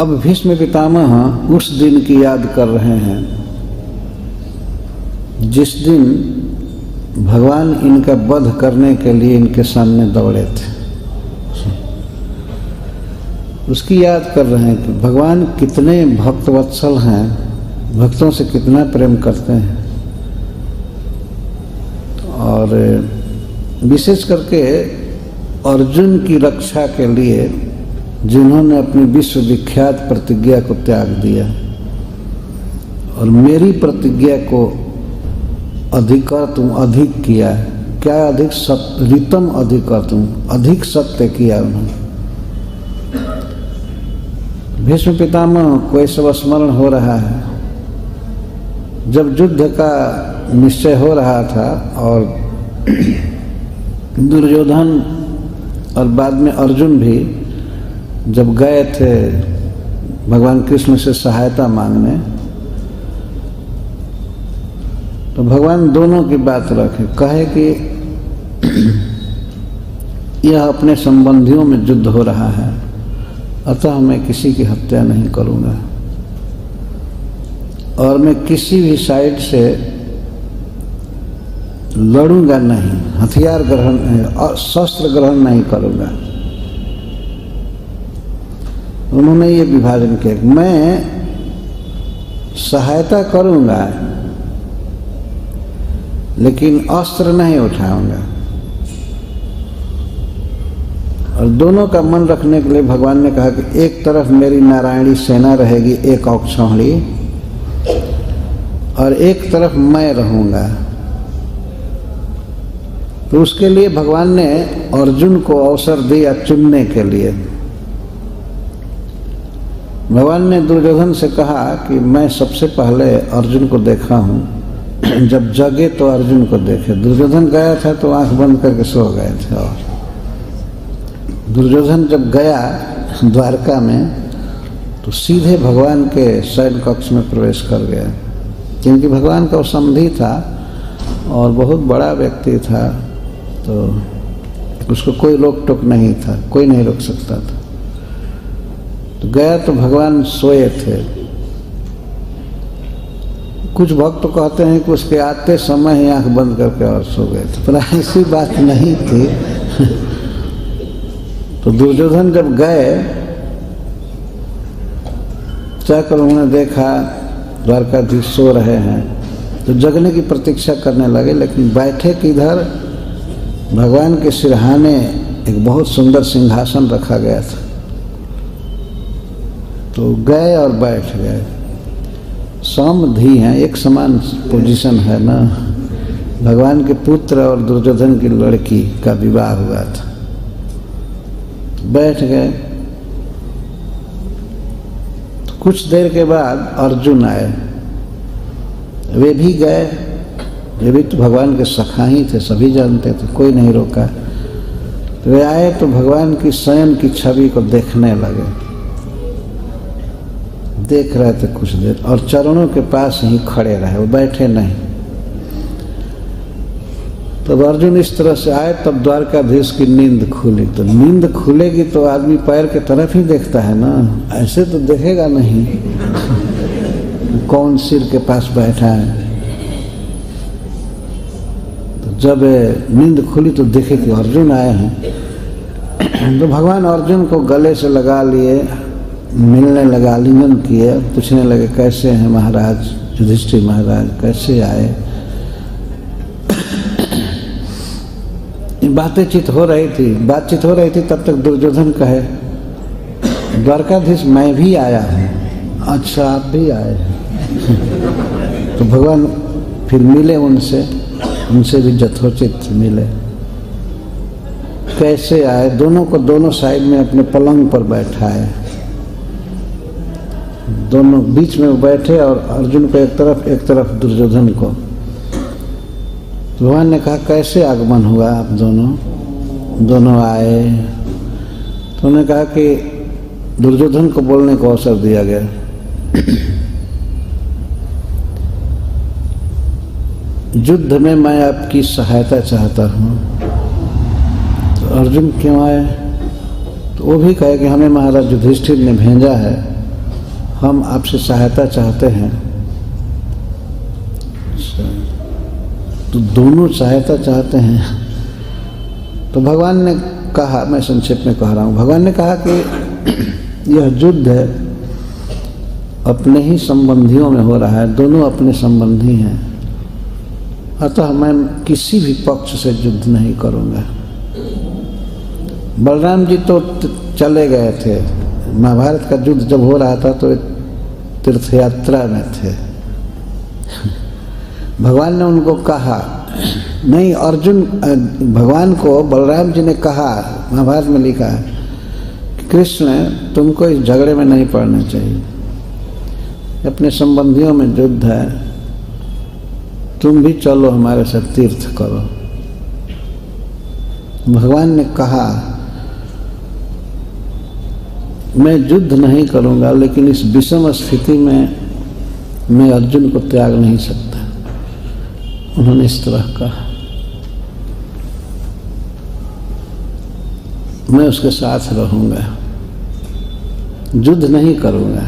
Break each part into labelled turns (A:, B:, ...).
A: अब भीष्म पितामह उस दिन की याद कर रहे हैं जिस दिन भगवान इनका वध करने के लिए इनके सामने दौड़े थे। उसकी याद कर रहे हैं कि भगवान कितने भक्तवत्सल हैं, भक्तों से कितना प्रेम करते हैं। और विशेष करके अर्जुन की रक्षा के लिए जिन्होंने अपनी विश्व विख्यात प्रतिज्ञा को त्याग दिया और मेरी प्रतिज्ञा को अधिकर तुम अधिक किया, क्या अधिक रितम अधिकर तुम अधिक सत्य किया उन्होंने। भीष्म पितामह को सब स्मरण हो रहा है जब युद्ध का निश्चय हो रहा था और दुर्योधन और बाद में अर्जुन भी जब गए थे भगवान कृष्ण से सहायता मांगने, तो भगवान दोनों की बात रखे, कहे कि यह अपने संबंधियों में युद्ध हो रहा है, अतः मैं किसी की हत्या नहीं करूंगा और मैं किसी भी साइड से लड़ूंगा नहीं, हथियार ग्रहण शस्त्र ग्रहण नहीं करूंगा। उन्होंने ये विभाजन किया, मैं सहायता करूंगा लेकिन अस्त्र नहीं उठाऊंगा। और दोनों का मन रखने के लिए भगवान ने कहा कि एक तरफ मेरी नारायणी सेना रहेगी, एक औक्षौहिणी, और एक तरफ मैं रहूंगा। तो उसके लिए भगवान ने अर्जुन को अवसर दिया चुनने के लिए। भगवान ने दुर्योधन से कहा कि मैं सबसे पहले अर्जुन को देखा हूँ, जब जगे तो अर्जुन को देखे। दुर्योधन गया था तो आंख बंद करके सो गए थे। और दुर्योधन जब गया द्वारका में तो सीधे भगवान के शयन कक्ष में प्रवेश कर गया, क्योंकि भगवान का वो समधी था और बहुत बड़ा व्यक्ति था, तो उसको कोई रोक टोक नहीं था, कोई नहीं रोक सकता था। तो गया तो भगवान सोए थे। कुछ भक्त तो कहते हैं कि उसके आते समय ही आंख बंद करके और सो गए थे, पर ऐसी बात नहीं थी। तो दुर्योधन जब गए जाकर उन्होंने देखा द्वारकाधीश सो रहे हैं, तो जगने की प्रतीक्षा करने लगे, लेकिन बैठे किधर, भगवान के सिरहाने एक बहुत सुंदर सिंहासन रखा गया था। तो गए और बैठ गए। समधी हैं, एक समान पोजीशन है ना। भगवान के पुत्र और दुर्योधन की लड़की का विवाह हुआ था। बैठ गए। कुछ देर के बाद अर्जुन आए, वे भी गए। वे भी तो भगवान के सखा ही थे, सभी जानते थे, कोई नहीं रोका। तो वे आए तो भगवान की शयन की छवि को देखने लगे। देख रहे थे कुछ देर और चरणों के पास ही खड़े रहे, वो बैठे नहीं। तब अर्जुन इस तरह से आए, तब द्वारकाधीश की नींद खुली। तो नींद खुलेगी तो आदमी पैर के तरफ ही देखता है ना, ऐसे तो देखेगा नहीं कौन सिर के पास बैठा है। तो जब नींद खुली तो देखे कि अर्जुन आए हैं। तो भगवान अर्जुन को गले से लगा लिए, मिलने लगा, आलिंगन किए, पूछने लगे कैसे हैं महाराज युधिष्ठिर महाराज, कैसे आए। बातचीत हो रही थी। तब तक दुर्योधन कहे, द्वारकाधीश मैं भी आया हूँ। अच्छा आप भी आए हैं। तो भगवान फिर मिले उनसे भी यथोचित मिले। कैसे आए, दोनों को दोनों साइड में अपने पलंग पर बैठाए, दोनों बीच में बैठे और अर्जुन को एक तरफ दुर्योधन को। भगवान ने कहा कैसे आगमन हुआ, आप दोनों आए। तो उन्होंने कहा कि दुर्योधन को बोलने को अवसर दिया गया। युद्ध में मैं आपकी सहायता चाहता हूँ। तो अर्जुन क्यों आए, तो वो भी कहे कि हमें महाराज युधिष्ठिर ने भेजा है हम आपसे सहायता चाहते हैं। तो दोनों सहायता चाहते हैं। तो भगवान ने कहा, मैं संक्षेप में कह रहा हूँ, भगवान ने कहा कि यह युद्ध है अपने ही संबंधियों में हो रहा है, दोनों अपने संबंधी हैं, अतः मैं किसी भी पक्ष से युद्ध नहीं करूँगा। बलराम जी तो चले गए थे, महाभारत का युद्ध जब हो रहा था तो तीर्थ यात्रा में थे। भगवान ने उनको कहा, नहीं, अर्जुन भगवान को बलराम जी ने कहा, महाभारत में लिखा है कि कृष्ण तुमको इस झगड़े में नहीं पड़ना चाहिए, अपने संबंधियों में युद्ध है, तुम भी चलो हमारे साथ तीर्थ करो। भगवान ने कहा मैं युद्ध नहीं करूंगा, लेकिन इस विषम स्थिति में मैं अर्जुन को त्याग नहीं सकता। उन्होंने इस तरह कहा, मैं उसके साथ रहूंगा, युद्ध नहीं करूंगा।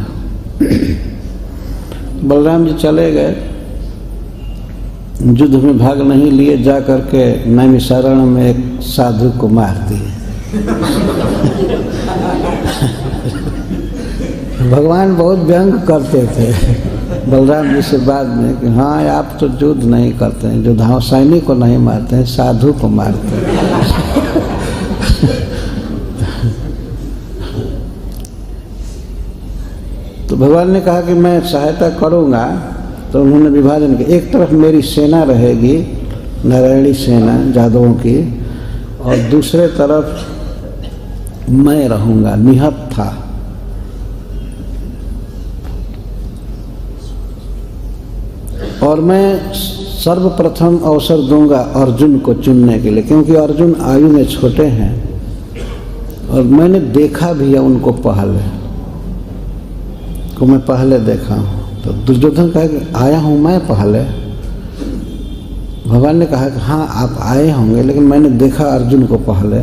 A: बलराम जी चले गए, युद्ध में भाग नहीं लिए, जा करके नैमिषारण्य में एक साधु को मार दिए। भगवान बहुत व्यंग करते थे बलराम जी से बाद में कि हाँ, आप तो युद्ध नहीं करते हैं, जो सैनिक को नहीं मारते हैं, साधु को मारते हैं। तो भगवान ने कहा कि मैं सहायता करूंगा। तो उन्होंने विभाजन किया, एक तरफ मेरी सेना रहेगी, नारायणी सेना जादवों की, और दूसरे तरफ मैं रहूंगा, निहत था। और मैं सर्वप्रथम अवसर दूंगा अर्जुन को चुनने के लिए, क्योंकि अर्जुन आयु में छोटे हैं और मैंने देखा भी है उनको पहले देखा हूँ। तो दुर्योधन कहा कि आया हूँ मैं पहले। भगवान ने कहा कि हाँ, आप आए होंगे, लेकिन मैंने देखा अर्जुन को पहले।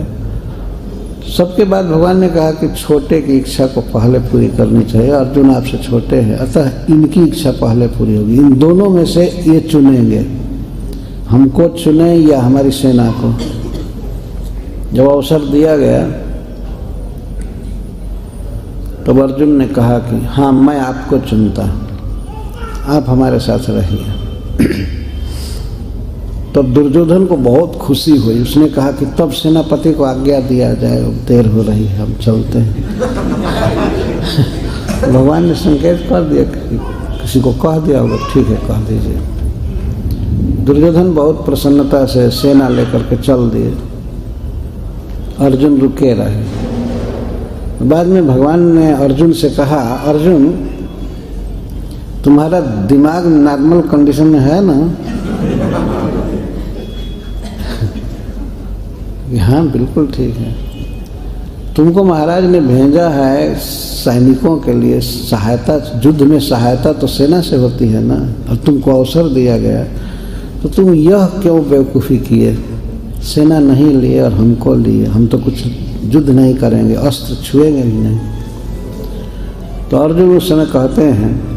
A: सबके बाद भगवान ने कहा कि छोटे की इच्छा को पहले पूरी करनी चाहिए, अर्जुन आपसे छोटे हैं, अतः इनकी इच्छा पहले पूरी होगी। इन दोनों में से ये चुनेंगे, हमको चुने या हमारी सेना को। जब अवसर दिया गया तब अर्जुन ने कहा कि हाँ, मैं आपको चुनता, आप हमारे साथ रहिए। तब दुर्योधन को बहुत खुशी हुई। उसने कहा कि तब सेनापति को आज्ञा दिया जाए, अब देर हो रही है, हम चलते हैं। भगवान ने संकेत कर दिया, किसी को कह दिया होगा, ठीक है कह दीजिए। दुर्योधन बहुत प्रसन्नता से सेना लेकर के चल दिए, अर्जुन रुके रहे। बाद में भगवान ने अर्जुन से कहा, अर्जुन तुम्हारा दिमाग नॉर्मल कंडीशन में है ना? हाँ बिल्कुल ठीक है। तुमको महाराज ने भेजा है सैनिकों के लिए सहायता, युद्ध में सहायता तो सेना से होती है ना, और तुमको अवसर दिया गया, तो तुम यह क्यों बेवकूफ़ी किए, सेना नहीं लिए और हमको लिए? हम तो कुछ युद्ध नहीं करेंगे, अस्त्र छुएंगे भी नहीं। तो अर्जुन उस समय कहते हैं,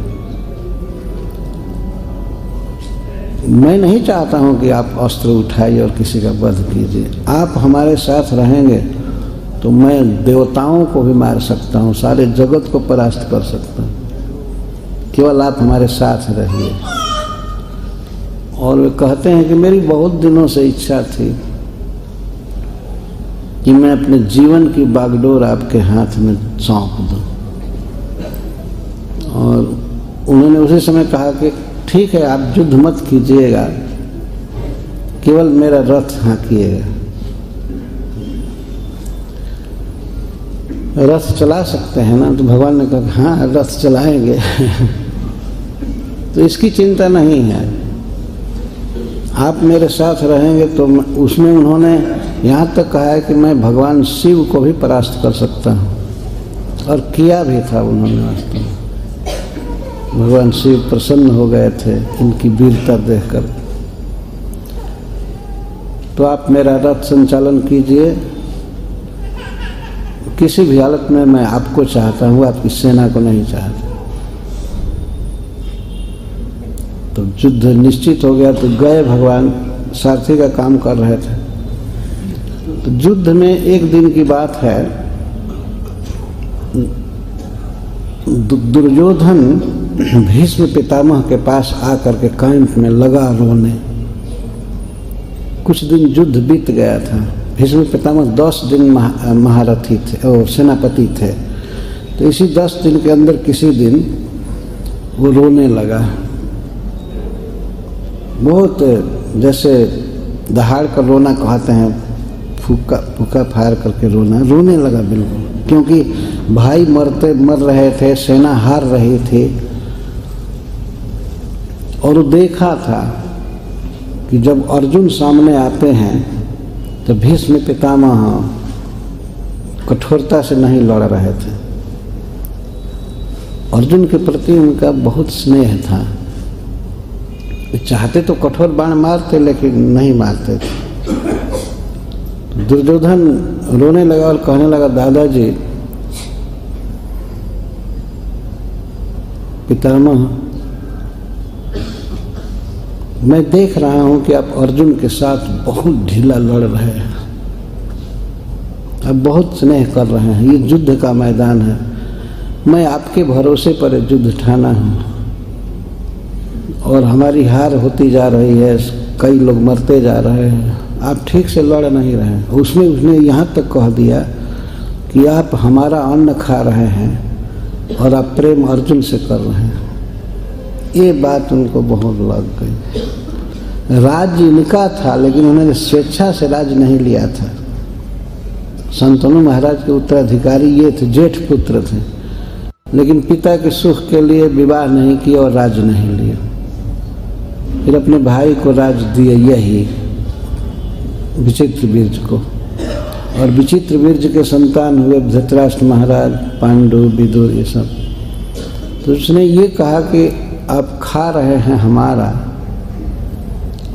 A: मैं नहीं चाहता हूं कि आप अस्त्र उठाइए और किसी का वध कीजिए। आप हमारे साथ रहेंगे तो मैं देवताओं को भी मार सकता हूं, सारे जगत को परास्त कर सकता हूं, केवल आप हमारे साथ रहिए। और वे कहते हैं कि मेरी बहुत दिनों से इच्छा थी कि मैं अपने जीवन की बागडोर आपके हाथ में सौंप दूं। और उन्होंने उसी समय कहा कि ठीक है, आप युद्ध मत कीजिएगा, केवल मेरा रथ हाँकिएगा। रथ चला सकते हैं ना? तो भगवान ने कहा हाँ रथ चलाएंगे। तो इसकी चिंता नहीं है, आप मेरे साथ रहेंगे। तो उसमें उन्होंने यहाँ तक कहा है कि मैं भगवान शिव को भी परास्त कर सकता हूँ, और किया भी था उन्होंने। वास्तव में भगवान शिव प्रसन्न हो गए थे इनकी वीरता देखकर। तो आप मेरा रथ संचालन कीजिए, किसी भी हालत में मैं आपको चाहता हूँ, आपकी सेना को नहीं चाहता। युद्ध निश्चित हो गया तो गए, भगवान सारथी का काम कर रहे थे। तो युद्ध में एक दिन की बात है, दुर्योधन भीष्म पितामह के पास आकर के कैंप में लगा रोने। कुछ दिन युद्ध बीत गया था, भीष्म पितामह 10 दिन महारथी थे और सेनापति थे। तो इसी 10 दिन के अंदर किसी दिन वो रोने लगा, बहुत जैसे दहाड़ कर रोना कहते हैं, फूका फायर करके रोने लगा बिल्कुल, क्योंकि भाई मर रहे थे, सेना हार रही थी। और वो देखा था कि जब अर्जुन सामने आते हैं तो भीष्म पितामह कठोरता से नहीं लड़ रहे थे। अर्जुन के प्रति उनका बहुत स्नेह था, चाहते तो कठोर बाण मारते लेकिन नहीं मारते थे। दुर्योधन रोने लगा और कहने लगा, दादाजी, पितामह, मैं देख रहा हूं कि आप अर्जुन के साथ बहुत ढीला लड़ रहे हैं, आप बहुत स्नेह कर रहे हैं, ये युद्ध का मैदान है, मैं आपके भरोसे पर युद्ध ठाना हूं और हमारी हार होती जा रही है, कई लोग मरते जा रहे हैं, आप ठीक से लड़ नहीं रहे हैं। उसने यहाँ तक कह दिया कि आप हमारा अन्न खा रहे हैं और आप प्रेम अर्जुन से कर रहे हैं। ये बात उनको बहुत लग गई। राज्य इनका था लेकिन उन्होंने स्वेच्छा से राज्य नहीं लिया था। शंतनु महाराज के उत्तराधिकारी ये थे, जेठ पुत्र थे, लेकिन पिता के सुख के लिए विवाह नहीं किया और राज्य नहीं लिया। फिर अपने भाई को राज्य दिए, यही विचित्रवीर्य को, और विचित्रवीर्य के संतान हुए धृतराष्ट्र महाराज, पांडु, विदुर, ये सब। तो उसने ये कहा कि आप खा रहे हैं हमारा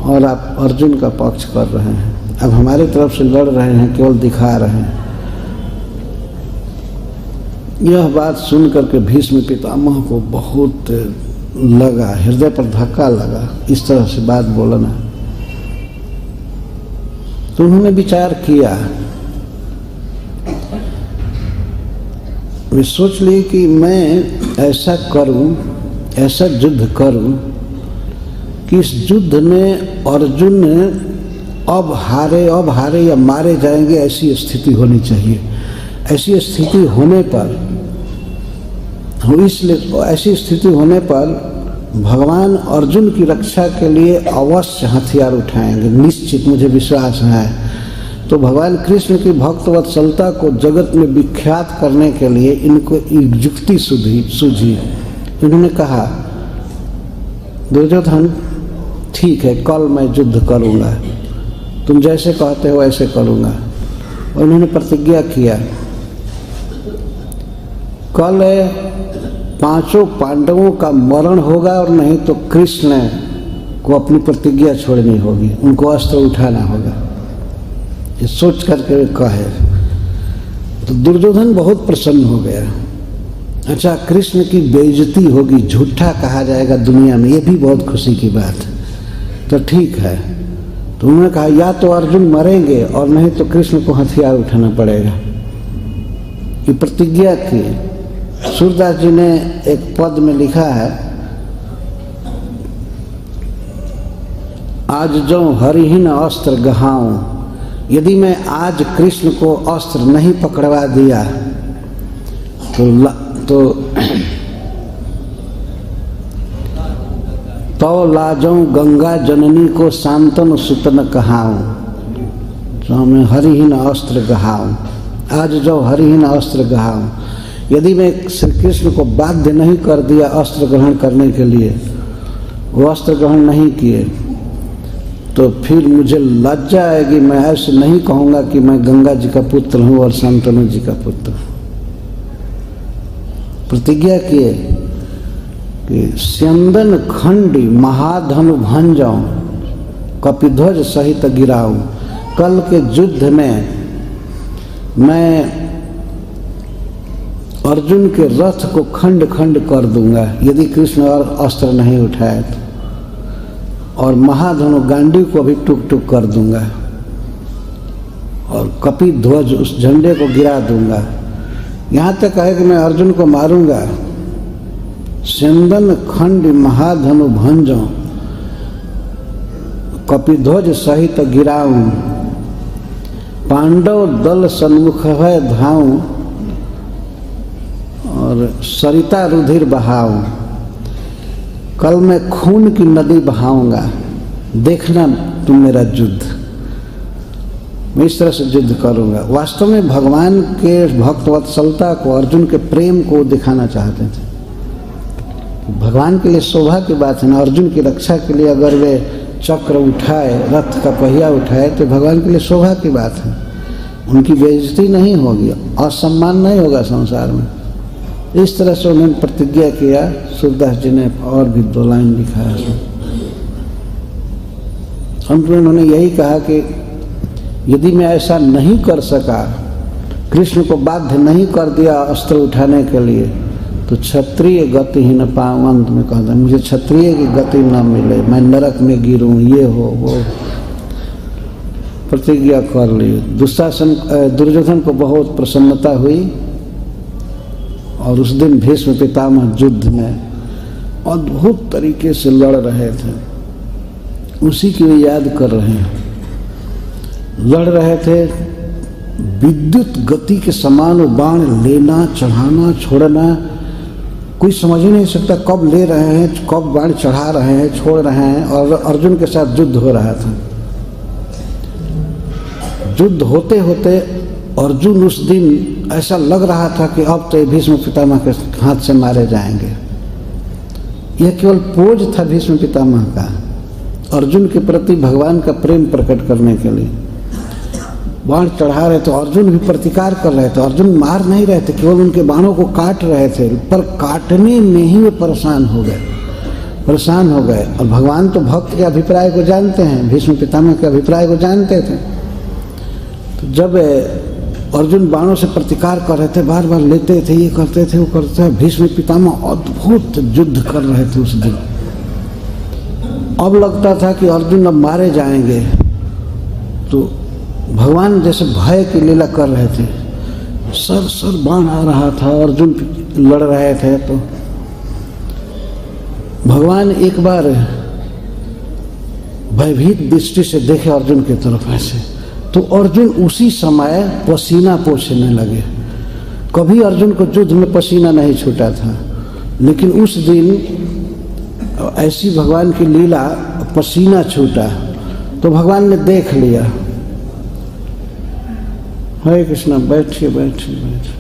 A: और आप अर्जुन का पक्ष कर रहे हैं, अब हमारी तरफ से लड़ रहे हैं, केवल दिखा रहे हैं। यह बात सुन करके भीष्म पितामह को बहुत लगा, हृदय पर धक्का लगा, इस तरह से बात बोलना। तो उन्होंने विचार किया, वे सोच लिए कि मैं ऐसा करूं, ऐसा युद्ध करूं कि इस युद्ध में अर्जुन अब हारे या मारे जाएंगे, ऐसी स्थिति होनी चाहिए। ऐसी स्थिति होने पर इसलिए ऐसी स्थिति होने पर भगवान अर्जुन की रक्षा के लिए अवश्य हथियार उठाएंगे, निश्चित, मुझे विश्वास है। तो भगवान कृष्ण की भक्तवत्सलता को जगत में विख्यात करने के लिए इनको एक युक्ति सूझी। इन्होंने कहा, दुर्योधन, ठीक है, कल मैं युद्ध करूंगा, तुम जैसे कहते हो ऐसे करूंगा। और उन्होंने प्रतिज्ञा किया, कल 5 पांडवों का मरण होगा और नहीं तो कृष्ण को अपनी प्रतिज्ञा छोड़नी होगी, उनको अस्त्र उठाना होगा। ये सोच करके कहे तो दुर्योधन बहुत प्रसन्न हो गया। अच्छा, कृष्ण की बेइज्जती होगी, झूठा कहा जाएगा दुनिया में, ये भी बहुत खुशी की बात है। तो ठीक है। तो उन्होंने कहा, या तो अर्जुन मरेंगे और नहीं तो कृष्ण को हथियार उठाना पड़ेगा। ये प्रतिज्ञा की। सूरदास जी ने एक पद में लिखा है, आज जो हरिहीन अस्त्र गहाऊं, यदि मैं आज कृष्ण को अस्त्र नहीं पकड़वा दिया तो लाजऊं गंगा जननी को शांतन सुतन कहाऊं। जो मैं हरिहीन अस्त्र गहाऊं, आज जो हरिहीन अस्त्र गहाऊं, यदि मैं श्री कृष्ण को बाध्य नहीं कर दिया अस्त्र ग्रहण करने के लिए, वो अस्त्र ग्रहण नहीं किए, तो फिर मुझे लज्जा आएगी। मैं ऐसे नहीं कहूँगा कि मैं गंगा जी का पुत्र हूँ और शांतनु जी का पुत्र। प्रतिज्ञा किए कि स्यंदन खंडी महाधनु भंजाऊं, कपिध्वज सहित गिराऊं। कल के युद्ध में मैं अर्जुन के रथ को खंड खंड कर दूंगा, यदि कृष्ण और अस्त्र नहीं उठाए तो। और महाधनु गांडी को भी टुक टुक कर दूंगा और कपि ध्वज उस झंडे को गिरा दूंगा। यहाँ तक है कि मैं अर्जुन को मारूंगा, सिंदन खंड महाधनु भंजों, कपिध्वज सहित गिराऊं, पांडव दल सन्मुख है धाऊं, और सरिता रुधिर बहाऊं। कल मैं खून की नदी बहाऊंगा, देखना तुम मेरा युद्ध। मैं इस तरह से युद्ध करूंगा। वास्तव में भगवान के भक्त वत्सलता को, अर्जुन के प्रेम को दिखाना चाहते थे। भगवान के लिए शोभा की बात है ना, अर्जुन की रक्षा के लिए अगर वे चक्र उठाए, रथ का पहिया उठाए, तो भगवान के लिए शोभा की बात है। उनकी बेइज्जती नहीं होगी, असम्मान नहीं होगा संसार में। इस तरह से उन्होंने प्रतिज्ञा किया। सूरदास जी ने और भी 2 लाइन लिखा है। अंत में उन्होंने यही कहा कि यदि मैं ऐसा नहीं कर सका, कृष्ण को बाध्य नहीं कर दिया अस्त्र उठाने के लिए, तो क्षत्रिय गति ही न पाऊं। अंत में कहता मुझे क्षत्रिय की गति न मिले, मैं नरक में गिरूं, ये हो वो। प्रतिज्ञा कर ली। दुर्योधन को बहुत प्रसन्नता हुई और उस दिन भीष्म पितामह युद्ध में अद्भुत तरीके से लड़ रहे थे। उसी की वे याद कर रहे हैं। लड़ रहे थे, विद्युत गति के समान बाण लेना, चढ़ाना, छोड़ना, कोई समझ ही नहीं सकता कब ले रहे हैं, कब बाण चढ़ा रहे हैं, छोड़ रहे हैं। और अर्जुन के साथ युद्ध हो रहा था। युद्ध होते होते अर्जुन उस दिन ऐसा लग रहा था कि अब तो भीष्म पितामह के हाथ से मारे जाएंगे। यह केवल पोज था भीष्म पितामह का, अर्जुन के प्रति भगवान का प्रेम प्रकट करने के लिए। बाण चढ़ा रहे थे, अर्जुन भी प्रतिकार कर रहे थे। अर्जुन मार नहीं रहे थे, केवल उनके बाणों को काट रहे थे, पर काटने में ही वे परेशान हो गए। और भगवान तो भक्त के अभिप्राय को जानते हैं, भीष्म पितामह के अभिप्राय को जानते थे। तो जब अर्जुन बाणों से प्रतिकार कर रहे थे, बार बार लेते थे, ये करते थे, वो करते थे, भीष्म पितामह अद्भुत युद्ध कर रहे थे उस दिन। अब लगता था कि अर्जुन अब मारे जाएंगे, तो भगवान जैसे भय की लीला कर रहे थे। सर बाण आ रहा था, अर्जुन लड़ रहे थे। तो भगवान एक बार भयभीत दृष्टि से देखे अर्जुन की तरफ ऐसे, तो अर्जुन उसी समय पसीना पोंछने लगे। कभी अर्जुन को युद्ध में पसीना नहीं छूटा था, लेकिन उस दिन ऐसी भगवान की लीला, पसीना छूटा। तो भगवान ने देख लिया। हरे कृष्णा, बैठिए बैठिए बैठिए।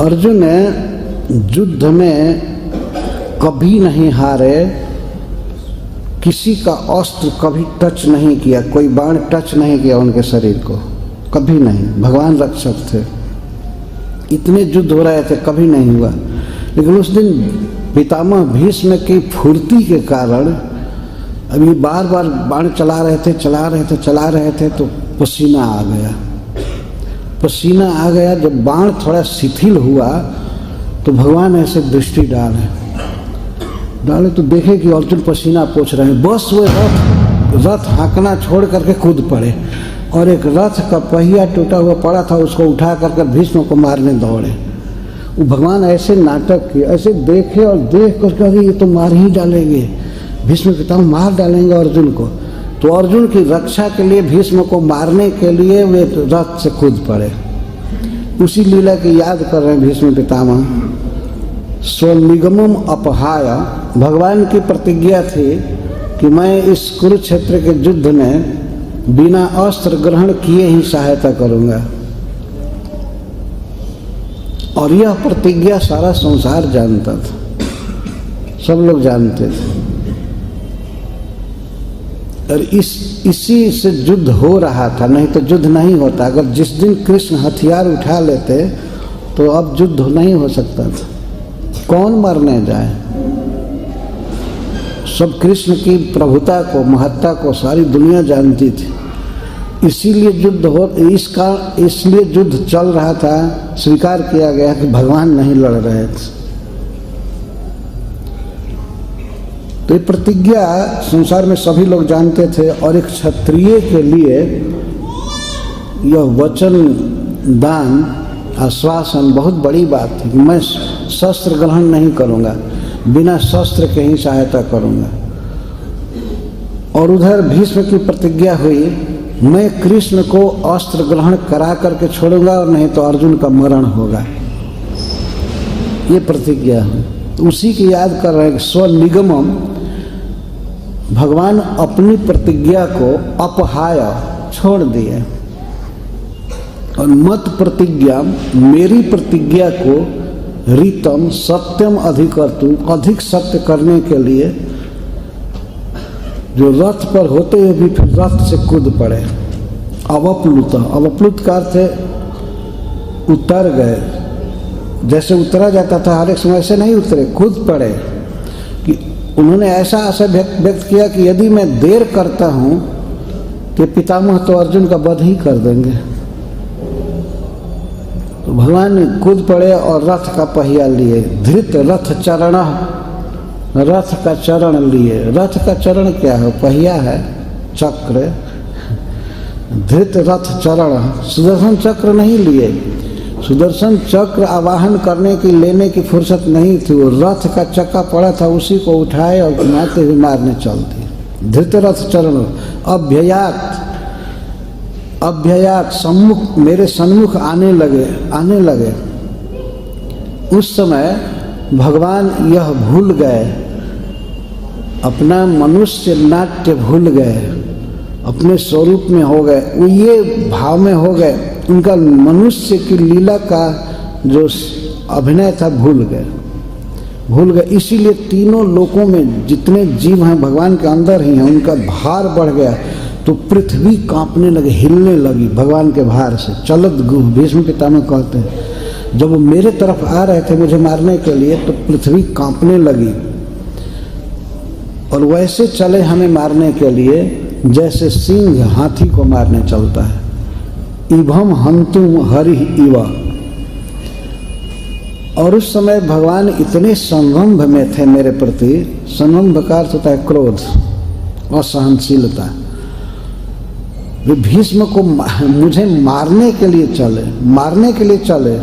A: अर्जुन युद्ध में कभी नहीं हारे, किसी का अस्त्र कभी टच नहीं किया, कोई बाण टच नहीं किया उनके शरीर को, कभी नहीं। भगवान रक्षक थे, इतने युद्ध हो रहे थे, कभी नहीं हुआ। लेकिन उस दिन पितामह भीष्म की फुर्ती के कारण अभी बार बार बाण चला रहे थे, तो पसीना आ गया। जब बाण थोड़ा शिथिल हुआ तो भगवान ऐसे दृष्टि डाले तो देखे कि अर्जुन पसीना पोंछ रहे हैं। बस वो रथ हाँकना छोड़ करके कूद पड़े, और एक रथ का पहिया टूटा हुआ पड़ा था, उसको उठा करके भीष्म को मारने दौड़े। वो भगवान ऐसे नाटक किए, ऐसे देखे और देख करके अरे ये तो मार ही डालेंगे, भीष्म पितामह मार डालेंगे अर्जुन को। तो अर्जुन की रक्षा के लिए, भीष्म को मारने के लिए वे रथ से कूद पड़े। उसी लीला की याद कर रहे हैं भीष्म पितामह। स्वनिगमम अपहाय, भगवान की प्रतिज्ञा थी कि मैं इस कुरुक्षेत्र के युद्ध में बिना अस्त्र ग्रहण किए ही सहायता करूंगा। और यह प्रतिज्ञा सारा संसार जानता था, सब लोग जानते थे। और इसी से युद्ध हो रहा था, नहीं तो युद्ध नहीं होता। अगर जिस दिन कृष्ण हथियार उठा लेते तो अब युद्ध नहीं हो सकता था। कौन मरने जाए? सब कृष्ण की प्रभुता को, महत्ता को सारी दुनिया जानती थी। इसीलिए युद्ध हो इसलिए युद्ध चल रहा था, स्वीकार किया गया कि भगवान नहीं लड़ रहे थे। तो ये प्रतिज्ञा संसार में सभी लोग जानते थे, और एक क्षत्रिय के लिए यह वचन दान आश्वासन बहुत बड़ी बात है कि मैं शस्त्र ग्रहण नहीं करूंगा, बिना शस्त्र के ही सहायता करूंगा। और उधर भीष्म की प्रतिज्ञा हुई, मैं कृष्ण को अस्त्र ग्रहण करा करके छोड़ूंगा और नहीं तो अर्जुन का मरण होगा। ये प्रतिज्ञा है, उसी की याद कर रहे हैं। स्वनिगमम, भगवान अपनी प्रतिज्ञा को अपहाय छोड़ दिए, और मत प्रतिज्ञा, मेरी प्रतिज्ञा को रीतम सत्यम अधिकर्तु, अधिक सत्य करने के लिए जो रथ पर होते हुए भी फिर रथ से कूद पड़े। अवप्लुत, अवप्लुत का अर्थ है उतर गए, जैसे उतरा जाता था हर एक समय, ऐसे नहीं उतरे, कूद पड़े। कि उन्होंने ऐसा आशा व्यक्त किया कि यदि मैं देर करता हूँ तो पितामह तो अर्जुन का वध ही कर देंगे। तो भगवान कूद पड़े और रथ का पहिया लिए, धृत रथ चरण, रथ का चरण लिए। रथ का चरण क्या है? पहिया है, चक्र। धृत रथ चरण, सुदर्शन चक्र नहीं लिए। सुदर्शन चक्र आवाहन करने की, लेने की फुर्सत नहीं थी। वो रथ का चक्का पड़ा था, उसी को उठाए और घुमाते हुए मारने चल दिए। धृत रथ चरण। अभ्ययात सम्मुख, मेरे सन्मुख आने लगे। उस समय भगवान यह भूल गए, अपना मनुष्य नाट्य भूल गए, अपने स्वरूप में हो गए, वो ये भाव में हो गए, उनका मनुष्य की लीला का जो अभिनय था भूल गए। इसीलिए तीनों लोकों में जितने जीव हैं भगवान के अंदर ही हैं, उनका भार बढ़ गया। तो पृथ्वी कांपने लगी, हिलने लगी भगवान के भार से। चलत गुह, भीष्म पितामह कहते हैं, जब वो मेरे तरफ आ रहे थे मुझे मारने के लिए तो पृथ्वी कांपने लगी, और वैसे चले हमें मारने के लिए जैसे सिंह हाथी को मारने चलता है। इभम हंतुम हरि इवा। और उस समय भगवान इतने संरंभ में थे मेरे प्रति। संरंभ का अर्थ होता है क्रोध, असहनशीलता। वे भीष्म को मुझे मारने के लिए चले।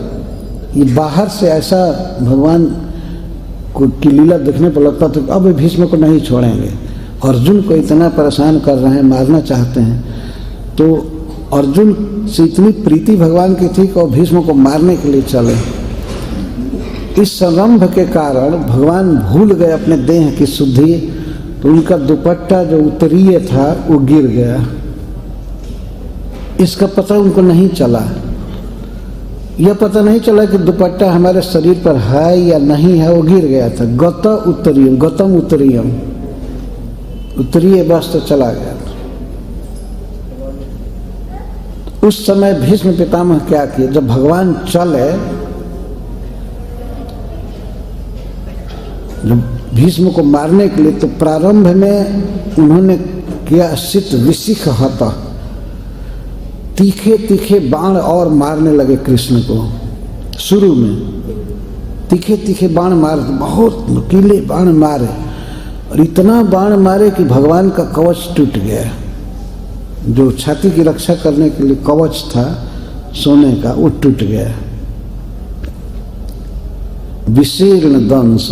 A: ये बाहर से ऐसा भगवान की लीला देखने पर लगता था कि अब भीष्म को नहीं छोड़ेंगे। अर्जुन को इतना परेशान कर रहे हैं, मारना चाहते हैं, तो अर्जुन से इतनी प्रीति भगवान की थी कि वो भीष्म को मारने के लिए चले। इस संरंभ के कारण भगवान भूल गए अपने देह की शुद्धि, तो उनका दुपट्टा जो उत्तरीय था वो गिर गया। इसका पता उनको नहीं चला। यह पता नहीं चला कि दुपट्टा हमारे शरीर पर है या नहीं है, वो गिर गया था। गतम उत्तरीयम, उत्तरीय वस्त्र चला गया। उस समय भीष्म पितामह क्या किए, जब भगवान चले, जब भीष्म को मारने के लिए, तो प्रारंभ में उन्होंने किया सित विशिख हता, तीखे बाण और मारने लगे कृष्ण को। शुरू में तीखे बाण मारे, बहुत नुकीले बाण मारे, और इतना बाण मारे कि भगवान का कवच टूट गया। जो छाती की रक्षा करने के लिए कवच था सोने का, वो टूट गया। विशीर्ण दंश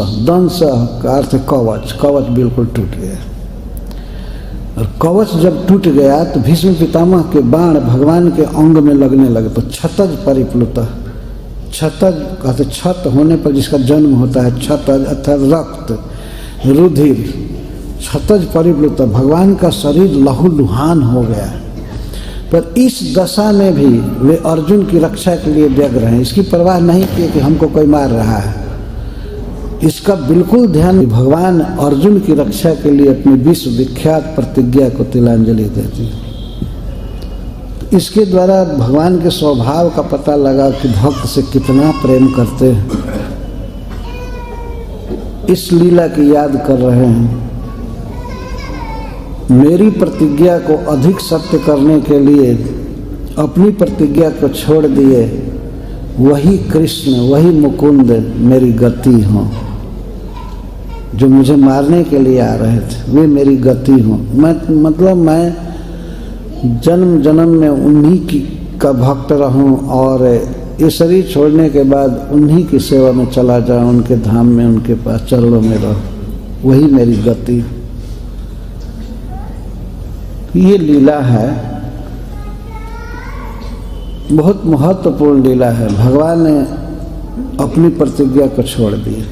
A: का अर्थ कवच बिल्कुल टूट गया। और कवच जब टूट गया तो भीष्म पितामह के बाण भगवान के अंग में लगने लगे। तो क्षतज परिप्लुत, क्षतज कहते क्षत होने पर जिसका जन्म होता है, क्षतज अर्थात रक्त, रुधिर, क्षतज परिप्लुत, भगवान का शरीर लहूलुहान हो गया। पर इस दशा में भी वे अर्जुन की रक्षा के लिए व्यग्र हैं। इसकी परवाह नहीं की कि हमको कोई मार रहा है, इसका बिल्कुल ध्यान। भगवान अर्जुन की रक्षा के लिए अपनी विश्व विख्यात प्रतिज्ञा को तिलांजलि देती है। इसके द्वारा भगवान के स्वभाव का पता लगा कि भक्त से कितना प्रेम करते हैं। इस लीला की याद कर रहे हैं। मेरी प्रतिज्ञा को अधिक सत्य करने के लिए अपनी प्रतिज्ञा को छोड़ दिए, वही कृष्ण, वही मुकुंद मेरी गति हो। जो मुझे मारने के लिए आ रहे थे वे मेरी गति हो। मैं जन्म जन्म में उन्हीं की का भक्त रहूं और ये शरीर छोड़ने के बाद उन्हीं की सेवा में चला जाऊं, उनके धाम में, उनके पास चरणों में रहूं, वही मेरी गति। ये लीला है, बहुत महत्वपूर्ण लीला है। भगवान ने अपनी प्रतिज्ञा को छोड़ दिया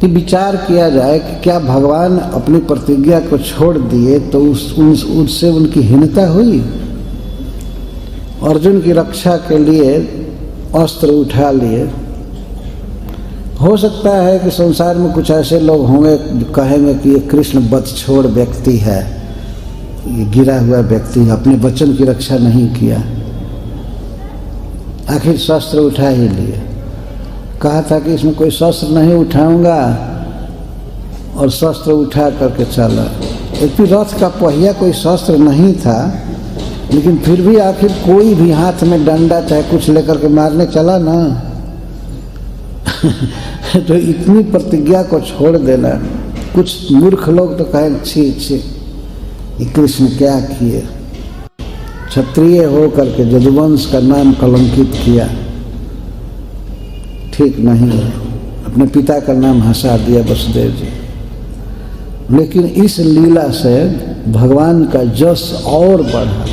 A: कि विचार किया जाए कि क्या भगवान अपनी प्रतिज्ञा को छोड़ दिए तो उससे उनकी हीनता हुई। अर्जुन की रक्षा के लिए अस्त्र उठा लिए। हो सकता है कि संसार में कुछ ऐसे लोग होंगे जो कहेंगे कि ये कृष्ण बदछोड़ व्यक्ति है, ये गिरा हुआ व्यक्ति, अपने वचन की रक्षा नहीं किया, आखिर शस्त्र उठा ही लिए। कहा था कि इसमें कोई शस्त्र नहीं उठाऊंगा और शस्त्र उठा करके चला। एक रथ का पहिया कोई शस्त्र नहीं था, लेकिन फिर भी आखिर कोई भी हाथ में डंडा चाहे कुछ लेकर के मारने चला ना। तो इतनी प्रतिज्ञा को छोड़ देना, कुछ मूर्ख लोग तो कहें छी छी ये कृष्ण क्या किए, क्षत्रिय हो करके यदुवंश का नाम कलंकित किया, ठीक नहीं है। अपने पिता का नाम हंसा दिया वसुदेव जी। लेकिन इस लीला से भगवान का यश और बढ़ा।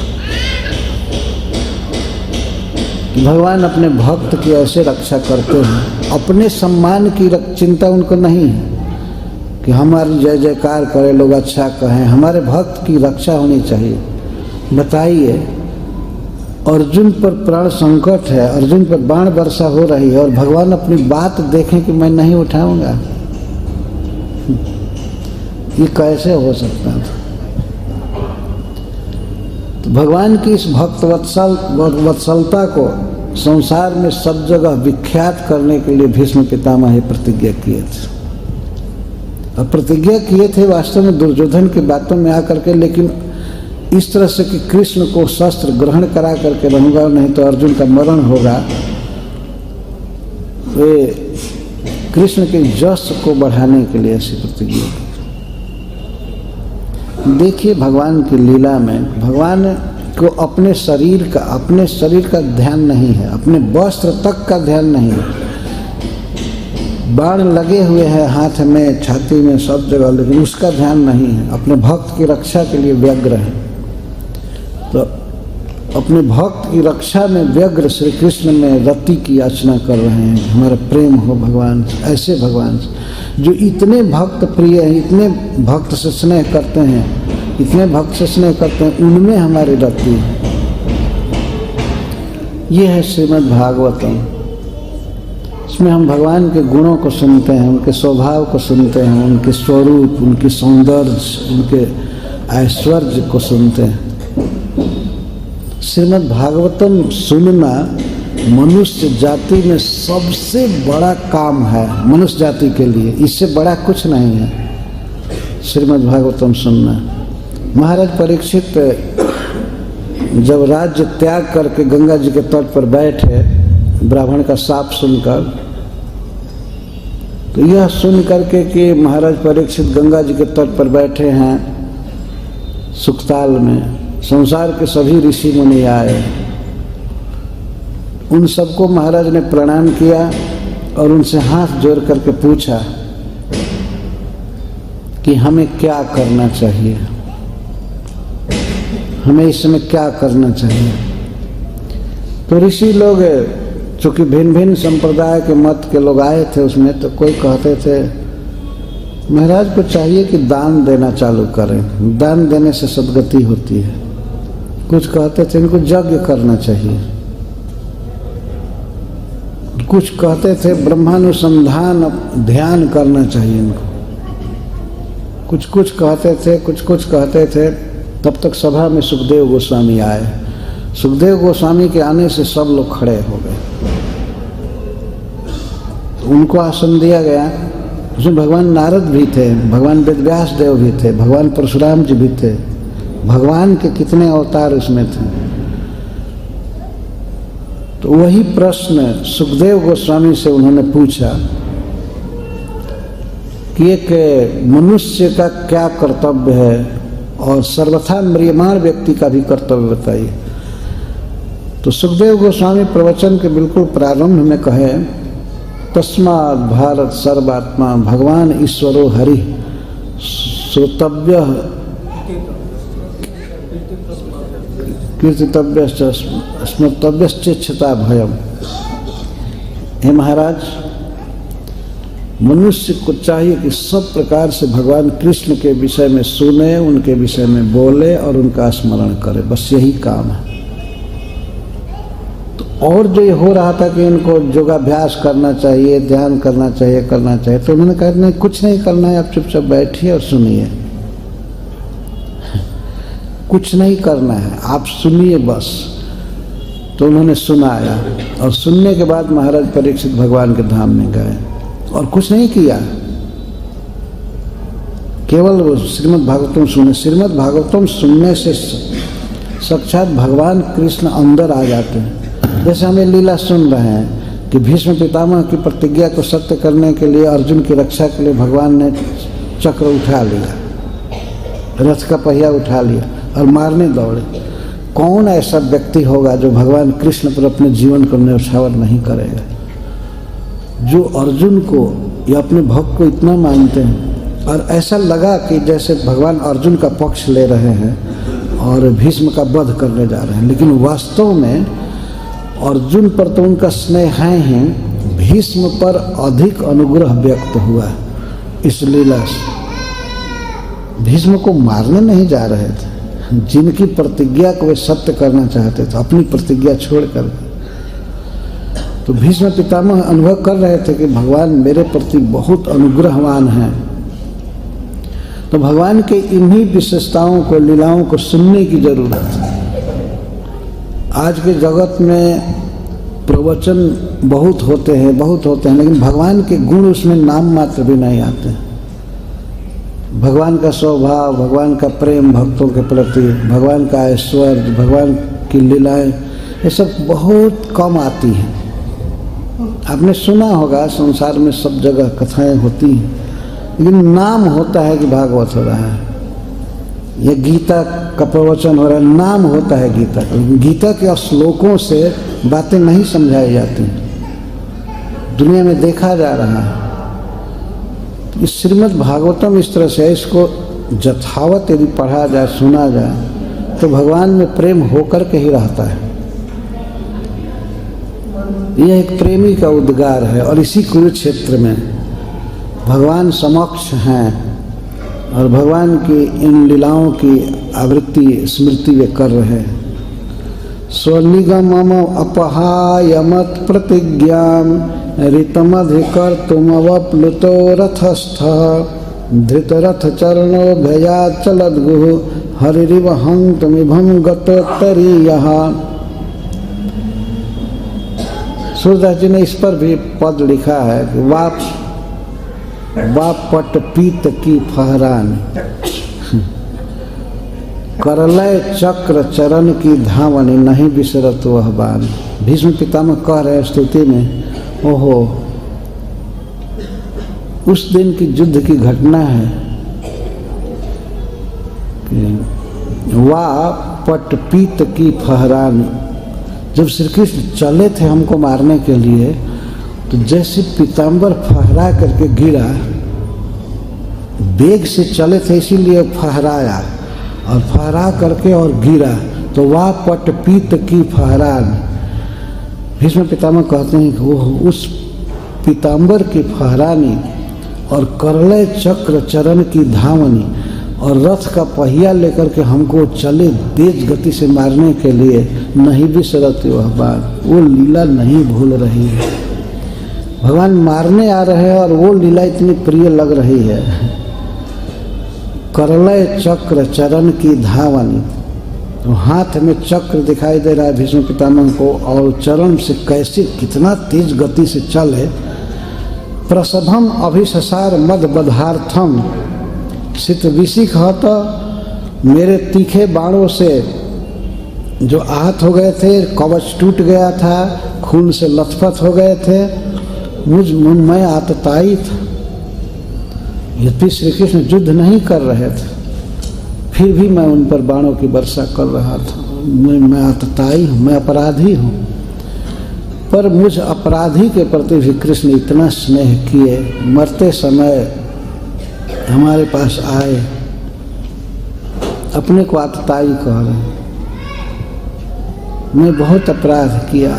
A: भगवान अपने भक्त की ऐसे रक्षा करते हैं, अपने सम्मान की चिंता उनको नहीं है कि हमारी जय जयकार करे, लोग अच्छा कहें। हमारे भक्त की रक्षा होनी चाहिए। बताइए, अर्जुन पर प्राण संकट है, अर्जुन पर बाण वर्षा हो रही है और भगवान अपनी बात देखें कि मैं नहीं उठाऊंगा, ये कैसे हो सकता है? तो भगवान की इस भक्त वत्सलता को संसार में सब जगह विख्यात करने के लिए भीष्म पितामह ही प्रतिज्ञा किए थे। और प्रतिज्ञा किए थे वास्तव में दुर्योधन की बातों में आकर के, लेकिन इस तरह से कि कृष्ण को शस्त्र ग्रहण करा करके रहूंगा, नहीं तो अर्जुन का मरण होगा। वे कृष्ण के यश को बढ़ाने के लिए ऐसी प्रतिज्ञा की। देखिए भगवान की लीला में भगवान को अपने शरीर का ध्यान नहीं है, अपने वस्त्र तक का ध्यान नहीं है। बाण लगे हुए हैं हाथ में, छाती में, सब जगह, लेकिन उसका ध्यान नहीं है। अपने भक्त की रक्षा के लिए व्यग्र है। तो अपने भक्त की रक्षा में व्यग्र श्री कृष्ण में रति की याचना कर रहे हैं। हमारा प्रेम हो भगवान से, ऐसे भगवान से जो इतने भक्त प्रिय हैं, इतने भक्त से स्नेह करते हैं, इतने भक्त से स्नेह करते हैं, उनमें हमारी रति है। ये है श्रीमद् भागवतम। इसमें हम भगवान के गुणों को सुनते हैं, उनके स्वभाव को सुनते हैं, उनके स्वरूप, उनके सौंदर्य, उनके ऐश्वर्य को सुनते हैं। श्रीमद् भागवतम सुनना मनुष्य जाति में सबसे बड़ा काम है, मनुष्य जाति के लिए इससे बड़ा कुछ नहीं है श्रीमद् भागवतम सुनना। महाराज परीक्षित जब राज्य त्याग करके गंगा जी के तट पर बैठे, ब्राह्मण का शाप सुनकर, तो यह सुन करके कि महाराज परीक्षित गंगा जी के तट पर बैठे हैं सुखताल में, संसार के सभी ऋषि मुनि आए, उन सबको महाराज ने प्रणाम किया और उनसे हाथ जोड़ करके पूछा कि हमें क्या करना चाहिए, हमें इस समय क्या करना चाहिए। तो ऋषि लोग, चूँकि भिन्न भिन्न संप्रदाय के मत के लोग आए थे उसमें, तो कोई कहते थे महाराज को चाहिए कि दान देना चालू करें, दान देने से सद्गति होती है। कुछ कहते थे इनको यज्ञ करना चाहिए, कुछ कहते थे ब्रह्मानुसंधान ध्यान करना चाहिए इनको, कुछ कहते थे। तब तक सभा में सुखदेव गोस्वामी आए। सुखदेव गोस्वामी के आने से सब लोग खड़े हो गए। उनको आसन दिया गया उसमें भगवान नारद भी थे, भगवान वेदव्यास देव भी थे, भगवान परशुराम जी भी थे, भगवान के कितने अवतार उसमें थे। तो वही प्रश्न सुखदेव गोस्वामी से उन्होंने पूछा कि एक मनुष्य का क्या कर्तव्य है और सर्वथा म्रियमाण व्यक्ति का भी कर्तव्य बताइए। तो सुखदेव गोस्वामी प्रवचन के बिल्कुल प्रारंभ में कहे, तस्मात् भारत सर्वात्मा भगवान ईश्वरो हरि श्रोतव्य कीर्तितव्य स्मर्तव्यश्चेच्छता भयम। हे महाराज, मनुष्य को चाहिए कि सब प्रकार से भगवान कृष्ण के विषय में सुने, उनके विषय में बोले और उनका स्मरण करे, बस यही काम है। तो और जो ये हो रहा था कि इनको योगाभ्यास करना चाहिए, ध्यान करना चाहिए, तो उन्होंने कहा नहीं, कुछ नहीं करना है, आप चुपचाप बैठिए और सुनिए। कुछ नहीं करना है, आप सुनिए बस। तो उन्होंने सुनाया और सुनने के बाद महाराज परीक्षित भगवान के धाम में गए और कुछ नहीं किया, केवल वो श्रीमद् भागवतम सुने। श्रीमद् भागवतम सुनने से साक्षात भगवान कृष्ण अंदर आ जाते हैं। जैसे हम ये लीला सुन रहे हैं कि भीष्म पितामह की प्रतिज्ञा को सत्य करने के लिए, अर्जुन की रक्षा के लिए भगवान ने चक्र उठा लिया, रथ का पहिया उठा लिया और मारने दौड़े। कौन ऐसा व्यक्ति होगा जो भगवान कृष्ण पर अपने जीवन को न्यौछावर नहीं करेगा? जो अर्जुन को या अपने भक्त को इतना मानते हैं और ऐसा लगा कि जैसे भगवान अर्जुन का पक्ष ले रहे हैं और भीष्म का वध करने जा रहे हैं, लेकिन वास्तव में अर्जुन पर तो उनका स्नेह है ही, भीष्म पर अधिक अनुग्रह व्यक्त हुआ इस लीला से। भीष्म को मारने नहीं जा रहे थे, जिनकी प्रतिज्ञा को वे सत्य करना चाहते थे, अपनी प्रतिज्ञा छोड़कर। तो भीष्म पितामह अनुभव कर रहे थे कि भगवान मेरे प्रति बहुत अनुग्रहवान हैं। तो भगवान के इन्हीं विशेषताओं को, लीलाओं को सुनने की जरूरत है। आज के जगत में प्रवचन बहुत होते हैं, लेकिन भगवान के गुण उसमें नाम मात्र भी नहीं आते। भगवान का स्वभाव, भगवान का प्रेम भक्तों के प्रति, भगवान का ऐश्वर्य, भगवान की लीलाएं, ये सब बहुत कम आती हैं। आपने सुना होगा संसार में सब जगह कथाएं होती हैं, लेकिन नाम होता है कि भागवत हो रहा है, ये गीता का प्रवचन हो रहा है, नाम होता है गीता का। गीता के श्लोकों से बातें नहीं समझाई जाती, दुनिया में देखा जा रहा है। इस श्रीमद् भागवतम इस तरह से, इसको यथावत यदि पढ़ा जाए, सुना जाए, तो भगवान में प्रेम होकर के ही रहता है। यह एक प्रेमी का उद्गार है और इसी कुरुक्षेत्र में भगवान समक्ष हैं और भगवान की इन लीलाओं की आवृत्ति स्मृति वे कर रहे हैं। स्वनिगमम अपहायमत प्रतिज्ञाम ऋतमधिकर्तुमवप्लुतो रथस्थ धृतरथ चरणो भया चलद्गुः हरिरिव हंतमिभं गतोत्तरीयः। सूरदास जी ने इस पर भी पद लिखा है कि वापट पीत की फहरान करलय चक्र चरण की धावनी नहीं बिसरत वह बान। भीष्म पितामह कह रहे स्तुति में, ओहो, उस दिन की युद्ध की घटना है कि वापट पीत की फहरान। जब श्री कृष्ण चले थे हमको मारने के लिए, तो जैसे पीताम्बर फहरा करके गिरा, वेग से चले थे इसीलिए फहराया, और फहरा करके और गिरा, तो वाह पट पीत की फहरान। भीष्म पितामह कहते हैं कि वो उस पीताम्बर की फहरानी और करले चक्र चरण की धावनी और रथ का पहिया लेकर के हमको चले तेज गति से मारने के लिए, नहीं बिसरती वह बात, वो लीला नहीं भूल रही है। भगवान मारने आ रहे हैं और वो लीला इतनी प्रिय लग रही है। करलय चक्र चरण की धावनी, तो हाथ में चक्र दिखाई दे रहा है भीष्म पितामह को, और चरण से कैसे कितना तेज गति से चले प्रसभम अभिससार मद बधार्थम सित विषि कहता, मेरे तीखे बाणों से जो आहत हो गए थे, कवच टूट गया था, खून से लथपथ हो गए थे, मैं आतताई था। यद्यपि श्री कृष्ण युद्ध नहीं कर रहे थे, फिर भी मैं उन पर बाणों की वर्षा कर रहा था। मैं आतताई हूँ, मैं अपराधी हूँ। पर मुझ अपराधी के प्रति भी कृष्ण इतना स्नेह किए, मरते समय हमारे पास आए, अपने को आतताई कह रहे हैं। मैं बहुत अपराध किया,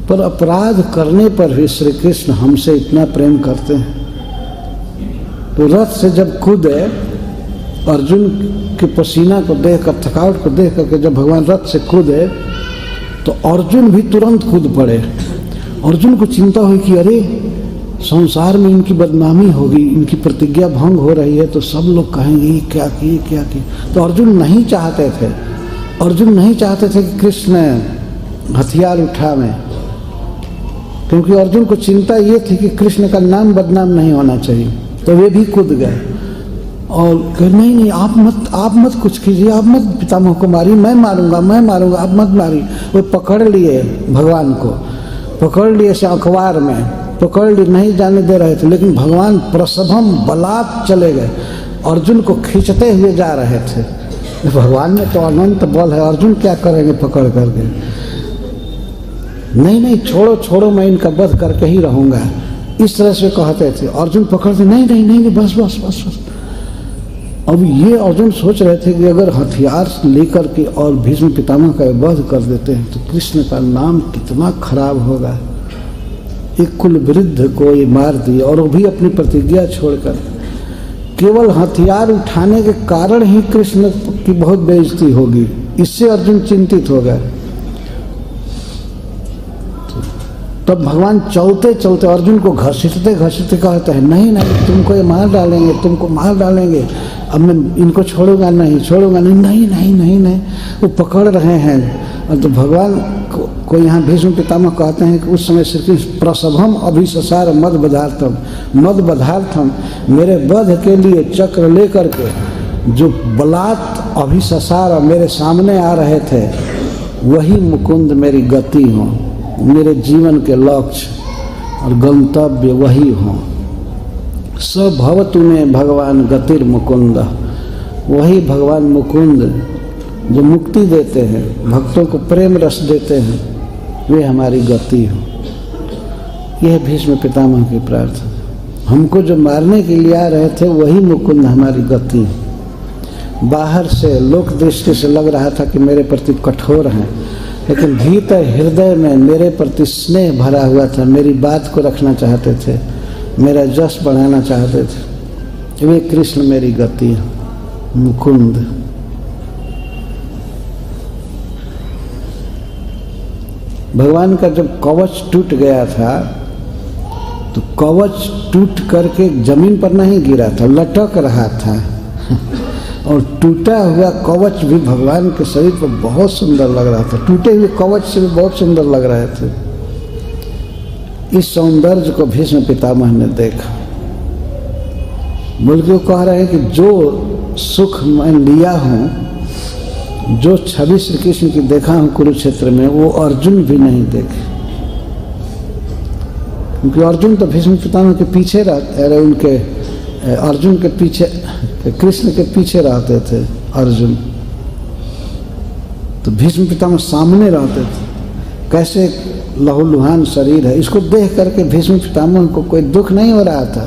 A: पर अपराध करने पर भी श्री कृष्ण हमसे इतना प्रेम करते हैं। तो रथ से जब कूदे, अर्जुन के पसीना को देखकर, थकावट को देख करके जब भगवान रथ से कूदे, तो अर्जुन भी तुरंत कूद पड़े। अर्जुन को चिंता हुई कि अरे संसार में इनकी बदनामी होगी, इनकी प्रतिज्ञा भंग हो रही है, तो सब लोग कहेंगे ये क्या किए क्या किए। तो अर्जुन नहीं चाहते थे, अर्जुन नहीं चाहते थे कि कृष्ण हथियार उठावें, क्योंकि अर्जुन को चिंता ये थी कि कृष्ण का नाम बदनाम नहीं होना चाहिए। तो वे भी कूद गए और कहे नहीं आप मत कुछ कीजिए, आप मत पितामह को मारिए, मैं मारूंगा, आप मत मारिए। वो पकड़ लिए भगवान को, पकड़ लिए से अखबार में पकड़ लिए, नहीं जाने दे रहे थे। लेकिन भगवान प्रसभम बलात् चले गए, अर्जुन को खींचते हुए जा रहे थे। भगवान में तो अनंत बल है, अर्जुन क्या करेंगे पकड़ करके। नहीं छोड़ो, मैं इनका वध करके ही रहूंगा, इस तरह से कहते थे। अर्जुन पकड़ते, नहीं बस। अब ये अर्जुन सोच रहे थे कि अगर हथियार लेकर के और भीष्म पितामह का वध कर देते हैं तो कृष्ण का नाम कितना खराब होगा। एक कुल वृद्ध को ये मार दिए, और वो भी अपनी प्रतिज्ञा छोड़कर। केवल हथियार उठाने के कारण ही कृष्ण की बहुत बेइज्जती होगी, इससे अर्जुन चिंतित हो गए। तब भगवान चलते चलते अर्जुन को घसीटते कहते हैं, नहीं तुमको ये मार डालेंगे, अब मैं इनको छोड़ूंगा नहीं। वो पकड़ रहे हैं। और तो भगवान को यहाँ भीष्म पितामह कहते हैं कि उस समय श्री कृष्ण प्रसभम अभिससार मद बधार्थम, मेरे वध के लिए चक्र लेकर के जो बलात् अभिससार मेरे सामने आ रहे थे, वही मुकुंद मेरी गति हो, मेरे जीवन के लक्ष्य और गंतव्य वही हो। सब भवतु में भगवान गतिर मुकुंद, वही भगवान मुकुंद जो मुक्ति देते हैं, भक्तों को प्रेम रस देते हैं, वे हमारी गति हो। यह भीष्म पितामह की प्रार्थना। हमको जो मारने के लिए आ रहे थे वही मुकुंद हमारी गति। बाहर से लोक दृष्टि से लग रहा था कि मेरे प्रति कठोर हैं, लेकिन भीतर हृदय में मेरे प्रति स्नेह भरा हुआ था, मेरी बात को रखना चाहते थे, मेरा जस बढ़ाना चाहते थे। वे कृष्ण मेरी गति है, मुकुंद। भगवान का जब कवच टूट गया था तो कवच टूट करके जमीन पर नहीं गिरा था, लटक रहा था। और टूटा हुआ कवच भी भगवान के शरीर पर बहुत सुंदर लग रहा था, टूटे हुए कवच से भी बहुत सुंदर लग रहे थे। इस सौंदर्य को भीष्म पितामह ने देखा, बोल के कह रहे हैं कि जो सुख मैं लिया हूँ, जो छवि श्री कृष्ण की देखा हूँ कुरुक्षेत्र में, वो अर्जुन भी नहीं देखे। क्योंकि अर्जुन तो भीष्म पितामह के पीछे रहते, उनके अर्जुन के पीछे, कृष्ण के पीछे रहते थे अर्जुन, तो भीष्म पितामह सामने रहते थे। कैसे लहूलुहान शरीर है, इसको देख करके भीष्म पितामह को कोई दुख नहीं हो रहा था,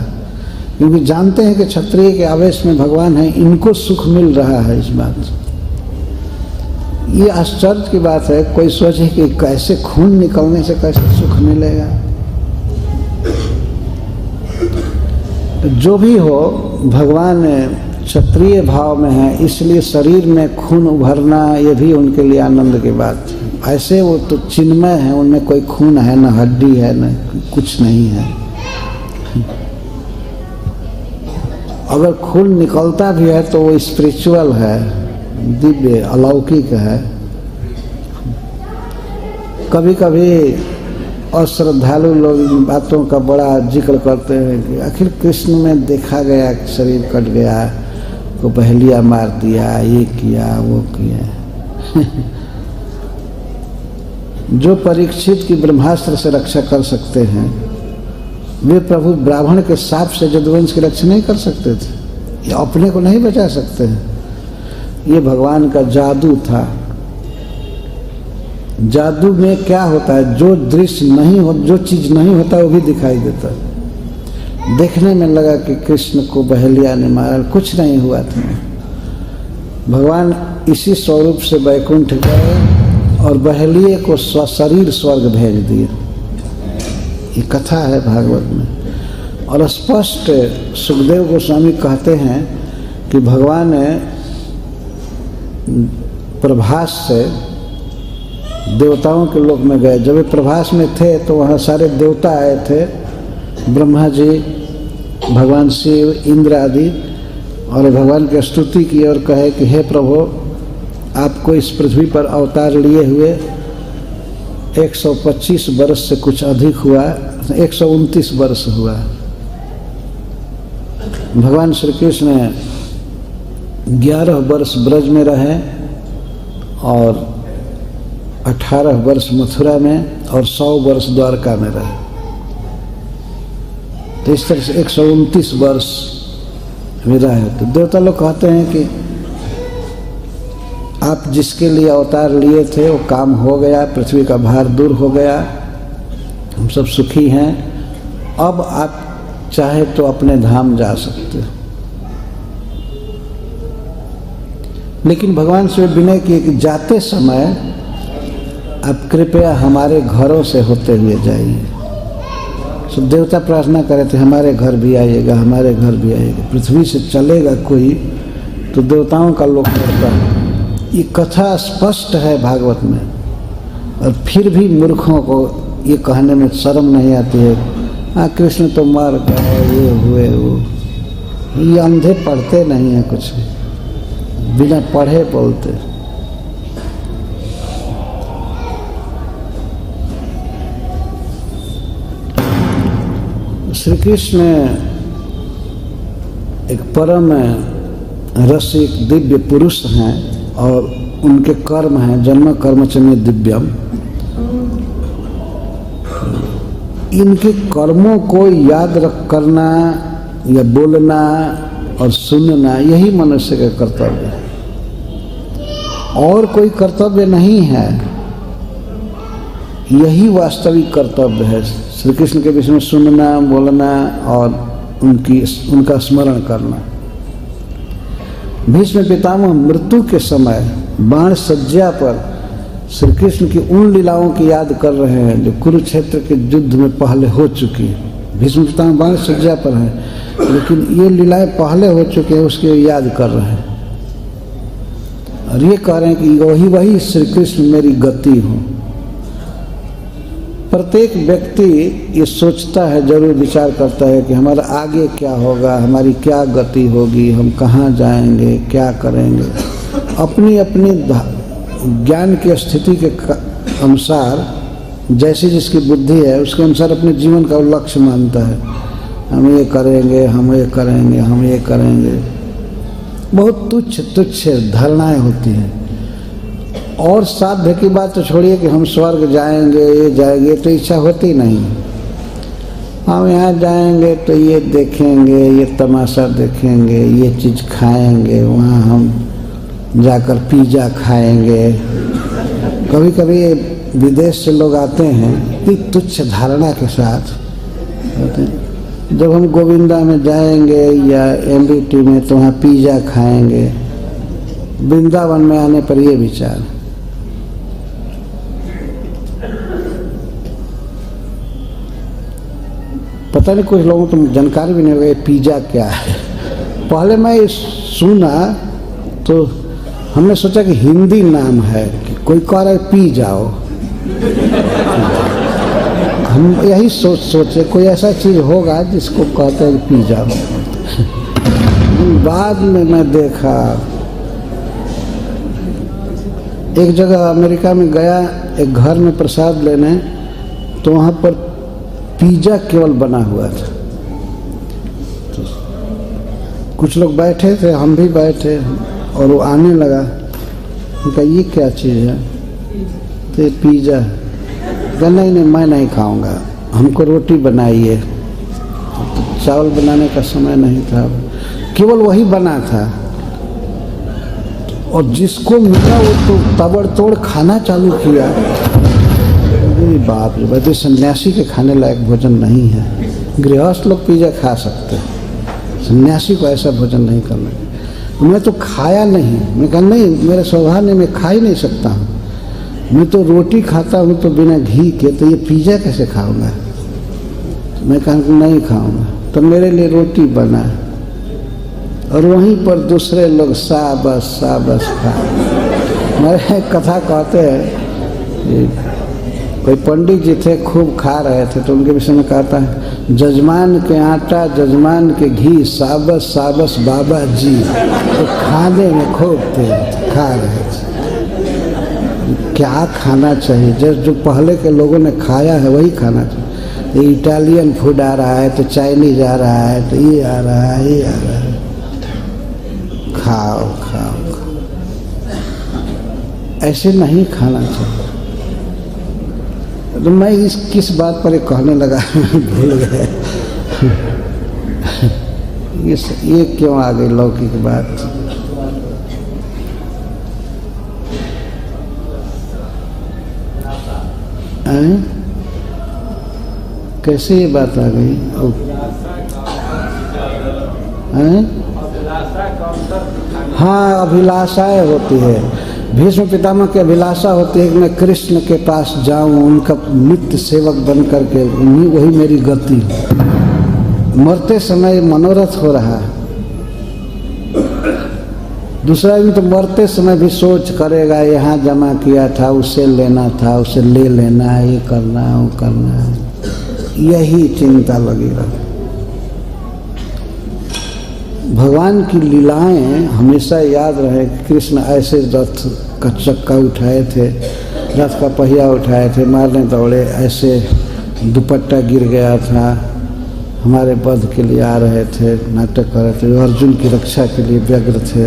A: क्योंकि जानते हैं कि क्षत्रिय के आवेश में भगवान है, इनको सुख मिल रहा है। इस बात ये आश्चर्य की बात है। कोई सोचे कि कैसे खून निकलने से कैसे सुख मिलेगा। जो भी हो, भगवान क्षत्रिय भाव में है, इसलिए शरीर में खून उभरना ये भी उनके लिए आनंद की बात है। ऐसे वो तो चिन्मय है, उनमें कोई खून है न हड्डी है न कुछ नहीं है। अगर खून निकलता भी है तो वो स्पिरिचुअल है, दिव्य अलौकिक है। कभी कभी और श्रद्धालु लोग इन बातों का बड़ा जिक्र करते हैं कि आखिर कृष्ण में देखा गया शरीर कट गया, को पहलिया मार दिया, ये किया वो किया। जो परीक्षित की ब्रह्मास्त्र से रक्षा कर सकते हैं, वे प्रभु ब्राह्मण के साप से यदुवंश की रक्षा नहीं कर सकते थे, ये अपने को नहीं बचा सकते हैं। ये भगवान का जादू था। जादू में क्या होता है, जो दृश्य नहीं हो, जो चीज नहीं होता वो भी दिखाई देता है। देखने में लगा कि कृष्ण को बहेलिया ने मारा, कुछ नहीं हुआ था। भगवान इसी स्वरूप से वैकुंठ गए और बहेलिए को सशरीर स्वर्ग भेज दिए। ये कथा है भागवत में। और स्पष्ट सुखदेव गोस्वामी कहते हैं कि भगवान प्रभास से देवताओं के लोक में गए। जब वे प्रभास में थे तो वहाँ सारे देवता आए थे, ब्रह्मा जी, भगवान शिव, इंद्र आदि, और भगवान की स्तुति की और कहे कि हे प्रभु, आपको इस पृथ्वी पर अवतार लिए हुए 125 वर्ष से कुछ अधिक हुआ, 129 वर्ष हुआ। भगवान श्री कृष्ण 11 वर्ष ब्रज में रहे और 18 वर्ष मथुरा में और 100 वर्ष द्वारका में रहे। तो इस तरह से 129 वर्ष में रहे। तो देवता लोग कहते हैं कि आप जिसके लिए अवतार लिए थे वो काम हो गया, पृथ्वी का भार दूर हो गया, हम सब सुखी हैं, अब आप चाहे तो अपने धाम जा सकते। लेकिन भगवान से विनय किए कि जाते समय आप कृपया हमारे घरों से होते हुए जाइए। सब देवता प्रार्थना करे थे, हमारे घर भी आइएगा, हमारे घर भी आइएगा। पृथ्वी से चलेगा कोई तो देवताओं का लोक करता है। ये कथा स्पष्ट है भागवत में, और फिर भी मूर्खों को ये कहने में शर्म नहीं आती है, हाँ कृष्ण तो मर गए, ये हुए वो। ये अंधे पढ़ते नहीं हैं, कुछ भी बिना पढ़े बोलते। श्री कृष्ण एक परम रसिक दिव्य पुरुष हैं और उनके कर्म हैं जन्म कर्म च मे दिव्यम। इनके कर्मों को याद रख करना या बोलना और सुनना, यही मनुष्य का कर्तव्य है, और कोई कर्तव्य नहीं है। यही वास्तविक कर्तव्य है, श्री कृष्ण के विषय में सुनना, बोलना और उनका स्मरण करना। भीष्म पितामह मृत्यु के समय बाण सज्जा पर श्री कृष्ण की उन लीलाओं की याद कर रहे हैं जो कुरुक्षेत्र के युद्ध में पहले हो चुकी है। भीष्म पितामह बाण सज्जा पर हैं, लेकिन ये लीलाएं पहले हो चुके हैं, उसके याद कर रहे हैं और ये कह रहे हैं कि वही श्री कृष्ण मेरी गति हो। प्रत्येक व्यक्ति ये सोचता है, जरूर विचार करता है कि हमारा आगे क्या होगा, हमारी क्या गति होगी, हम कहाँ जाएंगे, क्या करेंगे। अपनी अपनी ज्ञान की स्थिति के अनुसार, जैसी जिसकी बुद्धि है उसके अनुसार अपने जीवन का लक्ष्य मानता है। हम ये करेंगे, हम ये करेंगे, हम ये करेंगे। बहुत तुच्छ तुच्छ धारणाएं होती हैं। और साध्य की बात तो छोड़िए कि हम स्वर्ग जाएंगे, ये जाएंगे, तो इच्छा होती नहीं। हम यहाँ जाएंगे तो ये देखेंगे, ये तमाशा देखेंगे, ये चीज़ खाएंगे, वहाँ हम जाकर पिज़्ज़ा खाएंगे। कभी कभी विदेश से लोग आते हैं कि तुच्छ धारणा के साथ होते हैं। जब हम गोविंदा में जाएंगे या MBT में तो वहाँ पिज़्ज़ा खाएंगे। वृंदावन में आने पर ये विचार, पता नहीं कुछ लोगों को तो जानकारी भी नहीं होगा ये पिज़्ज़ा क्या है। पहले मैं ये सुना तो हमने सोचा कि हिंदी नाम है, कि कोई कह रहा है पी जाओ। हम यही सोचे कोई ऐसा चीज़ होगा जिसको कहते हैं पी जाओ। बाद में मैं देखा, एक जगह अमेरिका में गया, एक घर में प्रसाद लेने, तो वहाँ पर पिज्जा केवल बना हुआ था। तो कुछ लोग बैठे थे, हम भी बैठे, और वो आने लगा, उनका ये क्या चीज़ है? तो ये पिज्जा। नहीं नहीं, मैं नहीं खाऊंगा, हमको रोटी बनाइए। तो चावल बनाने का समय नहीं था, केवल वही बना था, और जिसको मिला वो तो ताबड़तोड़ खाना चालू किया। अरे बाप रे, वैसे सन्यासी के खाने लायक भोजन नहीं है। गृहस्थ लोग पिज्जा खा सकते हैं, सन्यासी को ऐसा भोजन नहीं करना। मैं तो खाया नहीं, मैं कहा नहीं, मेरे स्वभाव में मैं खा ही नहीं सकता हूँ, मैं तो रोटी खाता हूँ तो बिना घी के, तो ये पिज्जा कैसे खाऊंगा? मैं कहा नहीं खाऊंगा, तो मेरे लिए रोटी बना, और वहीं पर दूसरे लोग शाबाश शाबाश खा। मेरे कथा कहते हैं, कोई पंडित जी थे, खूब खा रहे थे, तो उनके विषय में कहता है, जजमान के आटा जजमान के घी, शाबाश शाबाश बाबा जी। तो खाने में खूब थे, खा रहे थे। क्या खाना चाहिए? जो पहले के लोगों ने खाया है वही खाना चाहिए। ये इटालियन फूड आ रहा है, तो चाइनीज आ रहा है, तो ये आ रहा है, ये आ रहा है। खाओ खाओ खाओ, ऐसे नहीं खाना चाहिए। तो मैं इस किस बात पर कहने लगा भूल गए। ये क्यों आ गई लौकिक बात? कैसे ये बात आ गई? हाँ, अभिलाषाएं होती है। भीष्म पितामह की अभिलाषा होती है कि मैं कृष्ण के पास जाऊं, उनका नित्य सेवक बन करके, वही मेरी गति। मरते समय मनोरथ हो रहा है। दूसरा भी तो मरते समय भी सोच करेगा, यहाँ जमा किया था, उसे लेना था, उसे ले लेना, ये करना, वो करना, यही चिंता लगी रही। भगवान की लीलाएं हमेशा याद रहे कि कृष्ण ऐसे रथ का चक्का उठाए थे, रथ का पहिया उठाए थे, मारने दौड़े, ऐसे दुपट्टा गिर गया था, हमारे वध के लिए आ रहे थे, नाटक कर रहे थे, अर्जुन की रक्षा के लिए व्यग्र थे।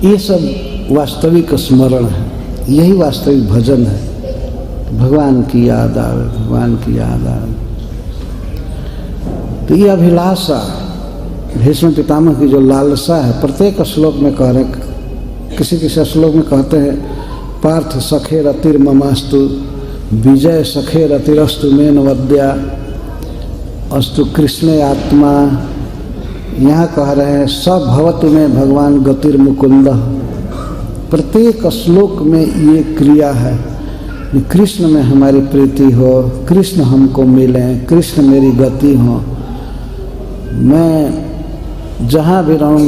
A: ये सब वास्तविक स्मरण है, यही वास्तविक भजन है। भगवान की याद आवे, भगवान की याद आवे। तो ये अभिलाषा, भीष्म पितामह की जो लालसा है, प्रत्येक श्लोक में कह रहे, किसी किसी श्लोक में कहते हैं, पार्थ सखे रतिर ममास्तु, विजय सखे रतिरस्तु मेन वद्या, अस्तु कृष्ण आत्मा। यहाँ कह रहे हैं सब भवतु में भगवान गतिर मुकुंद। प्रत्येक श्लोक में ये क्रिया है, कृष्ण में हमारी प्रीति हो, कृष्ण हमको मिले, कृष्ण मेरी गति हो। मैं जहाँ भी रहूँ,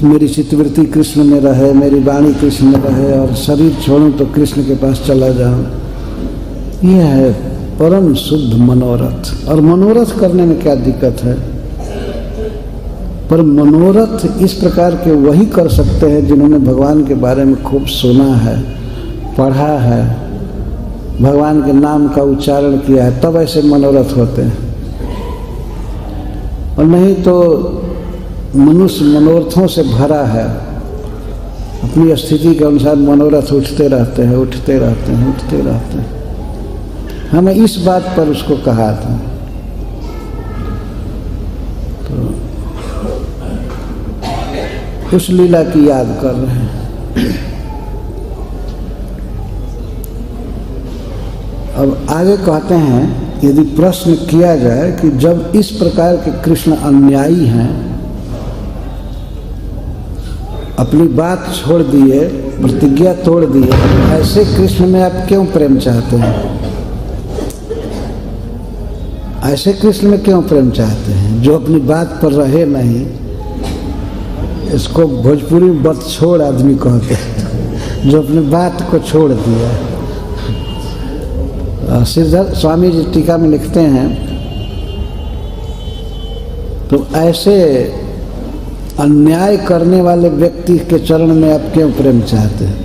A: मेरी चित्तवृत्ति कृष्ण में रहे, मेरी वाणी कृष्ण में रहे, और शरीर छोड़ूं तो कृष्ण के पास चला जाऊँ। यह है परम शुद्ध मनोरथ। और मनोरथ करने में क्या दिक्कत है? पर मनोरथ इस प्रकार के वही कर सकते हैं जिन्होंने भगवान के बारे में खूब सुना है, पढ़ा है, भगवान के नाम का उच्चारण किया है, तब ऐसे मनोरथ होते हैं। और नहीं तो मनुष्य मनोरथों से भरा है, अपनी स्थिति के अनुसार मनोरथ उठते रहते हैं, उठते रहते हैं, उठते रहते हैं। हमें इस बात पर उसको कहा था। तो उस लीला की याद कर रहे हैं। अब आगे कहते हैं, यदि प्रश्न किया जाए कि जब इस प्रकार के कृष्ण अन्यायी हैं, अपनी बात छोड़ दिए, प्रतिज्ञा तोड़ दिए, ऐसे कृष्ण में आप क्यों प्रेम चाहते हैं? ऐसे कृष्ण में क्यों प्रेम चाहते हैं जो अपनी बात पर रहे नहीं? इसको भोजपुरी में बत छोड़ आदमी कहते हैं, जो अपनी बात को छोड़ दिया। श्रीधर स्वामी जी टीका में लिखते हैं, तो ऐसे अन्याय करने वाले व्यक्ति के चरण में आप क्यों प्रेम चाहते हैं?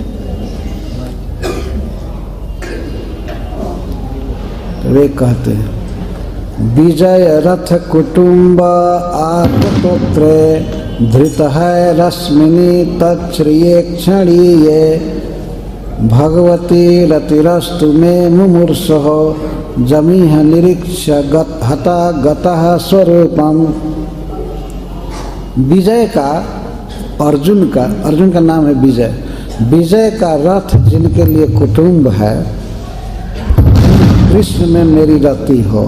A: वे कहते हैं, विजय रथ कुटुंब आत्मपुत्रे धृत है रश्मिनी तच्छ्रिये क्षणीये भगवती रतिरस्तु में मुमूर्षः जमीह निरीक्ष्य हता गतः स्वरूपम। विजय का अर्जुन का नाम है विजय। विजय का रथ जिनके लिए कुटुंब है, कृष्ण में मेरी रति हो।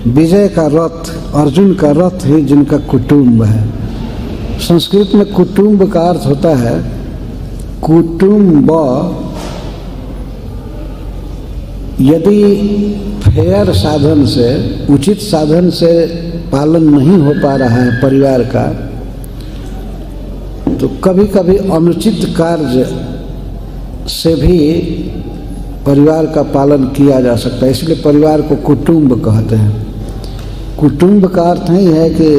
A: विजय का रथ, अर्जुन का रथ ही जिनका कुटुंब है। संस्कृत में कुटुंब का अर्थ होता है कुटुंब। यदि फेयर साधन से, उचित साधन से पालन नहीं हो पा रहा है परिवार का, तो कभी कभी अनुचित कार्य से भी परिवार का पालन किया जा सकता है। इसलिए परिवार को कुटुंब कहते हैं। कुटुंब का अर्थ नहीं है कि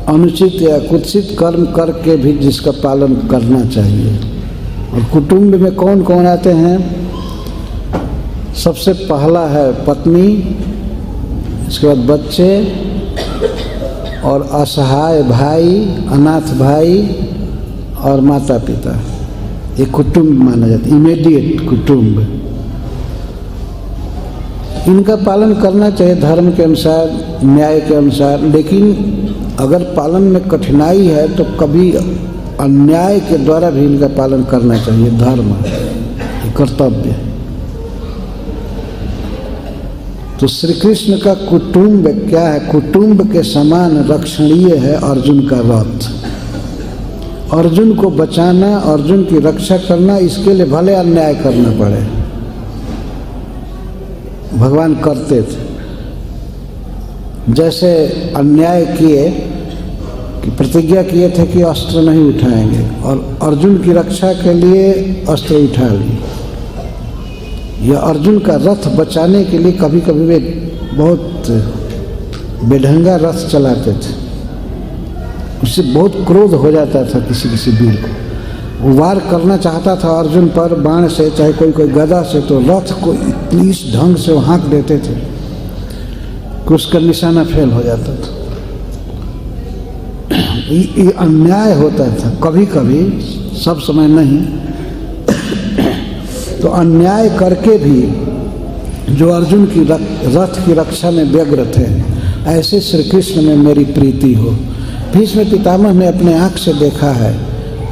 A: अनुचित या कुत्सित कर्म करके भी जिसका पालन करना चाहिए। और कुटुंब में कौन कौन आते हैं? सबसे पहला है पत्नी, इसके बाद बच्चे और असहाय भाई, अनाथ भाई और माता पिता। ये कुटुंब माना जाता है, इमीडिएट कुटुंब। इनका पालन करना चाहिए धर्म के अनुसार, न्याय के अनुसार। लेकिन अगर पालन में कठिनाई है तो कभी अन्याय के द्वारा भी इनका पालन करना चाहिए। धर्म, कर्तव्य। तो श्री कृष्ण का कुटुंब क्या है? कुटुंब के समान रक्षणीय है अर्जुन का रथ। अर्जुन को बचाना, अर्जुन की रक्षा करना, इसके लिए भले अन्याय करना पड़े, भगवान करते थे। जैसे अन्याय किए कि प्रतिज्ञा किए थे कि अस्त्र नहीं उठाएंगे, और अर्जुन की रक्षा के लिए अस्त्र उठा लिए। यह अर्जुन का रथ बचाने के लिए कभी कभी वे बहुत बेढंगा रथ चलाते थे। उससे बहुत क्रोध हो जाता था किसी किसी वीर को। वो वार करना चाहता था अर्जुन पर बाण से, चाहे कोई कोई गदा से, तो रथ को इतनी इस ढंग से हाँक देते थे कि उसका निशाना फेल हो जाता था। ये अन्याय होता था कभी कभी, सब समय नहीं। तो अन्याय करके भी जो अर्जुन की रथ की रक्षा में व्यग्र थे, ऐसे श्री कृष्ण में मेरी प्रीति हो। भीष्म पितामह ने अपने आँख से देखा है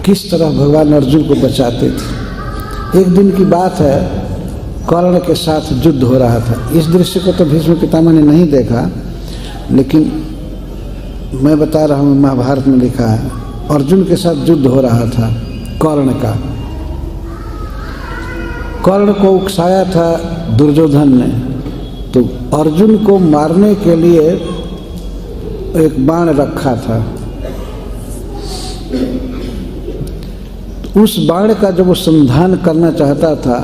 A: किस तरह भगवान अर्जुन को बचाते थे। एक दिन की बात है, कर्ण के साथ युद्ध हो रहा था। इस दृश्य को तो भीष्म पितामह ने नहीं देखा, लेकिन मैं बता रहा हूँ, महाभारत में लिखा है। अर्जुन के साथ युद्ध हो रहा था कर्ण का। कर्ण को उकसाया था दुर्योधन ने, तो अर्जुन को मारने के लिए एक बाण रखा था। उस बाण का जब वो संधान करना चाहता था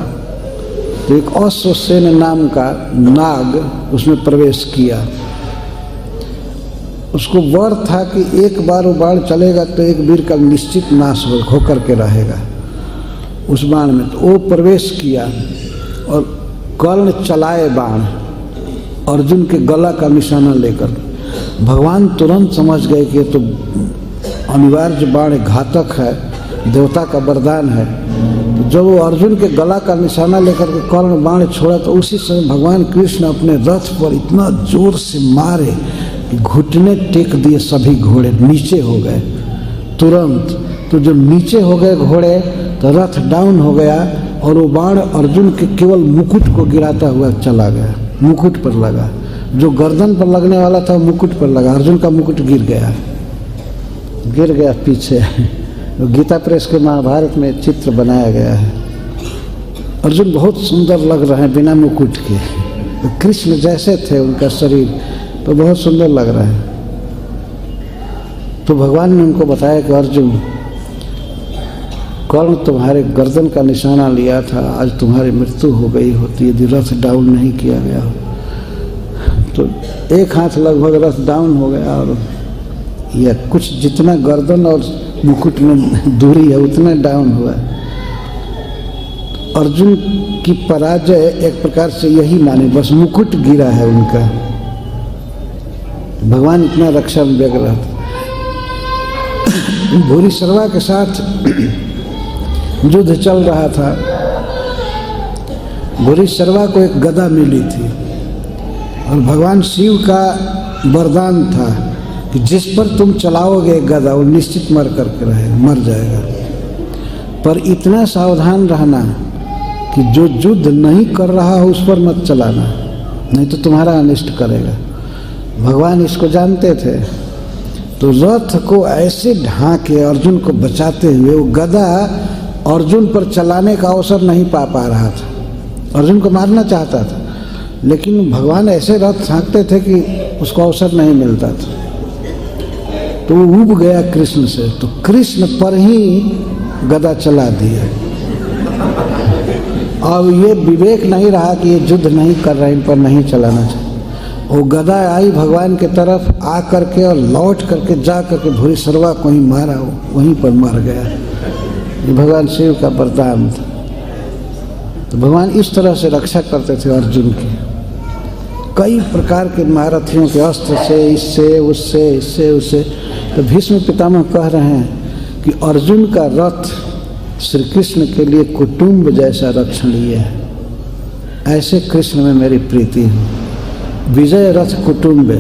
A: तो एक अश्वसेन नाम का नाग उसमें प्रवेश किया। उसको वर था कि एक बार वो बाण चलेगा तो एक वीर का निश्चित नाश होकर के रहेगा उस बाण में। तो वो प्रवेश किया और कर्ण चलाए बाण अर्जुन के गला का निशाना लेकर। भगवान तुरंत समझ गए कि ये तो अनिवार्य बाण घातक है, देवता का वरदान है। तो जब वो अर्जुन के गला का निशाना लेकर के कर्ण बाण छोड़ा, तो उसी समय भगवान कृष्ण अपने रथ पर इतना जोर से मारे कि घुटने टेक दिए सभी घोड़े नीचे हो गए तुरंत। तो जब नीचे हो गए घोड़े तो रथ डाउन हो गया और वो बाण अर्जुन के केवल मुकुट को गिराता हुआ चला गया। मुकुट पर लगा, जो गर्दन पर लगने वाला था मुकुट पर लगा। अर्जुन का मुकुट गिर गया पीछे। गीता प्रेस के महाभारत में चित्र बनाया गया है। अर्जुन बहुत सुंदर लग रहे हैं बिना मुकुट के। कृष्ण जैसे थे उनका शरीर, तो बहुत सुंदर लग रहा है। तो भगवान ने उनको बताया कि अर्जुन, कर्ण तुम्हारे गर्दन का निशाना लिया था, आज तुम्हारी मृत्यु हो गई होती यदि रथ डाउन नहीं किया गया। तो एक हाथ लगभग रथ डाउन हो गया और या कुछ जितना गर्दन और मुकुट में दूरी है उतना डाउन हुआ। अर्जुन की पराजय एक प्रकार से यही माने, बस मुकुट गिरा है उनका। भगवान इतना रक्षा में व्यग्र रहते। भूरिश्रवा के साथ युद्ध चल रहा था। भूरिश्रवा को एक गदा मिली थी और भगवान शिव का वरदान था कि जिस पर तुम चलाओगे गदा वो निश्चित मर जाएगा। पर इतना सावधान रहना कि जो युद्ध नहीं कर रहा हो उस पर मत चलाना, नहीं तो तुम्हारा अनिष्ट करेगा। भगवान इसको जानते थे, तो रथ को ऐसे ढांके अर्जुन को बचाते हुए वो गदा अर्जुन पर चलाने का अवसर नहीं पा रहा था। अर्जुन को मारना चाहता था, लेकिन भगवान ऐसे रथ हाँकते थे कि उसको अवसर नहीं मिलता था। तो वो ऊब गया कृष्ण से, तो कृष्ण पर ही गदा चला दिया। अब ये विवेक नहीं रहा कि ये युद्ध नहीं कर रहे, इन पर नहीं चलाना चाहिए। वो गदा आई भगवान के तरफ आ करके और लौट करके जा करके भूरिश्रवा को ही मारा, वहीं पर मर गया। ये भगवान शिव का वरदान था। तो भगवान इस तरह से रक्षा करते थे अर्जुन की। कई प्रकार के महारथियों के अस्त्र से, इससे उससे, इससे उससे। तो भीष्म पितामह कह रहे हैं कि अर्जुन का रथ श्री कृष्ण के लिए कुटुंब जैसा रक्षणीय है। ऐसे कृष्ण में मेरी प्रीति है। विजय रथ कुटुंब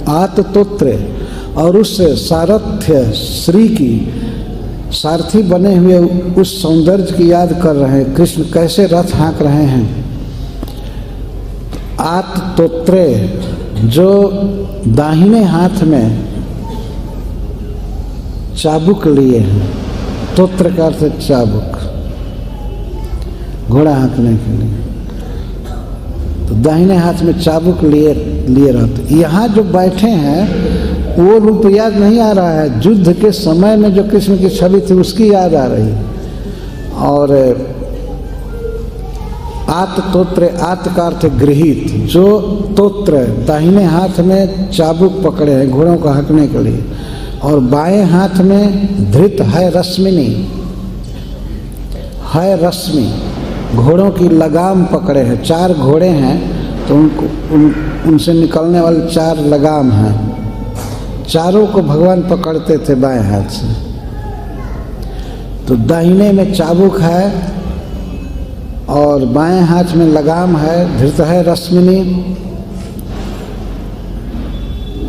A: आत्तोत्र, और उस सारथ्य श्री की सारथी बने हुए उस सौंदर्य की याद कर रहे हैं। कृष्ण कैसे रथ हाँक रहे हैं। आत्तोत्रे, जो दाहिने हाथ में चाबुक लिए हैं। तोत्र का अर्थ चाबुक, घोड़ा हाँकने के लिए। तो दाहिने हाथ में चाबुक लिए रहते। यहाँ जो बैठे हैं वो रूप याद नहीं आ रहा है, युद्ध के समय में जो कृष्ण की छवि थी उसकी याद आ रही। और आत्तोत्र, आत्त का अर्थ गृहीत, जो तोत्र दाहिने हाथ में चाबुक पकड़े हैं घोड़ों को हाँकने के लिए, और बाएं हाथ में धृत है रश्मिनी, है रश्मि, घोड़ों की लगाम पकड़े हैं। 4 घोड़े हैं तो उनसे निकलने वाले 4 लगाम हैं। चारों को भगवान पकड़ते थे बाएं हाथ से। तो दाहिने में चाबुक है और बाएं हाथ में लगाम है, धृत है रश्मिनी,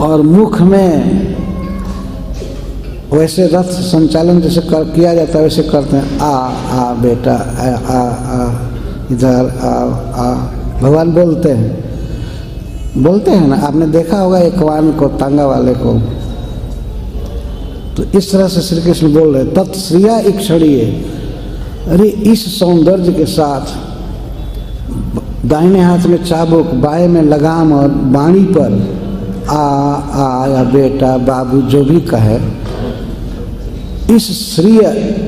A: और मुख में वैसे रथ संचालन जैसे किया जाता है वैसे करते हैं। आ बेटा, आ इधर आ। भगवान बोलते हैं ना, आपने देखा होगा एक वान को, तांगा वाले को। तो इस तरह से श्री कृष्ण बोल रहे तत्श्रिया इक्षणीय। अरे इस सौंदर्य के साथ दाहिने हाथ में चाबुक, बाएं में लगाम और बाणी पर आ या बेटा, बाबू, जो भी कहे, इस श्रिय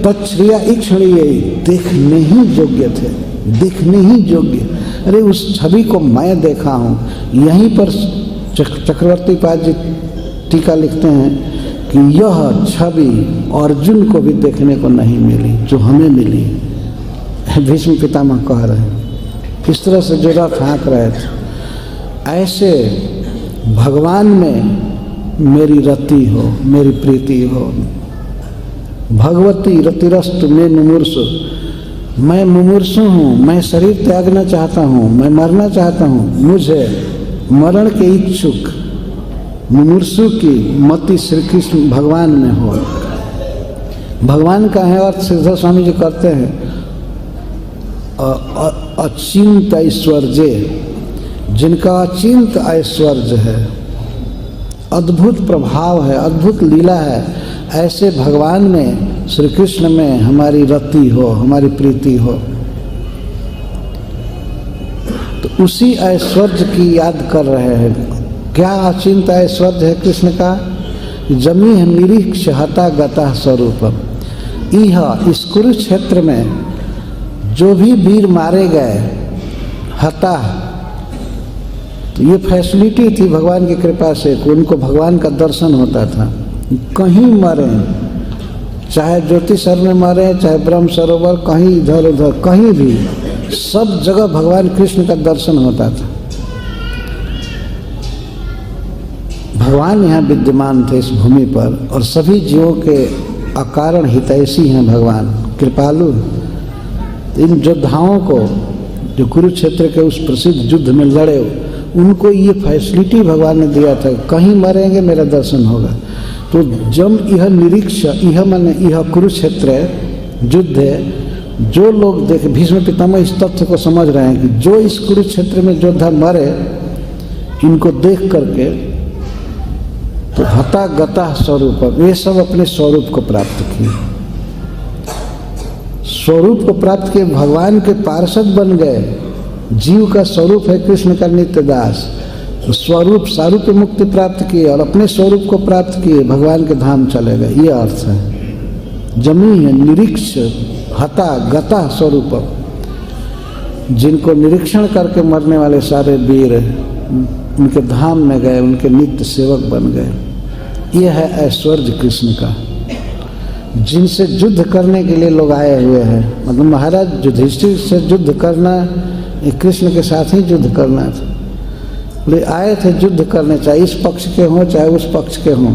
A: तत्श्रिया इक्षणीय देखने ही योग्य थे, देखने ही योग्य। अरे उस छवि को मैं देखा हूँ। यहीं पर चक्रवर्ती पाद जी टीका लिखते हैं कि यह छवि अर्जुन को भी देखने को नहीं मिली जो हमें मिली। भीष्म पितामह कह रहे हैं इस तरह से जो रथ हाँक रहे थे, ऐसे भगवान में मेरी रति हो, मेरी प्रीति हो। भगवती रतिरस्तु में मुमूर्षु, मैं मुमूर्षु हूँ, मैं शरीर त्यागना चाहता हूँ, मैं मरना चाहता हूँ। मुझे मरण के इच्छुक मुमूर्षु की मति श्री कृष्ण भगवान में हो। भगवान का है अर्थ श्रीधर स्वामी जी करते हैं अचिंत ऐश्वर्य, जिनका अचिंत ऐश्वर्य है, अद्भुत प्रभाव है, अद्भुत लीला है, ऐसे भगवान में, श्री कृष्ण में हमारी रति हो, हमारी प्रीति हो। तो उसी ऐश्वर्य की याद कर रहे हैं। क्या अचिंत ऐश्वर्य है कृष्ण का? जमी निरीक्ष हता गता स्वरूपम। यह इस कुरुक्षेत्र में जो भी वीर मारे गए, हता, तो ये फैसिलिटी थी भगवान की कृपा से कि उनको भगवान का दर्शन होता था। कहीं मरे, चाहे ज्योतिसर में मरे, चाहे ब्रह्म सरोवर, कहीं इधर उधर, कहीं भी, सब जगह भगवान कृष्ण का दर्शन होता था। भगवान यहाँ विद्यमान थे इस भूमि पर, और सभी जीवों के अकारण हितैषी हैं भगवान, कृपालु। इन योद्धाओं को जो कुरुक्षेत्र के उस प्रसिद्ध युद्ध में लड़े, उनको ये फैसिलिटी भगवान ने दिया था, कहीं मरेंगे मेरा दर्शन होगा। तो जब यह निरीक्ष, यह माने यह कुरुक्षेत्र युद्ध है, जो लोग देख, भीष्म पितामह इस तथ्य को समझ रहे हैं कि जो इस कुरुक्षेत्र में योद्धा मरे, इनको देख करके तो हता गता स्वरूप, वे सब अपने स्वरूप को प्राप्त किए, स्वरूप को प्राप्त किए, भगवान के पार्षद बन गए। जीव का स्वरूप है कृष्ण का नित्य दास, तो स्वरूप सारूप मुक्ति प्राप्त किए और अपने स्वरूप को प्राप्त किए, भगवान के धाम चले गए। ये अर्थ है। जमी है निरीक्ष हता गता स्वरूप, जिनको निरीक्षण करके मरने वाले सारे वीर उनके धाम में गए, उनके नित्य सेवक बन गए। यह है ऐश्वर्य कृष्ण का, जिनसे युद्ध करने के लिए लोग आए हुए हैं। मतलब महाराज युधिष्ठिर से युद्ध करना, ये कृष्ण के साथ ही युद्ध करना था। बोले आए थे युद्ध करने, चाहे इस पक्ष के हों चाहे उस पक्ष के हों,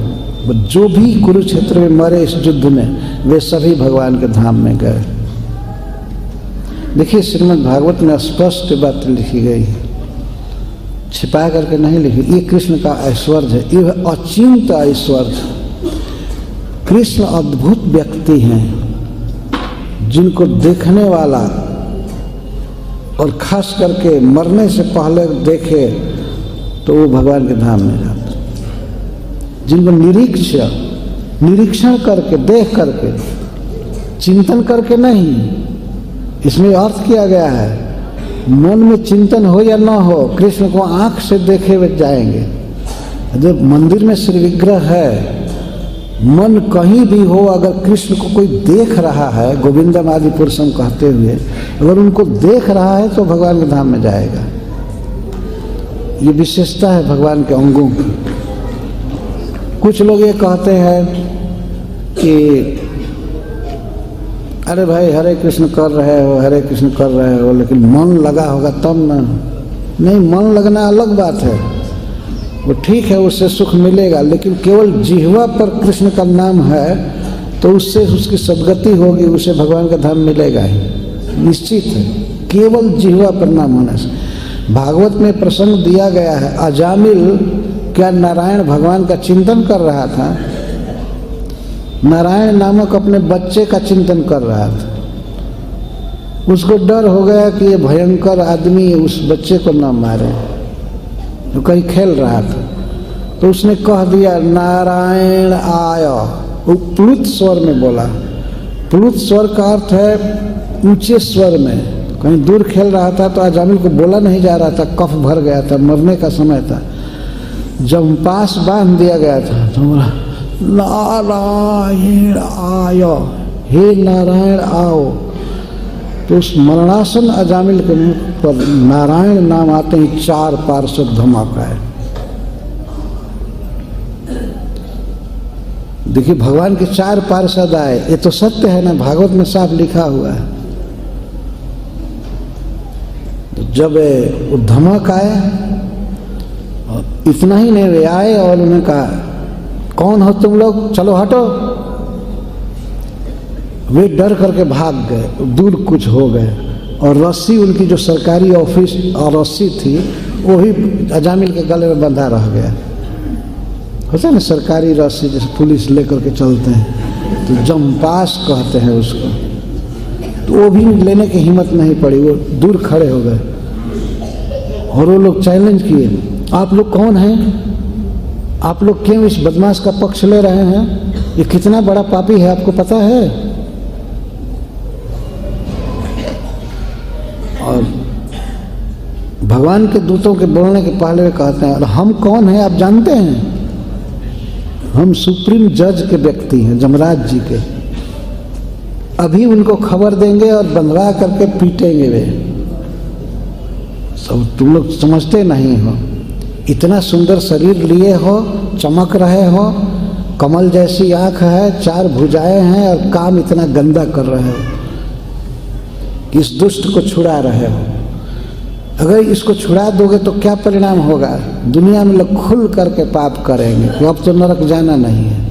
A: जो भी कुरुक्षेत्र में मरे इस युद्ध में, वे सभी भगवान के धाम में गए। देखिए श्रीमद् भागवत में स्पष्ट बात लिखी गई, छिपा करके नहीं लिखी। ये कृष्ण का ऐश्वर्य है, ये अचिंत्य ऐश्वर्य। कृष्ण अद्भुत व्यक्ति हैं, जिनको देखने वाला और खास करके मरने से पहले देखे तो वो भगवान के धाम में जाते। जिनको निरीक्षण करके, देख करके, चिंतन करके नहीं, इसमें अर्थ किया गया है, मन में चिंतन हो या ना हो, कृष्ण को आंख से देखे हुए जाएंगे। जब मंदिर में श्री विग्रह है, मन कहीं भी हो, अगर कृष्ण को कोई देख रहा है, गोविंदम आदि पुरुषम कहते हुए अगर उनको देख रहा है तो भगवान के धाम में जाएगा। ये विशेषता है भगवान के अंगों की। कुछ लोग ये कहते हैं कि अरे भाई हरे कृष्ण कर रहे हो, हरे कृष्ण कर रहे हो, लेकिन मन लगा होगा तब ना। नहीं, मन लगना अलग बात है, वो ठीक है, उससे सुख मिलेगा, लेकिन केवल जिह्वा पर कृष्ण का नाम है तो उससे उसकी सद्गति होगी, उसे भगवान का धाम मिलेगा ही, निश्चित है। केवल जिह्वा पर नाम होने से। भागवत में प्रसंग दिया गया है, अजामिल क्या नारायण भगवान का चिंतन कर रहा था, नारायण नामक अपने बच्चे का चिंतन कर रहा था। उसको डर हो गया कि ये भयंकर आदमी उस बच्चे को न मारे, तो कहीं खेल रहा था, तो उसने कह दिया नारायण आया। वो प्लुत स्वर में बोला। प्लुत स्वर का अर्थ है ऊंचे स्वर में। कहीं दूर खेल रहा था तो अजामिल को बोला नहीं जा रहा था, कफ भर गया था, मरने का समय था। जब पास बांध दिया गया था तो बोला नारायण आया, हे नारायण आओ। तो उस मरणासन अजामिल के मुख पर नारायण नाम आते ही 4 पार्षद धमाका है। देखिए भगवान के 4 पार्षद आए, ये तो सत्य है ना, भागवत में साफ लिखा हुआ है। तो जब वो धमक आए, और इतना ही नहीं, वे आए और उन्होंने कहा कौन हो तुम लोग, चलो हटो। वे डर करके भाग गए, दूर कुछ हो गए, और रस्सी उनकी जो सरकारी ऑफिस और रस्सी थी वो ही अजामिल के गले में बंधा रह गया। होता है ना सरकारी रस्सी, जैसे पुलिस लेकर के चलते हैं, तो जंपास कहते हैं उसको। तो वो भी लेने की हिम्मत नहीं पड़ी, वो दूर खड़े हो गए। और वो लोग चैलेंज किए, आप लोग कौन हैं, आप लोग क्यों इस बदमाश का पक्ष ले रहे हैं, ये कितना बड़ा पापी है आपको पता है। और भगवान के दूतों के बोलने के पहले वे कहते हैं, और हम कौन हैं आप जानते हैं, हम सुप्रीम जज के व्यक्ति हैं, जमराज जी के। अभी उनको खबर देंगे और बंधवा करके पीटेंगे वे सब। तुम लोग समझते नहीं हो, इतना सुंदर शरीर लिए हो, चमक रहे हो, कमल जैसी आंख है, 4 भुजाएं हैं और काम इतना गंदा कर रहे हो कि इस दुष्ट को छुड़ा रहे हो। अगर इसको छुड़ा दोगे तो क्या परिणाम होगा? दुनिया में लोग खुल करके पाप करेंगे कि अब तो नरक जाना नहीं है,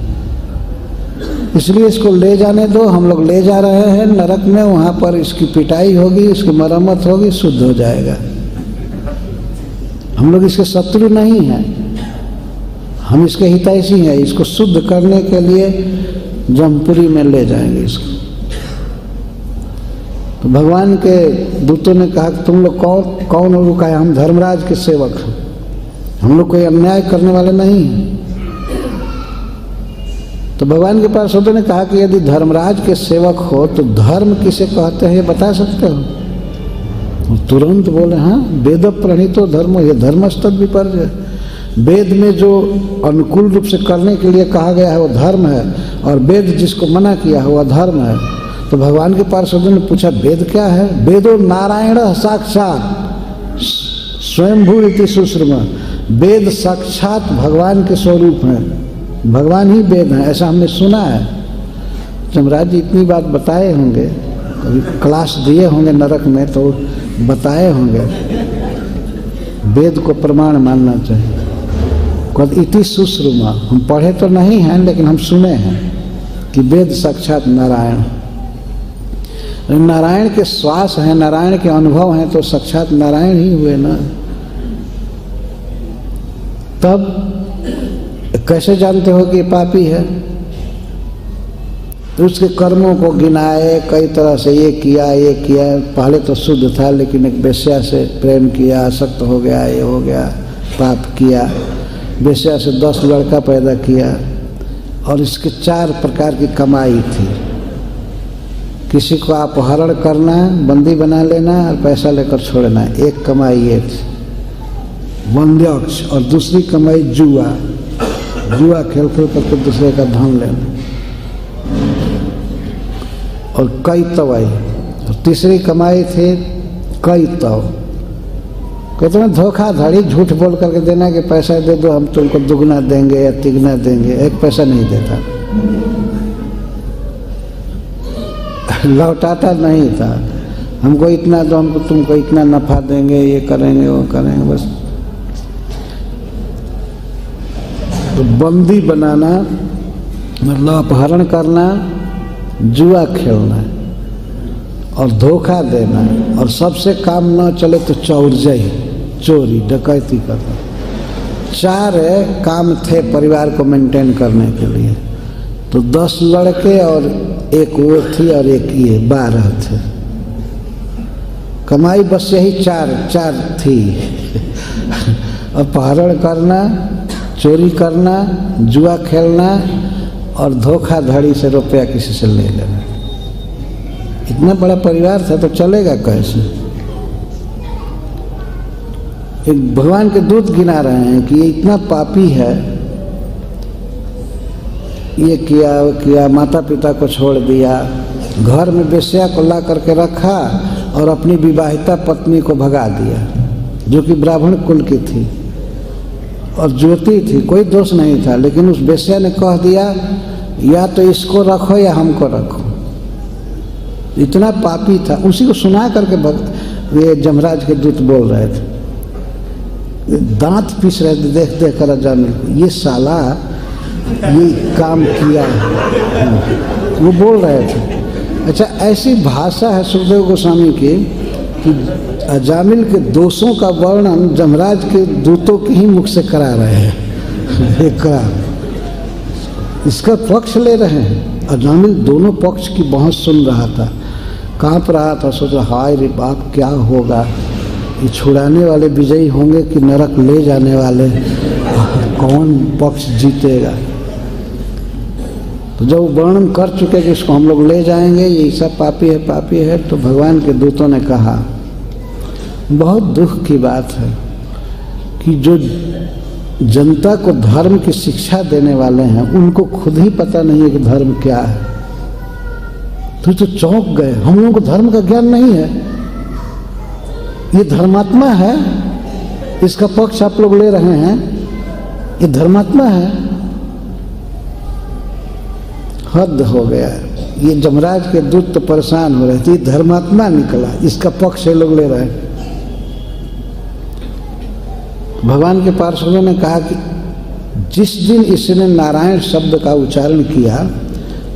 A: इसलिए इसको ले जाने दो। हम लोग ले जा रहे हैं नरक में, वहाँ पर इसकी पिटाई होगी, इसकी मरम्मत होगी, शुद्ध हो जाएगा। हम लोग इसके शत्रु नहीं हैं, हम इसके हितैषी हैं। इसको शुद्ध करने के लिए जमपुरी में ले जाएंगे इसको। तो भगवान के दूतों ने कहा कि तुम लोग कौन हो? रुका है, हम धर्मराज के सेवक हैं, हम लोग कोई अन्याय करने वाले नहीं हैं। तो भगवान के पार्षदों ने कहा कि यदि धर्मराज के सेवक हो तो धर्म किसे कहते हैं ये बता सकते हो? वो तुरंत बोले हाँ, वेद प्रणीतो धर्मो, ये धर्मस्तद विपर्य। वेद में जो अनुकूल रूप से करने के लिए कहा गया है वो धर्म है, और वेद जिसको मना किया है वो अधर्म है। तो भगवान के पार्षदों ने पूछा वेद क्या है? वेदो नारायण साक्षात स्वयंभू इति सुश्रुमा। वेद साक्षात भगवान के स्वरूप हैं, भगवान ही वेद हैं, ऐसा हमने सुना है। जमराज जी इतनी बात बताए होंगे, कभी क्लास दिए होंगे नरक में तो बताए होंगे। वेद को प्रमाण मानना चाहिए। कद इति सुश्रुमा, हम पढ़े तो नहीं हैं लेकिन हम सुने हैं कि वेद साक्षात नारायण। नारायण के श्वास हैं, नारायण के अनुभव हैं, तो साक्षात नारायण ही हुए ना। तब कैसे जानते हो कि पापी है? तो उसके कर्मों को गिनाए, कई तरह से ये किया ये किया। पहले तो शुद्ध था लेकिन एक वेश्या से प्रेम किया, आसक्त हो गया, ये हो गया, पाप किया। वेश्या से 10 लड़का पैदा किया, और इसके 4 प्रकार की कमाई थी। किसी को अपहरण करना, बंदी बना लेना और पैसा लेकर छोड़ना, एक कमाई ये थी वंद्यक्ष। और दूसरी कमाई जुआ खेल करके दूसरे का धन लेना, और कई तवाई। और तीसरी कमाई थी कई तव, कहते हैं धोखाधड़ी, झूठ बोल करके देना कि पैसा दे दो हम तुमको दुगना देंगे या तिगना देंगे, 1 पैसा नहीं देता, लौटाता नहीं था। हमको इतना दो, हमको तुमको इतना नफा देंगे, ये करेंगे वो करेंगे, बस। तो बंदी बनाना मतलब अपहरण करना, जुआ खेलना और धोखा देना, और सबसे काम न चले तो चौरजई, चोरी डकैती करना। 4 काम थे परिवार को मेंटेन करने के लिए। तो 10 लड़के और 1 वो थी और 1 ये, 12 थे। कमाई बस यही 4 थी। अपहरण करना, चोरी करना, जुआ खेलना और धोखाधड़ी से रुपया किसी से ले लेना। इतना बड़ा परिवार था तो चलेगा कैसे? एक भगवान के दूत गिना रहे हैं कि ये इतना पापी है, ये किया वो किया, माता पिता को छोड़ दिया, घर में वेश्या को ला करके रखा और अपनी विवाहिता पत्नी को भगा दिया जो कि ब्राह्मण कुल की थी और ज्योति थी, कोई दोष नहीं था। लेकिन उस वेश्या ने कह दिया या तो इसको रखो या हमको रखो। इतना पापी था। उसी को सुना करके ये जमराज के दूत बोल रहे थे, दांत पीस रहे थे देख देख कर जाने को, ये साला ये काम किया है, वो बोल रहे थे। अच्छा, ऐसी भाषा है सुखदेव गोस्वामी की कि अजामिल के दोषों का वर्णन जमराज के दूतों के ही मुख से करा रहे हैं। एक इसका पक्ष ले रहे हैं। अजामिल दोनों पक्ष की बहस सुन रहा था, कांप रहा था, सोच रहा हाय रे बाप क्या होगा, ये छुड़ाने वाले विजयी होंगे कि नरक ले जाने वाले, कौन पक्ष जीतेगा। तो जब वर्णन कर चुके कि इसको हम लोग ले जाएंगे, ये सब पापी है, तो भगवान के दूतों ने कहा बहुत दुख की बात है कि जो जनता को धर्म की शिक्षा देने वाले हैं उनको खुद ही पता नहीं है कि धर्म क्या है। तो चौंक गए, हम लोगों को धर्म का ज्ञान नहीं है, ये धर्मात्मा है, इसका पक्ष आप लोग ले रहे हैं, ये धर्मात्मा है। हद हो गया। ये जमराज के दूत तो परेशान हो रहे थे, धर्मात्मा निकला, इसका पक्ष लोग ले रहे हैं। भगवान के पार्षदों ने कहा कि जिस दिन इसने नारायण शब्द का उच्चारण किया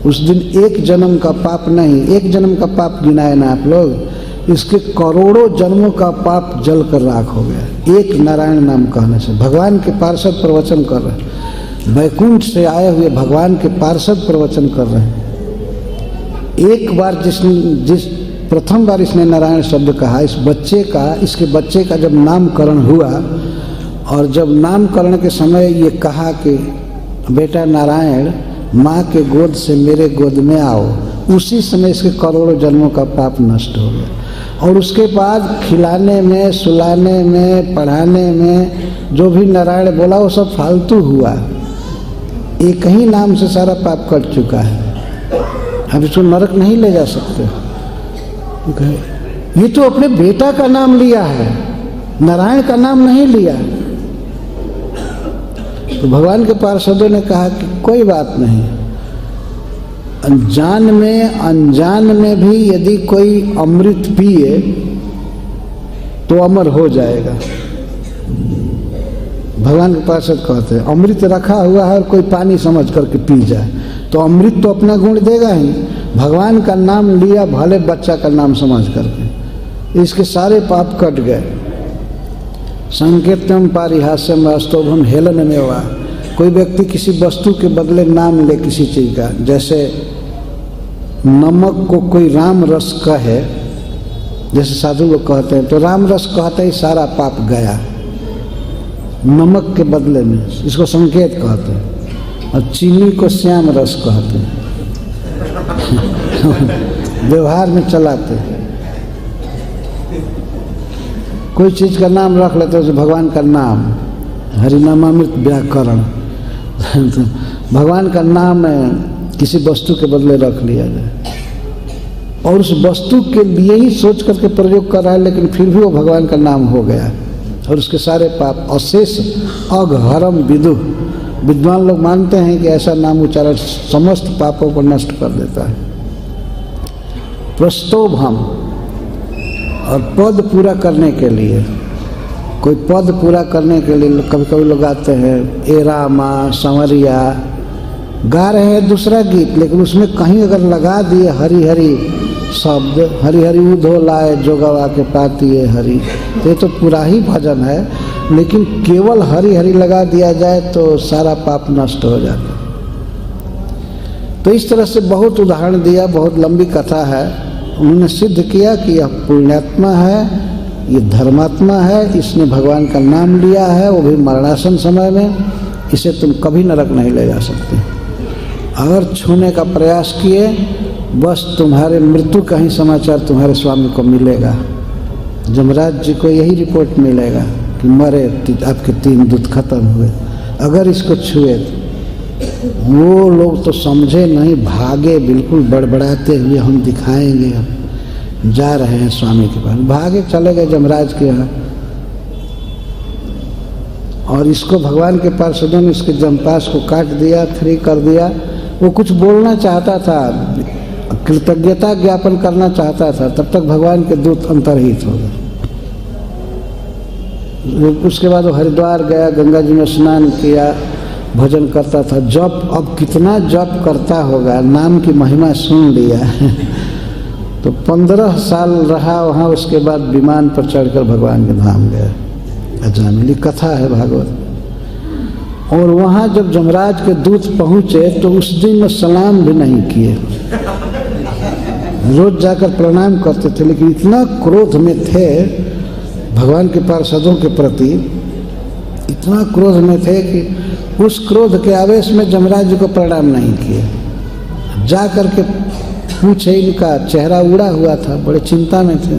A: उस दिन एक जन्म का पाप नहीं, एक जन्म का पाप गिनाए ना आप लोग, इसके करोड़ों जन्मों का पाप जल कर राख हो गया एक नारायण नाम कहने से। भगवान के पार्षद प्रवचन कर रहे हैं, वैकुंठ से आए हुए भगवान के पार्षद प्रवचन कर रहे हैं। एक बार जिस प्रथम बार इसने नारायण शब्द कहा, इसके बच्चे का जब नामकरण हुआ और जब नामकरण के समय ये कहा कि बेटा नारायण माँ के गोद से मेरे गोद में आओ, उसी समय इसके करोड़ों जन्मों का पाप नष्ट हो गया। और उसके बाद खिलाने में, सुलाने में, पढ़ाने में जो भी नारायण बोला वो सब फालतू हुआ। एक ही नाम से सारा पाप कट चुका है। अब इसको नरक नहीं ले जा सकते। ये तो अपने बेटा का नाम लिया है, नारायण का नाम नहीं लिया। तो भगवान के पार्षदों ने कहा कि कोई बात नहीं, अनजान में भी यदि कोई अमृत पिए तो अमर हो जाएगा। भगवान के पार्षद कहते हैं अमृत रखा हुआ है और कोई पानी समझ करके पी जाए तो अमृत तो अपना गुण देगा ही। भगवान का नाम लिया भले बच्चा का नाम समझ करके, इसके सारे पाप कट गए। संकेतम पारिहास्यम वास्तवम हेलन में हुआ। कोई व्यक्ति किसी वस्तु के बदले नाम ले किसी चीज का, जैसे नमक को कोई राम रस कहे, जैसे साधु लोग कहते हैं तो राम रस कहते ही सारा पाप गया नमक के बदले में, इसको संकेत कहते हैं। और चीनी को श्याम रस कहते हैं व्यवहार में चलाते हैं। कोई चीज का नाम रख लेते हैं, भगवान का नाम हरिनामामृत व्याकरण भगवान का नाम किसी वस्तु के बदले रख लिया जाए और उस वस्तु के लिए ही सोच करके प्रयोग कर रहा है, लेकिन फिर भी वो भगवान का नाम हो गया और उसके सारे पाप अशेष अघहरम विदुः। विद्वान लोग मानते हैं कि ऐसा नाम उच्चारण समस्त पापों को नष्ट कर देता है। प्रस्तोभम, और पद पूरा करने के लिए, कोई पद पूरा करने के लिए कभी कभी लोग आते हैं ए रामा संवरिया, गा रहे हैं दूसरा गीत, लेकिन उसमें कहीं अगर लगा दिए हरि हरि शब्द, हरि हरि उधो लाए जो गवा के पाती है हरि, तो ये तो पूरा ही भजन है, लेकिन केवल हरि हरि लगा दिया जाए तो सारा पाप नष्ट हो जाता। तो इस तरह से बहुत उदाहरण दिया, बहुत लंबी कथा है। उन्होंने सिद्ध किया कि यह पुण्यात्मा है, ये धर्मात्मा है, इसने भगवान का नाम लिया है, वो भी मरणासन समय में, इसे तुम कभी नरक नहीं ले जा सकते। अगर छूने का प्रयास किए बस तुम्हारे मृत्यु का ही समाचार तुम्हारे स्वामी को मिलेगा। जमराज जी को यही रिपोर्ट मिलेगा कि मरे, आपके 3 दूत खत्म हुए। अगर इसको छुए वो लोग तो समझे नहीं, भागे बिल्कुल बड़बड़ाते हुए, हम दिखाएंगे, हम जा रहे हैं स्वामी के पास। भागे चले गए जमराज के यहाँ और इसको भगवान के पार्षदों ने इसके जमपास को काट दिया, फ्री कर दिया। वो कुछ बोलना चाहता था, कृतज्ञता ज्ञापन करना चाहता था, तब तक भगवान के दूत अंतर्हित हो गए। उसके बाद वो हरिद्वार गया, गंगा जी में स्नान किया, भजन करता था। जप, अब कितना जप करता होगा, नाम की महिमा सुन लिया तो 15 साल रहा वहाँ। उसके बाद विमान पर चढ़कर भगवान के धाम गया। अजामिली कथा है भागवत। और वहाँ जब जमराज के दूत पहुँचे तो उस दिन में सलाम भी नहीं किए। रोज जाकर प्रणाम करते थे, लेकिन इतना क्रोध में थे भगवान के पार्षदों के प्रति, इतना क्रोध में थे कि उस क्रोध के आवेश में जमराज जी को प्रणाम नहीं किए। जा करके पूछे, इनका चेहरा उड़ा हुआ था, बड़े चिंता में थे।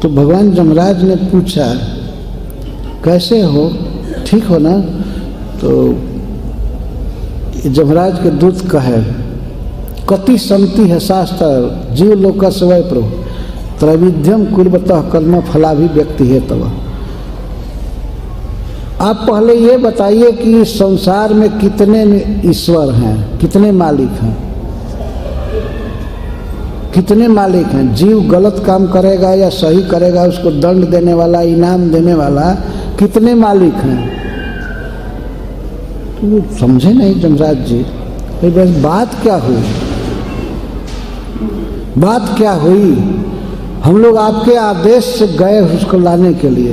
A: तो भगवान जमराज ने पूछा कैसे हो, ठीक हो ना? तो जमराज के दूत कहे कति संति है शास्त्र जीव लोक स्वय प्रभु त्रैविध्यम कुर्वतः कर्म फलाभिव्यक्ति है तब। आप पहले ये बताइए कि इस संसार में कितने ईश्वर हैं, कितने मालिक हैं, कितने मालिक हैं? जीव गलत काम करेगा या सही करेगा, उसको दंड देने वाला, इनाम देने वाला, कितने मालिक हैं? तो समझे नहीं जमराज जी। बस बात क्या हुई, बात क्या हुई? हम लोग आपके आदेश से गए उसको लाने के लिए,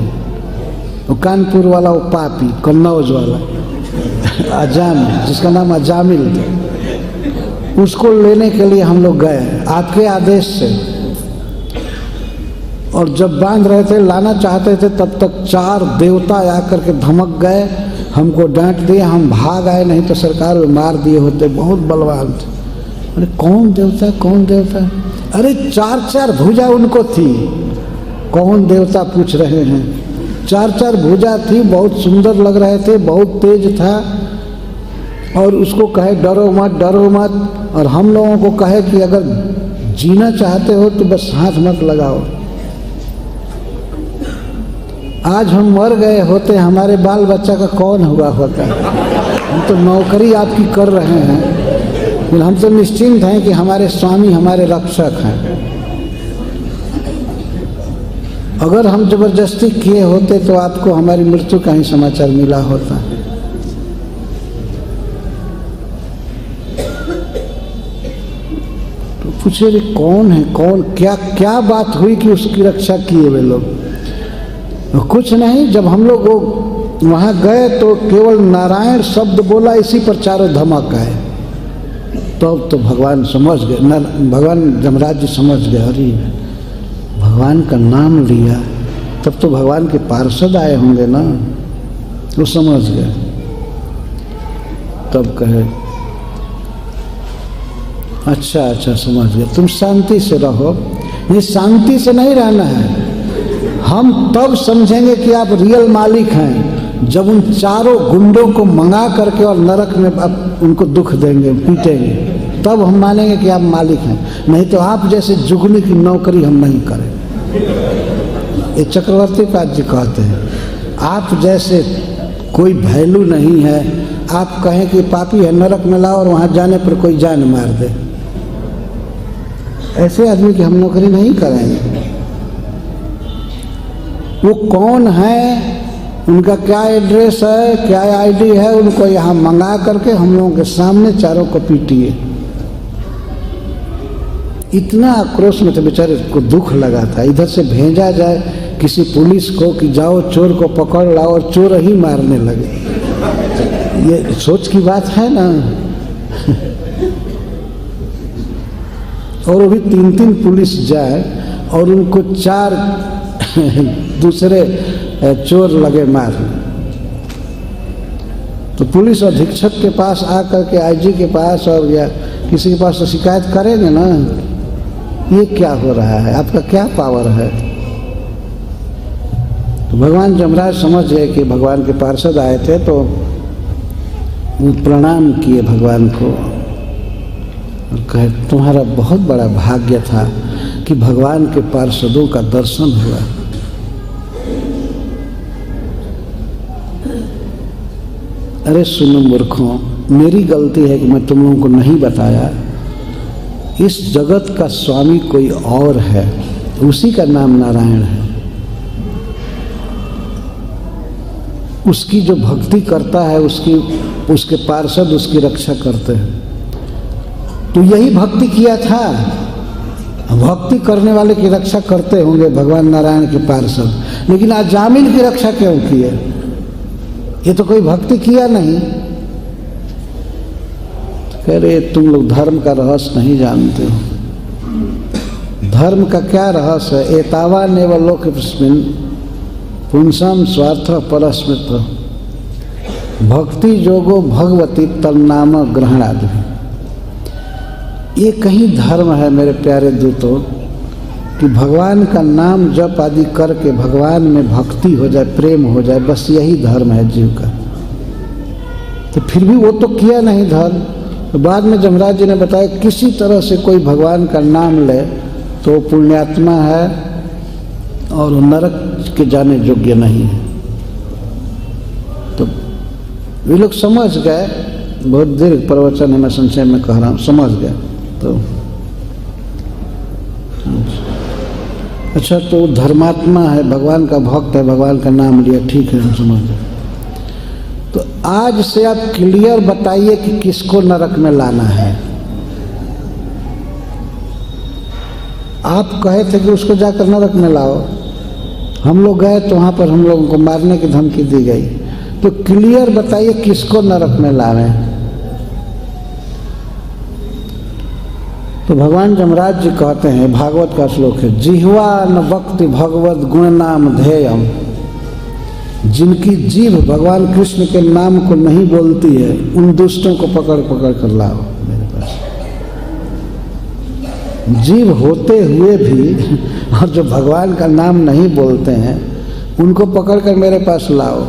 A: वो कानपुर वाला, वो पापी कन्नौज वाला अजाम, जिसका नाम अजामिल था, उसको लेने के लिए हम लोग गए आपके आदेश से। और जब बांध रहे थे, लाना चाहते थे, तब तक 4 देवता आकर के धमक गए, हमको डांट दिए, हम भाग आए, नहीं तो सरकार में मार दिए होते। बहुत बलवान थे। अरे कौन देवता, कौन देवता? अरे 4-4 भुजा उनको थी। कौन देवता पूछ रहे हैं? 4-4 भुजा थी, बहुत सुंदर लग रहे थे, बहुत तेज था। और उसको कहे डरो मत, डरो मत। और हम लोगों को कहे कि अगर जीना चाहते हो तो बस हाथ मत लगाओ। आज हम मर गए होते, हमारे बाल बच्चा का कौन हुआ होता? हम तो नौकरी आपकी कर रहे हैं, हम तो निश्चिंत हैं कि हमारे स्वामी हमारे रक्षक हैं। अगर हम जबरदस्ती किए होते तो आपको हमारी मृत्यु का ही समाचार मिला होता। तो पूछे रे कौन है, कौन, क्या क्या बात हुई कि उसकी रक्षा किए वे लोग? कुछ नहीं, जब हम लोग वहाँ गए तो केवल नारायण शब्द बोला, इसी पर चारों धमक आए। तब तो भगवान समझ गए, भगवान जमराज जी समझ गए, अरे भगवान का नाम लिया, तब तो भगवान के पार्षद आए होंगे ना। वो समझ गए। तब कहे अच्छा अच्छा समझ गए, तुम शांति से रहो। ये शांति से नहीं रहना है, हम तब समझेंगे कि आप रियल मालिक हैं जब उन चारों गुंडों को मंगा करके और नरक में आप उनको दुख देंगे, पीटेंगे, तब हम मानेंगे कि आप मालिक हैं। नहीं तो आप जैसे जुगनी की नौकरी हम नहीं करें। ये चक्रवर्ती पाद जी कहते हैं, आप जैसे कोई वैल्यू नहीं है। आप कहें कि पापी है, नरक में लाओ, और वहाँ जाने पर कोई जान मार दे, ऐसे आदमी की हम नौकरी नहीं करेंगे। वो कौन है, उनका क्या एड्रेस है, क्या आईडी है, उनको यहाँ मंगा करके हम लोगों के सामने चारों को पीटिए। इतना आक्रोश में तो बेचारे को दुख लगा था। इधर से भेजा जाए किसी पुलिस को कि जाओ चोर को पकड़ लाओ, और चोर ही मारने लगे। ये सोच की बात है ना। और वो भी 3-3 पुलिस जाए और उनको 4 दूसरे चोर लगे मारने। तो पुलिस अधीक्षक के पास आकर के, आईजी के पास और या किसी के पास तो शिकायत करेंगे ना, ये क्या हो रहा है, आपका क्या पावर है। तो भगवान जमराज समझ गए कि भगवान के पार्षद आए थे, तो वो प्रणाम किए भगवान को और कहे तुम्हारा बहुत बड़ा भाग्य था कि भगवान के पार्षदों का दर्शन हुआ। अरे सुनो मूर्खों, मेरी गलती है कि मैं तुम लोगों को नहीं बताया। इस जगत का स्वामी कोई और है, उसी का नाम नारायण है। उसकी जो भक्ति करता है, उसके पार्षद उसकी रक्षा करते हैं। तो यही भक्ति किया था, भक्ति करने वाले की रक्षा करते होंगे भगवान नारायण के पार्षद, लेकिन अजामिल की रक्षा क्यों की है? ये तो कोई भक्ति किया नहीं। कह रहे तुम लोग धर्म का रहस्य नहीं जानते हो। धर्म का क्या रहस्य है? एतावा नेव लोकस्मिन् पुंसम स्वार्थ परस्मित् भक्ति जोगो भगवती तन्नाम ग्रहणादि। ये कहीं धर्म है मेरे प्यारे दूतों कि भगवान का नाम जप आदि करके भगवान में भक्ति हो जाए, प्रेम हो जाए, बस यही धर्म है जीव का। तो फिर भी वो तो किया नहीं धर्म। तो बाद में जमराज जी ने बताया किसी तरह से कोई भगवान का नाम ले तो पुण्यात्मा है और नरक के जाने योग्य नहीं है। वे लोग समझ गए, बहुत दीर्घ प्रवचन है, मैं संक्षेप में कह रहा हूँ, समझ गए। तो अच्छा, तो धर्मात्मा है, भगवान का भक्त है, भगवान का नाम लिया, ठीक है, हम समझ गए। तो आज से आप क्लियर बताइए कि किसको नरक में लाना है। आप कहे थे कि उसको जाकर नरक में लाओ, हम लोग गए तो वहाँ पर हम लोगों को मारने की धमकी दी गई। तो क्लियर बताइए किसको नरक में ला रहे हैं। तो भगवान यमराज जी कहते हैं, भागवत का श्लोक है, जिह्वा न वक्ति भगवत गुण नाम ध्येयम। जिनकी जीभ भगवान कृष्ण के नाम को नहीं बोलती है, उन दुष्टों को पकड़ पकड़ कर लाओ मेरे पास। जीव होते हुए भी और जो भगवान का नाम नहीं बोलते हैं, उनको पकड़ कर मेरे पास लाओ।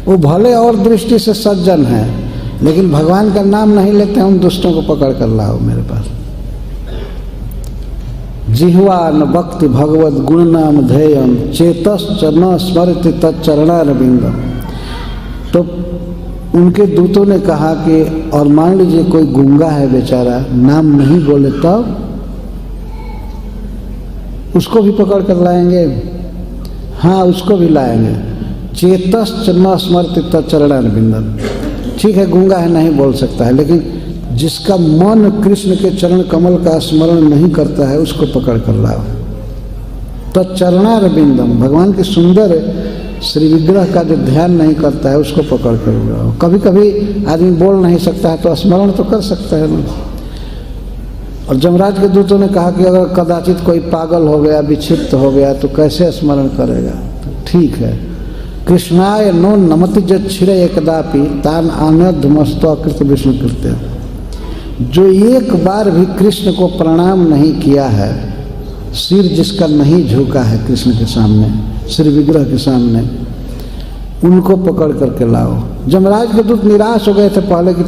A: वो भले और दृष्टि से सज्जन हैं, लेकिन भगवान का नाम नहीं लेते हैं, उन दुष्टों को पकड़ कर लाओ मेरे पास। जिह्वा न भक्ति भगवत गुण नाम ध्येयम चेतश्च न स्मरति तच्चरणारविंदम। तो उनके दूतों ने कहा कि और मान लीजिए कोई गूंगा है बेचारा, नाम नहीं बोले, तब उसको भी पकड़ कर लाएंगे। हाँ, उसको भी लाएंगे। चेतश्च न स्मरति तच्चरणारविंदम। ठीक है, गूंगा है, नहीं बोल सकता है, लेकिन जिसका मन कृष्ण के चरण कमल का स्मरण नहीं करता है, उसको पकड़ कर लाओ। तच्चरणारविंदम, भगवान के सुंदर श्री विग्रह का जो ध्यान नहीं करता है, उसको पकड़ कर लाओ। कभी कभी आदमी बोल नहीं सकता है, तो स्मरण तो कर सकता है ना। और यमराज के दूतों ने कहा कि अगर कदाचित कोई पागल हो गया, विक्षिप्त हो गया, तो कैसे स्मरण करेगा। तो ठीक है, कृष्णाय नो नमति जच्छिरे एकदापि तान आनद्धमस्तकृत विष्णु कृत्य। जो एक बार भी कृष्ण को प्रणाम नहीं किया है, सिर जिसका नहीं झुका है कृष्ण के सामने, श्री विग्रह के सामने, उनको पकड़ करके लाओ। यमराज के दूत निराश हो गए थे पहले कि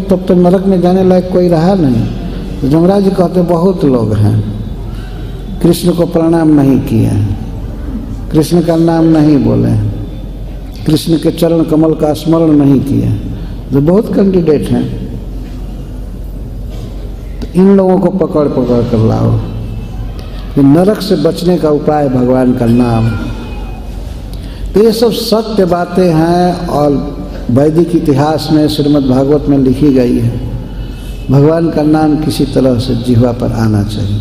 A: तब तो नरक में जाने लायक कोई रहा नहीं। तो यमराज जी कहते बहुत लोग हैं कृष्ण को प्रणाम नहीं किए, कृष्ण का नाम नहीं बोले, कृष्ण के चरण कमल का स्मरण नहीं किए, जो बहुत कैंडिडेट हैं। तो इन लोगों को पकड़ पकड़ कर लाओ। ये नरक से बचने का उपाय भगवान का नाम। तो ये सब सत्य बातें हैं और वैदिक इतिहास में, श्रीमद् भागवत में लिखी गई है। भगवान का नाम किसी तरह से जिह्वा पर आना चाहिए।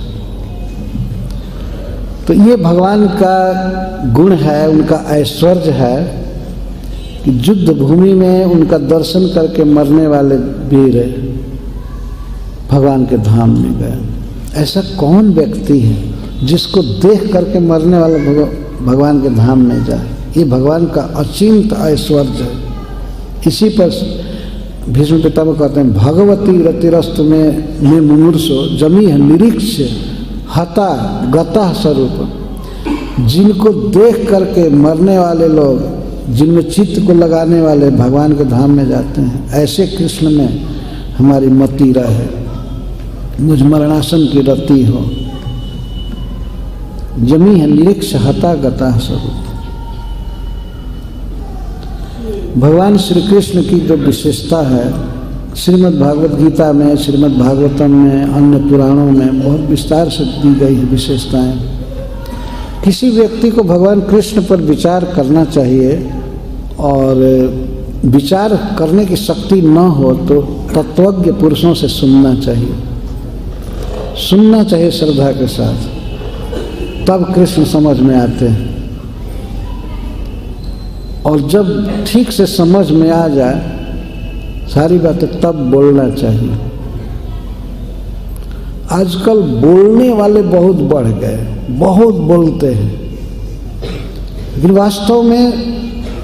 A: तो ये भगवान का गुण है, उनका ऐश्वर्य है कि युद्ध भूमि में उनका दर्शन करके मरने वाले वीर भगवान के धाम में गए। ऐसा कौन व्यक्ति है जिसको देख करके मरने वाला भगवान के धाम में जाए। ये भगवान का अचिंत ऐश्वर्य है। इसी पर भीष्म पितामह कहते हैं, भगवती रतिरस्तु में मुमूर्षो जमी है निरीक्ष हता गतः स्वरूप। जिनको देख करके मरने वाले लोग, जिनमें चित्त को लगाने वाले भगवान के धाम में जाते हैं, ऐसे कृष्ण में हमारी मति रहे, मुझ मरणासन की रति हो। जमी है निरीक्ष हता गतः स्वरूप। भगवान श्री कृष्ण की जो विशेषता है, श्रीमद् भागवत गीता में, श्रीमद् भागवतम में, अन्य पुराणों में बहुत विस्तार से दी गई है विशेषताएं। किसी व्यक्ति को भगवान कृष्ण पर विचार करना चाहिए, और विचार करने की शक्ति न हो तो तत्वज्ञ पुरुषों से सुनना चाहिए, सुनना चाहिए श्रद्धा के साथ, तब कृष्ण समझ में आते हैं। और जब ठीक से समझ में आ जाए सारी बातें, तब बोलना चाहिए। आजकल बोलने वाले बहुत बढ़ गए, बहुत बोलते हैं, लेकिन वास्तव में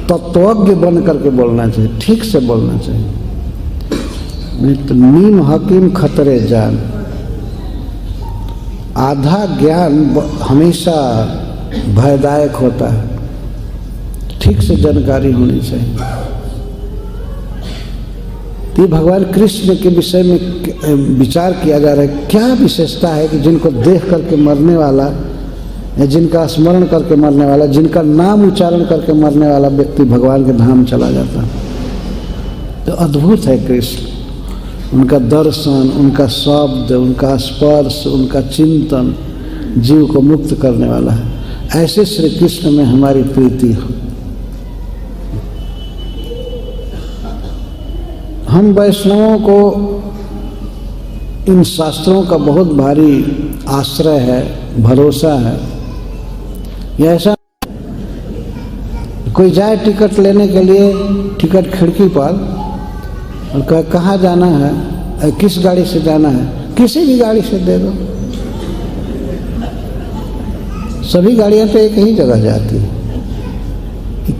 A: तत्वज्ञ बन करके बोलना चाहिए, ठीक से बोलना चाहिए। नहीं तो नीम हकीम खतरे जान। आधा ज्ञान हमेशा भयदायक होता है, ठीक से जानकारी होनी चाहिए। तो भगवान कृष्ण के विषय में विचार किया जा रहा है, क्या विशेषता है कि जिनको देख करके मरने वाला, या जिनका स्मरण करके मरने वाला, जिनका नाम उच्चारण करके मरने वाला व्यक्ति भगवान के धाम चला जाता है। तो अद्भुत है कृष्ण। उनका दर्शन, उनका शब्द, उनका स्पर्श, उनका चिंतन जीव को मुक्त करने वाला है। ऐसे श्री कृष्ण में हमारी प्रीति हो। हम वैष्णवों को इन शास्त्रों का बहुत भारी आश्रय है, भरोसा है। यह ऐसा कोई जाए टिकट लेने के लिए, टिकट खिड़की पर, और कहे कहाँ जाना है, किस गाड़ी से जाना है, किसी भी गाड़ी से दे दो। सभी गाड़ियां तो एक ही जगह जाती है।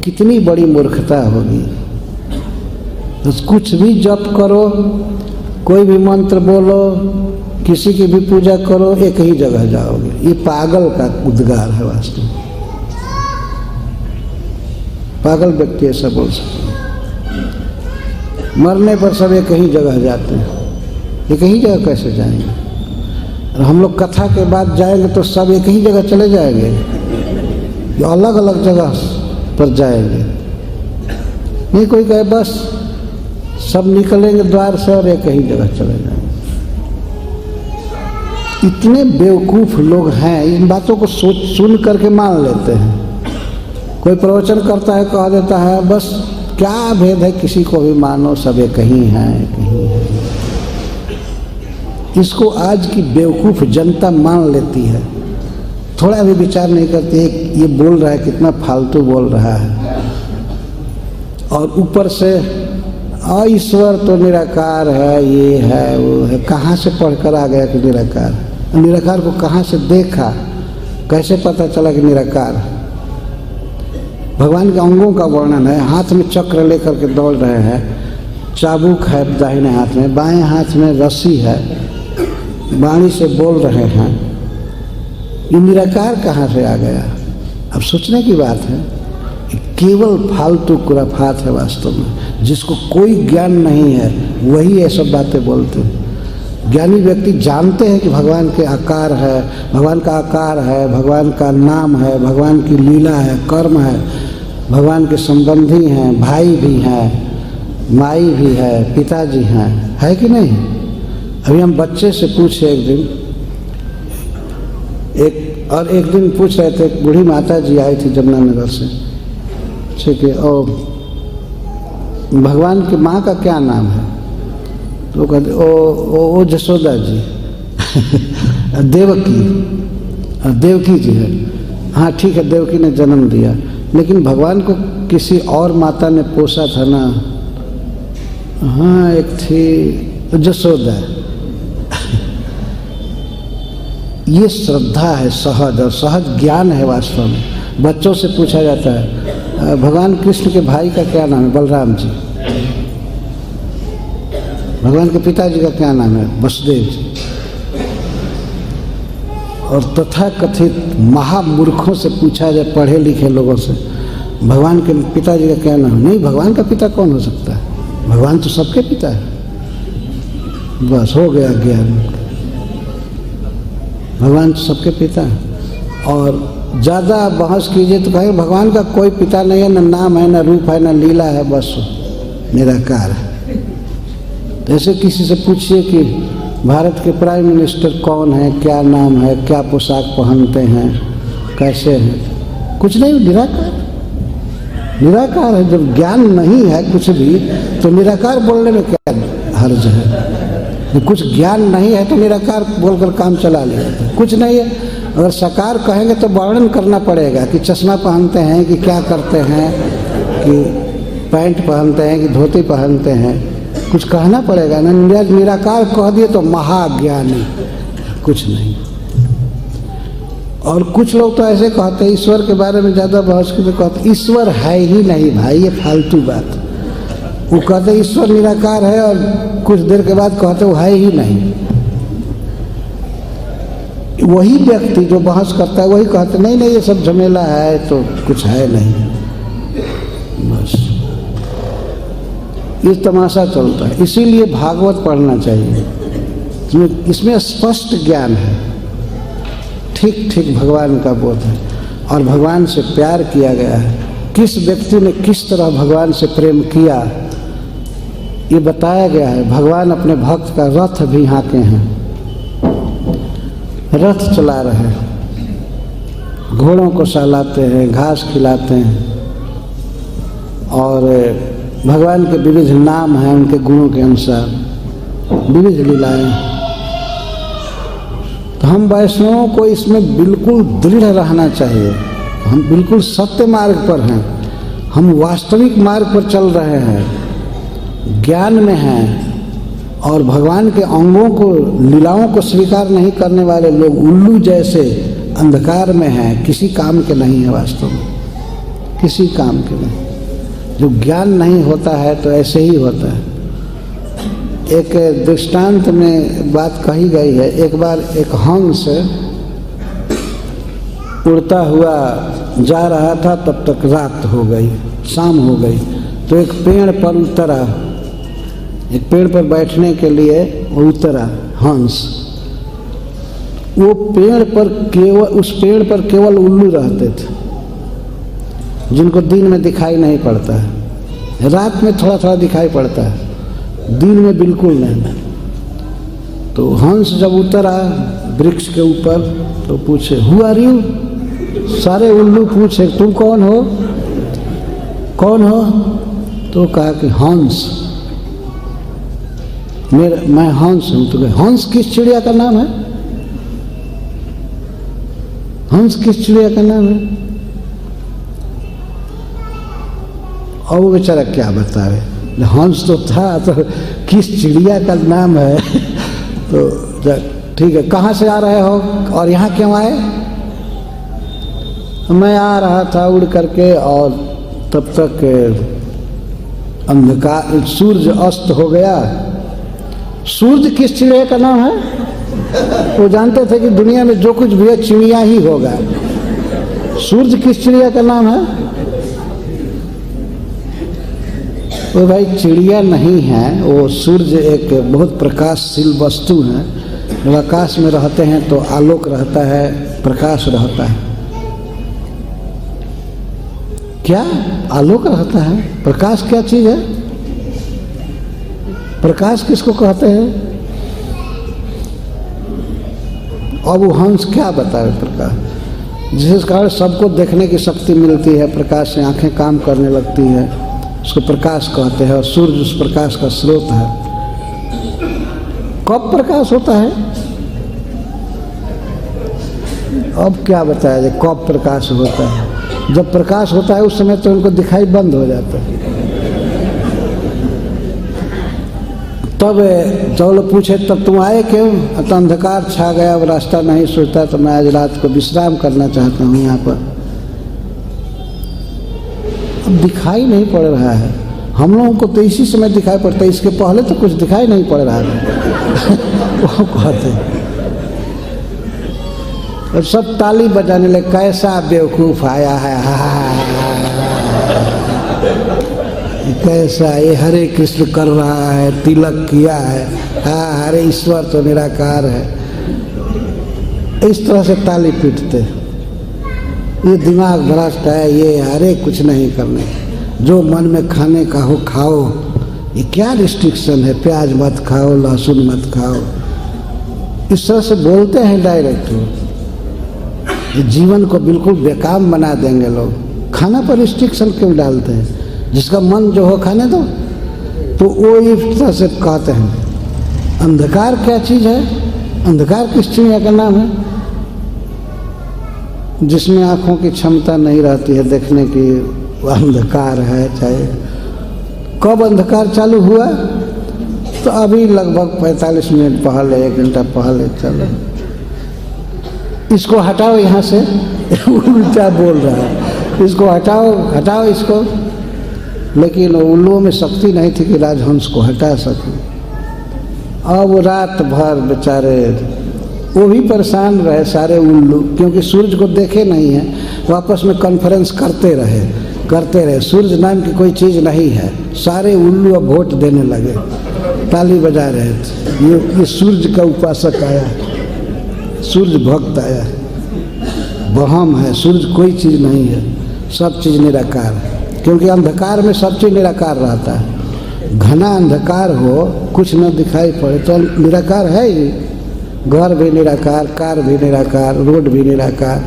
A: कितनी बड़ी मूर्खता होगी। तो कुछ भी जप करो, कोई भी मंत्र बोलो, किसी की भी पूजा करो, एक ही जगह जाओगे। ये पागल का उद्गार है वास्तव में। पागल व्यक्ति ऐसा बोल सकते हैं। मरने पर सब एक ही जगह जाते हैं। एक ही जगह कैसे जाएंगे? और हम लोग कथा के बाद जाएंगे तो सब एक ही जगह चले जाएंगे, या अलग अलग जगह पर जाएंगे? नहीं, कोई कहे बस सब निकलेंगे द्वार से और एक ही जगह चले जाएंगे। इतने बेवकूफ लोग हैं, इन बातों को सुन करके मान लेते हैं। कोई प्रवचन करता है, कह देता है बस क्या भेद है, किसी को भी मानो, सब एक ही हैं, कहीं है। इसको आज की बेवकूफ जनता मान लेती है, थोड़ा भी विचार नहीं करती है ये बोल रहा है, कितना फालतू बोल रहा है। और ऊपर से ईश्वर तो निराकार है, ये है वो है। कहाँ से पढ़कर आ गया कि निराकार? निराकार को कहाँ से देखा, कैसे पता चला कि निराकार है? भगवान के अंगों का वर्णन है। हाथ में चक्र लेकर के दौड़ रहे हैं, चाबुक है दाहिने हाथ में, बाएं हाथ में रस्सी है, वाणी से बोल रहे हैं। ये निराकार कहाँ से आ गया? अब सोचने की बात है। केवल फालतू खुराफात है वास्तव में। जिसको कोई ज्ञान नहीं है वही ये सब बातें बोलते हैं। ज्ञानी व्यक्ति जानते हैं कि भगवान के आकार है, भगवान का आकार है, भगवान का नाम है, भगवान की लीला है, कर्म है, भगवान के संबंधी हैं, भाई भी हैं, माई भी है, पिताजी हैं, है कि नहीं? अभी हम बच्चे से पूछे एक दिन पूछ रहे थे, बूढ़ी माता जी आई थी जमुनानगर से, ठीक है, और भगवान की माँ का क्या नाम है? तो कहते ओ जसोदा जी देवकी जी है। हाँ ठीक है, देवकी ने जन्म दिया, लेकिन भगवान को किसी और माता ने पोसा था ना? हाँ एक थी जसोदा। ये श्रद्धा है, सहज, और सहज ज्ञान है वास्तव में। बच्चों से पूछा जाता है भगवान कृष्ण के भाई का क्या नाम है? बलराम जी। भगवान के पिताजी का क्या नाम है? वसुदेव जी। और तथाकथित महामूर्खों से पूछा जाए, पढ़े लिखे लोगों से, भगवान के पिताजी का क्या नाम है? नहीं, भगवान का पिता कौन हो सकता है? भगवान तो सबके पिता है। बस हो गया ज्ञान। भगवान तो सबके पिता है। और ज़्यादा बहस कीजिए तो कहेंगे भगवान का कोई पिता नहीं है, न नाम है, न रूप है, न लीला है, बस निराकार है। ऐसे किसी से पूछिए कि भारत के प्राइम मिनिस्टर कौन है, क्या नाम है, क्या पोशाक पहनते हैं, कैसे हैं? कुछ नहीं, निराकार। निराकार है। जब ज्ञान नहीं है कुछ भी, तो निराकार बोलने में क्या हर्ज है? कुछ ज्ञान नहीं है तो निराकार बोलकर काम चला लिया। कुछ नहीं है, अगर साकार कहेंगे तो वर्णन करना पड़ेगा कि चश्मा पहनते हैं, कि क्या करते हैं, कि पैंट पहनते हैं, कि धोती पहनते हैं, कुछ कहना पड़ेगा ना। निराकार कह दिए तो महाज्ञानी, कुछ नहीं। और कुछ लोग तो ऐसे कहते हैं, ईश्वर के बारे में ज़्यादा बहस करते, कहते ईश्वर है ही नहीं भाई, ये फालतू बात। वो कहते ईश्वर निराकार है और कुछ देर के बाद कहते वो है ही नहीं। वही व्यक्ति जो बहस करता है वही कहते नहीं नहीं ये सब झमेला है, तो कुछ है नहीं। बस ये तमाशा चलता है। इसीलिए भागवत पढ़ना चाहिए, इसमें स्पष्ट ज्ञान है, ठीक ठीक भगवान का बोध है, और भगवान से प्यार किया गया है। किस व्यक्ति ने किस तरह भगवान से प्रेम किया, ये बताया गया है भगवान अपने भक्त का रथ भी हाँके हैं, रथ चला रहे हैं, घोड़ों को सहलाते हैं, घास खिलाते हैं, और भगवान के विविध नाम हैं, उनके गुणों के अनुसार विविध लीलाएं। तो हम वैष्णवों को इसमें बिल्कुल दृढ़ रहना चाहिए। हम बिल्कुल सत्य मार्ग पर हैं, हम वास्तविक मार्ग पर चल रहे हैं, ज्ञान में हैं, और भगवान के अंगों को, लीलाओं को स्वीकार नहीं करने वाले लोग उल्लू जैसे अंधकार में हैं, किसी काम के नहीं है, वास्तव में किसी काम के नहीं। जो ज्ञान नहीं होता है तो ऐसे ही होता है। एक दृष्टांत में बात कही गई है, एक बार एक हंस उड़ता हुआ जा रहा था, तब तक रात हो गई, शाम हो गई, तो एक पेड़ पर उतरा, एक पेड़ पर बैठने के लिए उतरा हंस। वो पेड़ पर केवल, उस पेड़ पर केवल उल्लू रहते थे, जिनको दिन में दिखाई नहीं पड़ता है, रात में थोड़ा थोड़ा दिखाई पड़ता है, दिन में बिल्कुल नहीं। तो हंस जब उतरा वृक्ष के ऊपर तो पूछे, हु आर यू? सारे उल्लू पूछे, तुम कौन हो, कौन हो? तो कहा कि हंस, मैं हंस हूं। तो हंस किस चिड़िया का नाम है? हंस किस चिड़िया का नाम है? और वो बेचारा क्या बतावे, हंस तो था, तो किस चिड़िया का नाम है? तो ठीक है, कहाँ से आ रहे हो और यहाँ क्यों आए? मैं आ रहा था उड़ करके, और तब तक अंधकार, सूर्य अस्त हो गया। सूर्य किस चिड़िया का नाम है? वो जानते थे कि दुनिया में जो कुछ भी है चिड़िया ही होगा। सूर्य किस चिड़िया का नाम है? वो भाई चिड़िया नहीं है, वो सूर्य एक बहुत प्रकाशशील वस्तु है। जब आकाश में रहते हैं तो आलोक रहता है, प्रकाश रहता है। क्या आलोक रहता है? प्रकाश क्या चीज है? प्रकाश किसको कहते हैं? और वो हंस क्या बताए प्रकाश, जिस कारण सबको देखने की शक्ति मिलती है, प्रकाश से आंखें काम करने लगती है, उसको प्रकाश कहते हैं। और सूर्य उस प्रकाश का स्रोत है। कब प्रकाश होता है? अब क्या बताया जाए कब प्रकाश होता है? जब प्रकाश होता है उस समय तो उनको दिखाई बंद हो जाता है। तब जब लोग पूछे तब तुम आए क्यों? तो अंधकार छा गया, अब रास्ता नहीं सोचता, तो मैं आज रात को विश्राम करना चाहता हूँ यहाँ पर। अब दिखाई नहीं पड़ रहा है। हम लोगों को तो इसी समय दिखाई पड़ता है, इसके पहले तो कुछ दिखाई नहीं पड़ रहा है। वो कहते और सब ताली बजाने लगे, कैसा बेवकूफ आया है, कैसा ये हरे कृष्ण कर रहा है, तिलक किया है, हाँ हरे ईश्वर तो निराकार है। इस तरह से ताली पीटते। ये दिमाग भ्रष्ट है, ये हरे कुछ नहीं करने, जो मन में खाने का हो खाओ। ये क्या रिस्ट्रिक्शन है? प्याज मत खाओ, लहसुन मत खाओ, इस तरह से बोलते हैं डायरेक्ट। ये जीवन को बिल्कुल बेकाम बना देंगे लोग। खाना पर रिस्ट्रिक्शन क्यों डालते हैं? जिसका मन जो हो खाने दो। तो वो इस तरह से कहते हैं। अंधकार क्या चीज़ है? अंधकार किस चिड़िया का नाम है? जिसमें आँखों की क्षमता नहीं रहती है देखने की, वो अंधकार है। चाहे कब अंधकार चालू हुआ? तो अभी लगभग 45 मिनट पहले, 1 घंटा पहले चलो। इसको हटाओ यहाँ से। उल्टा बोल रहा है, इसको हटाओ, हटाओ इसको। लेकिन उल्लुओं में शक्ति नहीं थी कि राजहंस को हटा सके। अब वो रात भर बेचारे वो भी परेशान रहे, सारे उल्लू, क्योंकि सूर्य को देखे नहीं है। वो आपस में कॉन्फ्रेंस करते रहे। सूर्य नाम की कोई चीज़ नहीं है। सारे उल्लू अब वोट देने लगे, ताली बजा रहे थे। ये सूर्य का उपासक आया, सूर्य भक्त आया। वहम है, सूर्य कोई चीज़ नहीं है, सब चीज़ निराकार है। क्योंकि अंधकार में सब चीज़ निराकार रहता है। घना अंधकार हो, कुछ न दिखाई पड़े तो निराकार है ही। घर भी निराकार, कार भी निराकार, रोड भी निराकार,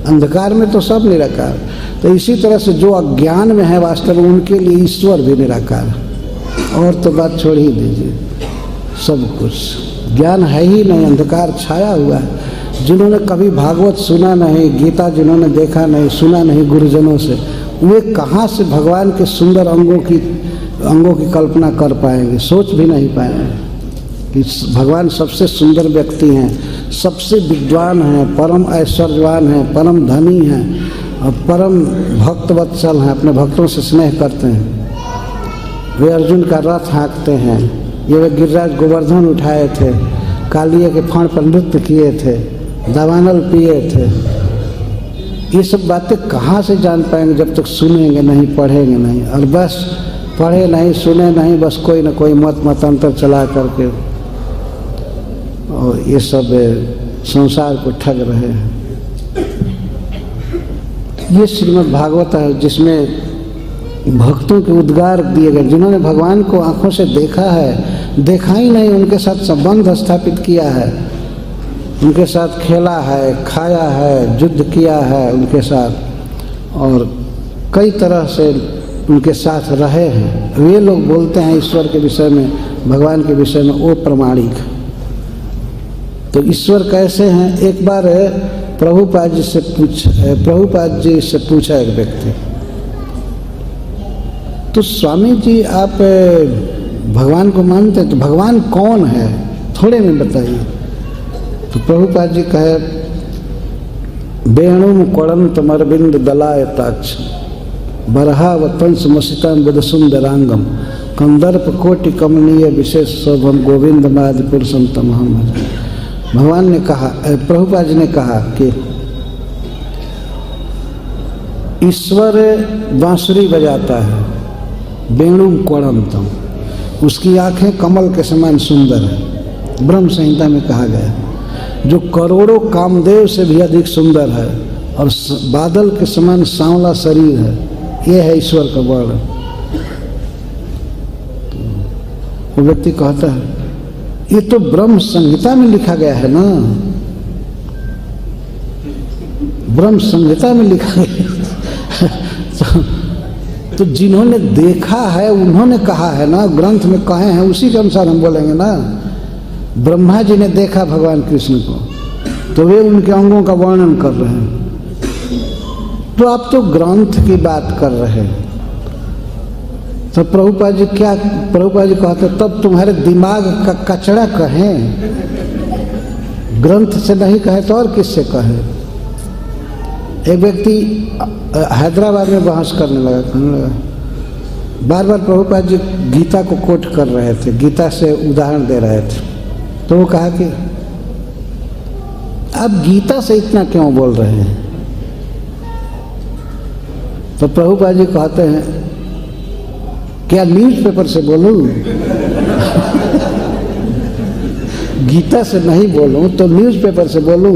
A: अंधकार में तो सब निराकार। तो इसी तरह से जो अज्ञान में है वास्तव में उनके लिए ईश्वर भी निराकार। और तो बात छोड़ ही दीजिए, सब कुछ ज्ञान है ही नहीं, अंधकार छाया हुआ है। जिन्होंने कभी भागवत सुना नहीं, गीता जिन्होंने देखा नहीं, सुना नहीं गुरुजनों से, वे कहाँ से भगवान के सुंदर अंगों की कल्पना कर पाएंगे, सोच भी नहीं पाएंगे कि भगवान सबसे सुंदर व्यक्ति हैं, सबसे विद्वान हैं, परम ऐश्वर्यवान हैं, परम धनी हैं और परम भक्तवत्सल हैं, अपने भक्तों से स्नेह करते हैं। वे अर्जुन का रथ हाँकते हैं, ये वे गिरिराज गोवर्धन उठाए थे, कालिए के फण पर नृत्य किए थे, दावानल पिए थे। ये सब बातें कहाँ से जान पाएंगे जब तक सुनेंगे नहीं, पढ़ेंगे नहीं। और बस पढ़े नहीं, सुने नहीं, बस कोई ना कोई मतांतर चला करके और ये सब संसार को ठग रहे हैं। ये श्रीमद् भागवत है जिसमें भक्तों के उद्गार दिए गए, जिन्होंने भगवान को आंखों से देखा है, देखा ही नहीं, उनके साथ संबंध स्थापित किया है, उनके साथ खेला है, खाया है, युद्ध किया है उनके साथ और कई तरह से उनके साथ रहे हैं। वे लोग बोलते हैं ईश्वर के विषय में, भगवान के विषय में, वो प्रमाणिक। तो ईश्वर कैसे हैं? एक बार प्रभुपाद जी से पूछा एक व्यक्ति, तो स्वामी जी आप भगवान को मानते हैं, तो भगवान कौन है थोड़े में बताइए। तो प्रभुपाद जी कहे, वेणुम कड़ंत मरविंद दलायताक्ष बरहावतंस मसितां बुध सुंदरांगम कंदर्प कोटि कमनीय विशेष शोभम गोविंद मादि पुरुषम तमहम। भगवान ने कहा, प्रभुपाद जी ने कहा कि ईश्वर बांसुरी बजाता है, वेणुम कड़ंतम, उसकी आंखें कमल के समान सुंदर है, ब्रह्म संहिता में कहा गया, जो करोड़ों कामदेव से भी अधिक सुंदर है और बादल के समान सांवला शरीर है। ये है ईश्वर का वर्णन। वो व्यक्ति कहता है ये तो ब्रह्म संहिता में लिखा गया है ना, ब्रह्म संहिता में लिखा गया तो जिन्होंने देखा है उन्होंने कहा है ना, ग्रंथ में कहे हैं, उसी के अनुसार हम बोलेंगे ना। ब्रह्मा जी ने देखा भगवान कृष्ण को, तो वे उनके अंगों का वर्णन कर रहे हैं। तो आप तो ग्रंथ की बात कर रहे हैं। तो प्रभुपाद जी कहते तब तुम्हारे दिमाग का कचरा कहें, ग्रंथ से नहीं कहे तो और किससे कहे। एक व्यक्ति हैदराबाद में बहस कहने लगा, बार बार प्रभुपाद जी गीता को कोट कर रहे थे, गीता से उदाहरण दे रहे थे। तो वो कहा कि आप गीता से इतना क्यों बोल रहे हैं। तो प्रभुपाद जी कहते हैं क्या न्यूज़पेपर से बोलूं गीता से नहीं बोलूं तो न्यूज़पेपर से बोलूं,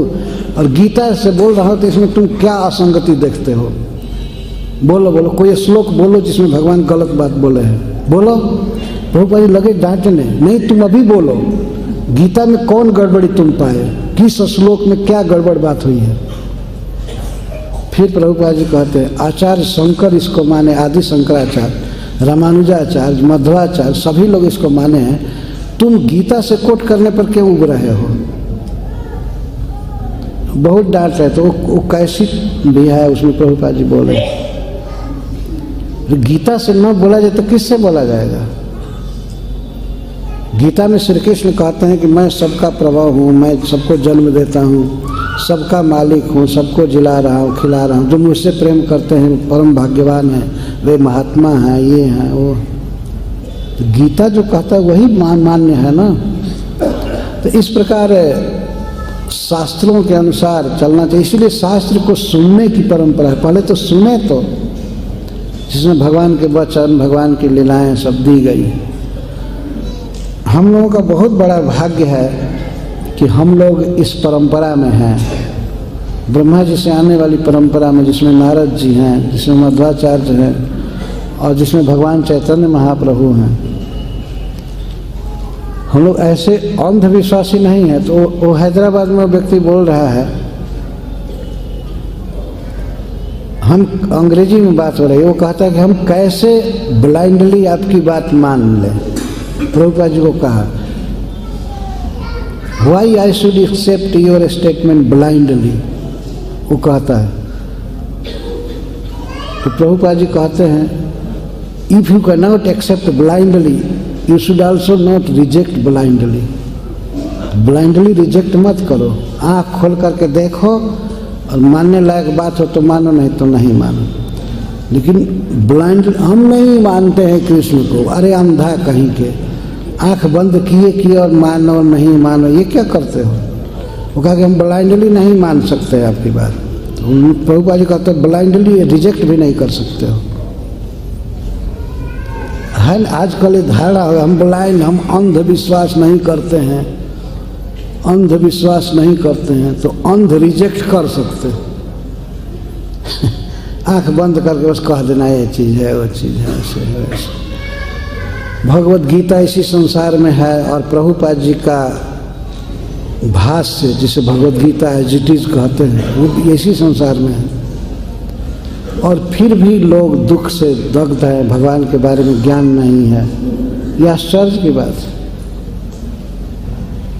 A: और गीता से बोल रहा हूं तो इसमें तुम क्या असंगति देखते हो। बोलो बोलो, कोई श्लोक बोलो जिसमें भगवान गलत बात बोले हैं, बोलो। प्रभुपाद जी लगे डांटने, नहीं तुम अभी बोलो, गीता में कौन गड़बड़ी तुम पाए, किस श्लोक में क्या गड़बड़ बात हुई है। फिर प्रभुपाद जी कहते हैं आचार्य शंकर इसको माने, आदि शंकराचार्य, रामानुजाचार्य, मध्वाचार्य, सभी लोग इसको माने हैं, तुम गीता से कोट करने पर क्यों उब रहे हो। बहुत डांट रहे। तो वो कैसी भी है उसमें प्रभुपाद जी बोले, गीता से न बोला जाए तो किससे बोला जाएगा। गीता में श्री कृष्ण कहते हैं कि मैं सबका प्रभु हूँ, मैं सबको जन्म देता हूँ, सबका मालिक हूँ, सबको जिला रहा हूँ, खिला रहा हूँ, जो मुझसे प्रेम करते हैं परम भाग्यवान हैं, वे महात्मा हैं, ये हैं वो। तो गीता जो कहता है वही मान्य है ना। तो इस प्रकार शास्त्रों के अनुसार चलना चाहिए। इसलिए शास्त्र को सुनने की परंपरा है। पहले तो सुने, तो जिसमें भगवान के वचन, भगवान की लीलाएं सब दी गई। हम लोगों का बहुत बड़ा भाग्य है कि हम लोग इस परंपरा में हैं, ब्रह्मा जी से आने वाली परंपरा में, जिसमें नारद जी हैं, जिसमें मध्वाचार्य हैं, और जिसमें भगवान चैतन्य महाप्रभु हैं। हम लोग ऐसे अंधविश्वासी नहीं है। तो वो हैदराबाद में व्यक्ति बोल रहा है, हम अंग्रेजी में बात हो रही है, वो कहता है कि हम कैसे ब्लाइंडली आपकी बात मान लें। प्रभुपाद जी को कहा, why I should accept your statement blindly, वो कहता है। तो प्रभुपाद जी कहते हैं, if you can not accept blindly you should also not reject blindly. Blindly reject मत करो, आँख खोल करके देखो और मानने लायक बात हो तो मानो, नहीं तो नहीं मानो। लेकिन ब्लाइंड हम नहीं मानते हैं कृष्ण को। अरे अंधा कहीं के, आंख बंद किए और मानो नहीं मानो, ये क्या करते हो? वो कहा कि हम ब्लाइंडली नहीं मान सकते आपकी बात। तो प्रभुपाद जी कहते हैं ब्लाइंडली रिजेक्ट भी नहीं कर सकते हो। है आजकल धारणा हो, हम ब्लाइंड, हम अंधविश्वास नहीं करते हैं, अंधविश्वास नहीं करते हैं। तो अंध रिजेक्ट कर सकते आंख बंद करके बस कह देना ये चीज़ है वो चीज़ है, ऐसे है वैसे। भगवत गीता इसी संसार में है और प्रभुपाद जी का भाष्य जिसे भगवत गीता एजिटीज कहते हैं वो इसी संसार में है। और फिर भी लोग दुख से दग्ध हैं, भगवान के बारे में ज्ञान नहीं है। यह आश्चर्य की बात है।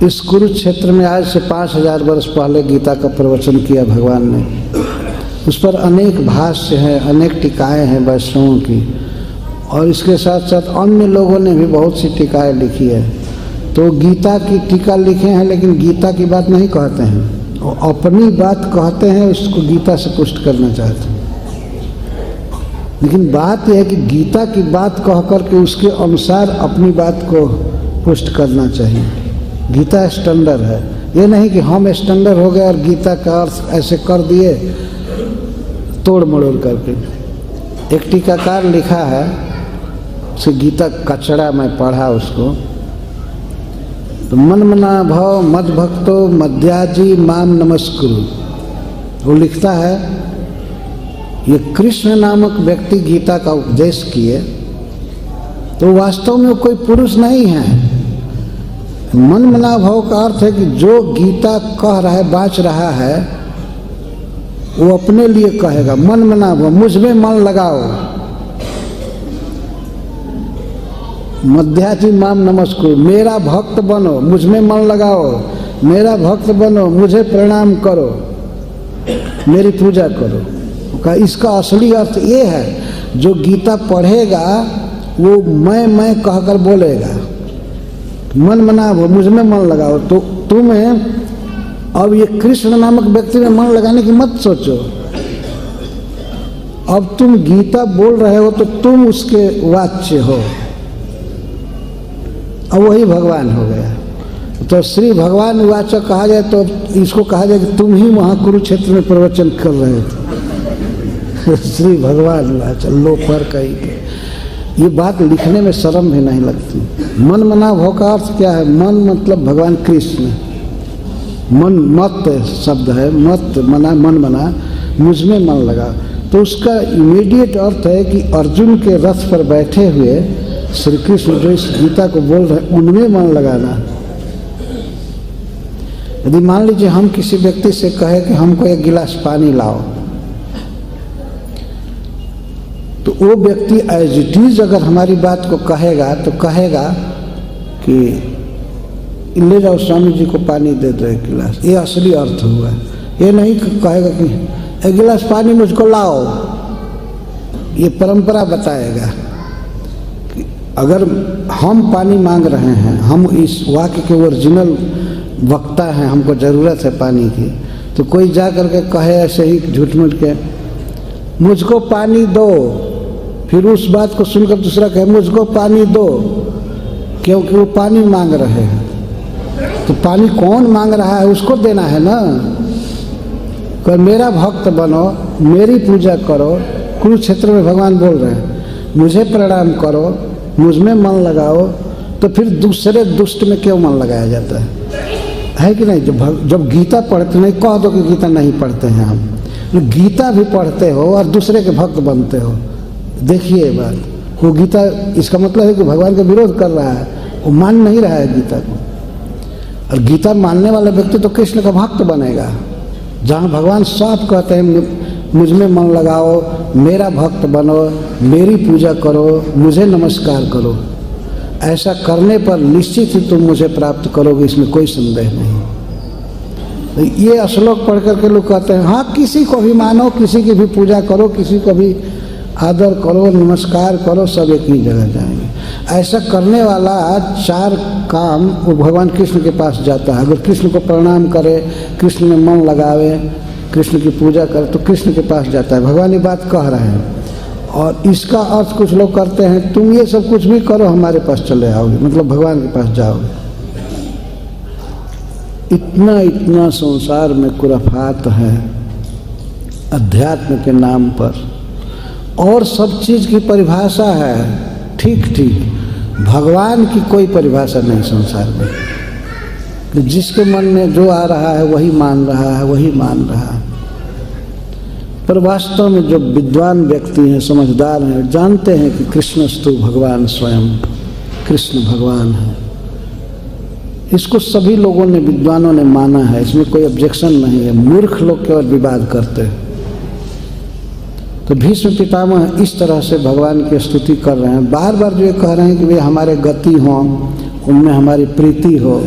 A: इस कुरुक्षेत्र में आज से 5000 वर्ष पहले गीता का प्रवचन किया भगवान ने। उस पर अनेक भाष्य हैं, अनेक टीकाएँ हैं वैष्णवों की, और इसके साथ साथ अन्य लोगों ने भी बहुत सी टीकाएँ लिखी है। तो गीता की टीका लिखे हैं लेकिन गीता की बात नहीं कहते हैं, वो अपनी बात कहते हैं, उसको गीता से पुष्ट करना चाहते हैं। लेकिन बात यह है कि गीता की बात कह करके उसके अनुसार अपनी बात को पुष्ट करना चाहिए। गीता स्टैंडर्ड है, ये नहीं कि हम स्टैंडर्ड हो गए और गीता का अर्थ ऐसे कर दिए तोड़ मड़ोड़ करके। एक टीकाकार लिखा है, उसे गीता कचड़ा में पढ़ा उसको, तो मन मना भव मद भक्तो मध्याजी माम नमस्कुरु। वो लिखता है, ये कृष्ण नामक व्यक्ति गीता का उपदेश किए तो वास्तव में कोई पुरुष नहीं है। मन मना भाव का अर्थ है कि जो गीता कह रहा है, बाँच रहा है, वो अपने लिए कहेगा। मन मना भाव, मुझ में मन लगाओ, मध्याजी माम नमस्कुरु, मेरा भक्त बनो, मुझ में मन लगाओ, मेरा भक्त बनो, मुझे प्रणाम करो, मेरी पूजा करो। इसका असली अर्थ ये है, जो गीता पढ़ेगा वो मैं कहकर बोलेगा। मन मनाओ, मुझ में मन लगाओ। तो तुम्हें अब ये कृष्ण नामक व्यक्ति में मन लगाने की मत सोचो। अब तुम गीता बोल रहे हो तो तुम उसके वाच्य हो, अब वही भगवान हो गया। तो श्री भगवान वाचक कहा जाए तो इसको कहा जाए कि तुम ही वहाँ कुरुक्षेत्र में प्रवचन कर रहे थे। श्री भगवान वाचक लो पर कही के, ये बात लिखने में शर्म भी नहीं लगती। मन मना भव का अर्थ क्या है? मन मतलब भगवान कृष्ण। मन मत शब्द है, मत मना, मन मना, मुझ में मन लगा। तो उसका इमीडिएट अर्थ है कि अर्जुन के रथ पर बैठे हुए श्री कृष्ण जो इस गीता को बोल रहे हैं उनमें मन लगाना। यदि मान लीजिए हम किसी व्यक्ति से कहे कि हमको एक गिलास पानी लाओ, तो वो व्यक्ति एज इट इज अगर हमारी बात को कहेगा तो कहेगा कि ले जाओ स्वामी जी को पानी दे दो एक गिलास। ये असली अर्थ हुआ। ये नहीं कहेगा कि एक गिलास पानी मुझको लाओ। ये परंपरा बताएगा कि अगर हम पानी मांग रहे हैं, हम इस वाक्य के ओरिजिनल वक्ता हैं, हमको ज़रूरत है पानी की, तो कोई जा करके कहे ऐसे ही झूठ मूठ के मुझको पानी दो, फिर उस बात को सुनकर दूसरा कहे मुझको पानी दो, क्योंकि वो पानी मांग रहे हैं। तो पानी कौन मांग रहा है उसको देना है ना। कर मेरा भक्त बनो, मेरी पूजा करो। कुरुक्षेत्र में भगवान बोल रहे हैं मुझे प्रणाम करो, मुझ में मन लगाओ। तो फिर दूसरे दुष्ट में क्यों मन लगाया जाता है कि नहीं? जब गीता पढ़ते नहीं, कह दो कि गीता नहीं पढ़ते हैं हम, गीता भी पढ़ते हो और दूसरे के भक्त बनते हो, देखिए बात, वो गीता, इसका मतलब है कि भगवान का विरोध कर रहा है, वो मान नहीं रहा है गीता को। और गीता मानने वाला व्यक्ति तो कृष्ण का भक्त बनेगा। जहाँ भगवान साफ कहते हैं मुझ में मन लगाओ, मेरा भक्त बनो, मेरी पूजा करो, मुझे नमस्कार करो, ऐसा करने पर निश्चित ही तुम मुझे प्राप्त करोगे, इसमें कोई संदेह नहीं। ये श्लोक पढ़ करके लोग कहते हैं हाँ किसी को भी मानो, किसी की भी पूजा करो, किसी को भी आदर करो, नमस्कार करो, सब एक ही जगह जाएंगे। ऐसा करने वाला 4 काम वो भगवान कृष्ण के पास जाता है। अगर कृष्ण को प्रणाम करे, कृष्ण में मन लगावे, कृष्ण की पूजा करे तो कृष्ण के पास जाता है। भगवान ये बात कह रहे हैं। और इसका अर्थ कुछ लोग करते हैं तुम ये सब कुछ भी करो हमारे पास चले आओगे, मतलब भगवान के पास जाओगे। इतना इतना संसार में खुराफात है अध्यात्म के नाम पर, और सब चीज की परिभाषा है ठीक ठीक, भगवान की कोई परिभाषा नहीं संसार में। कि जिसके मन में जो आ रहा है वही मान रहा है, वही मान रहा है। पर वास्तव में जो विद्वान व्यक्ति हैं, समझदार हैं, जानते हैं कि कृष्णस्तु भगवान स्वयं, कृष्ण भगवान है। इसको सभी लोगों ने, विद्वानों ने माना है, इसमें कोई ऑब्जेक्शन नहीं है। मूर्ख लोग केवल विवाद करते हैं। तो भीष्म पितामह इस तरह से भगवान की स्तुति कर रहे हैं, बार बार जो ये कह रहे हैं कि वे हमारे गति हों, उनमें हमारी प्रीति हो,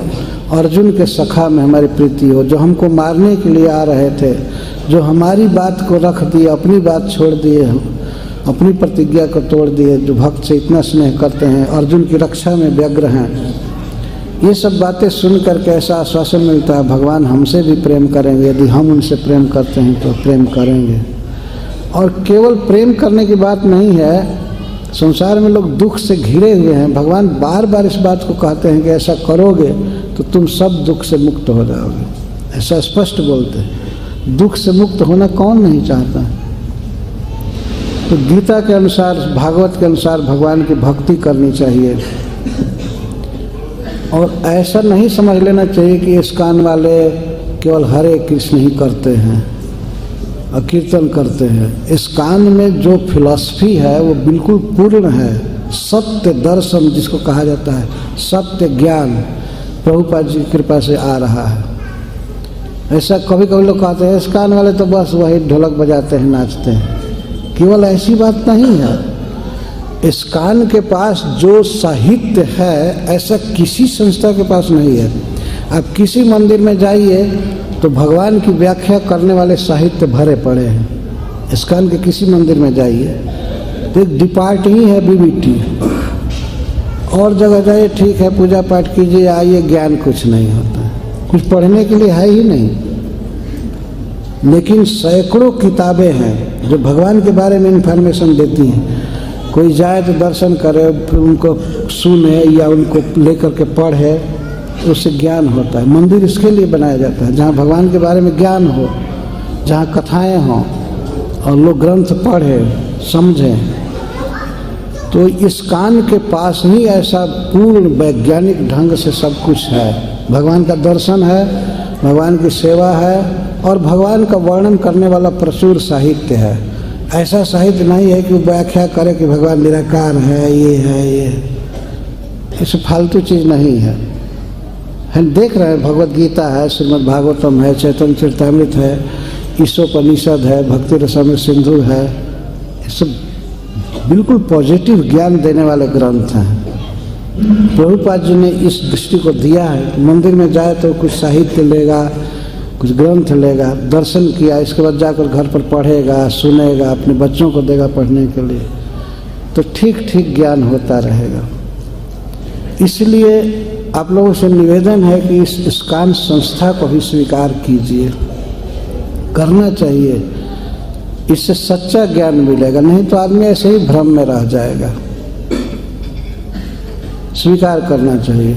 A: अर्जुन के सखा में हमारी प्रीति हो, जो हमको मारने के लिए आ रहे थे, जो हमारी बात को रख दिए, अपनी बात छोड़ दिए, अपनी प्रतिज्ञा को तोड़ दिए, जो भक्त से इतना स्नेह करते हैं, अर्जुन की रक्षा में व्यग्र हैं। ये सब बातें सुन करके ऐसा आश्वासन मिलता है भगवान हमसे भी प्रेम करेंगे, यदि हम उनसे प्रेम करते हैं तो प्रेम करेंगे। और केवल प्रेम करने की बात नहीं है, संसार में लोग दुख से घिरे हुए हैं। भगवान बार बार इस बात को कहते हैं कि ऐसा करोगे तो तुम सब दुख से मुक्त हो जाओगे, ऐसा स्पष्ट बोलते हैं। दुख से मुक्त होना कौन नहीं चाहता। तो गीता के अनुसार, भागवत के अनुसार भगवान की भक्ति करनी चाहिए। और ऐसा नहीं समझ लेना चाहिए कि इस्कॉन वाले केवल हरे कृष्ण ही करते हैं और कीर्तन करते हैं। इस्कॉन में जो फिलॉसफी है वो बिल्कुल पूर्ण है। सत्य दर्शन जिसको कहा जाता है, सत्य ज्ञान प्रभुपाद जी की कृपा से आ रहा है। ऐसा कभी कभी लोग कहते हैं इस्कॉन वाले तो बस वही ढोलक बजाते हैं, नाचते हैं। केवल ऐसी बात नहीं है। इस्कॉन के पास जो साहित्य है ऐसा किसी संस्था के पास नहीं है। आप किसी मंदिर में जाइए तो भगवान की व्याख्या करने वाले साहित्य भरे पड़े हैं। इस्कॉन के किसी मंदिर में जाइए तो एक डिपार्ट ही है बीबीटी। और जगह जाइए ठीक है पूजा पाठ कीजिए आइए, ज्ञान कुछ नहीं होता, कुछ पढ़ने के लिए है ही नहीं। लेकिन सैकड़ों किताबें हैं जो भगवान के बारे में इन्फॉर्मेशन देती हैं। कोई जाए तो दर्शन करे, फिर उनको सुने या उनको लेकर के पढ़े तो उससे ज्ञान होता है। मंदिर इसके लिए बनाया जाता है जहाँ भगवान के बारे में ज्ञान हो, जहाँ कथाएं हों और लोग ग्रंथ पढ़ें समझें। तो इस्कॉन के पास ही ऐसा पूर्ण वैज्ञानिक ढंग से सब कुछ है। भगवान का दर्शन है, भगवान की सेवा है और भगवान का वर्णन करने वाला प्रचुर साहित्य है। ऐसा साहित्य नहीं है कि वो व्याख्या करे कि भगवान निराकार है, ये है, ये इस फालतू चीज़ नहीं है। हम देख रहे हैं भगवत गीता है, श्रीमद् भागवतम है, चैतन्य चरितामृत है, ईशोपनिषद है, भक्ति रसामृत सिंधु है। ये सब बिल्कुल पॉजिटिव ज्ञान देने वाले ग्रंथ हैं। प्रभुपाद जी ने इस दृष्टि को दिया है कि मंदिर में जाए तो कुछ साहित्य लेगा, कुछ ग्रंथ लेगा, दर्शन किया, इसके बाद जाकर घर पर पढ़ेगा, सुनेगा, अपने बच्चों को देगा पढ़ने के लिए, तो ठीक ठीक ज्ञान होता रहेगा। इसलिए आप लोगों से निवेदन है कि इस इस्कॉन संस्था को भी स्वीकार कीजिए, करना चाहिए। इससे सच्चा ज्ञान मिलेगा, नहीं तो आदमी ऐसे ही भ्रम में रह जाएगा। स्वीकार करना चाहिए।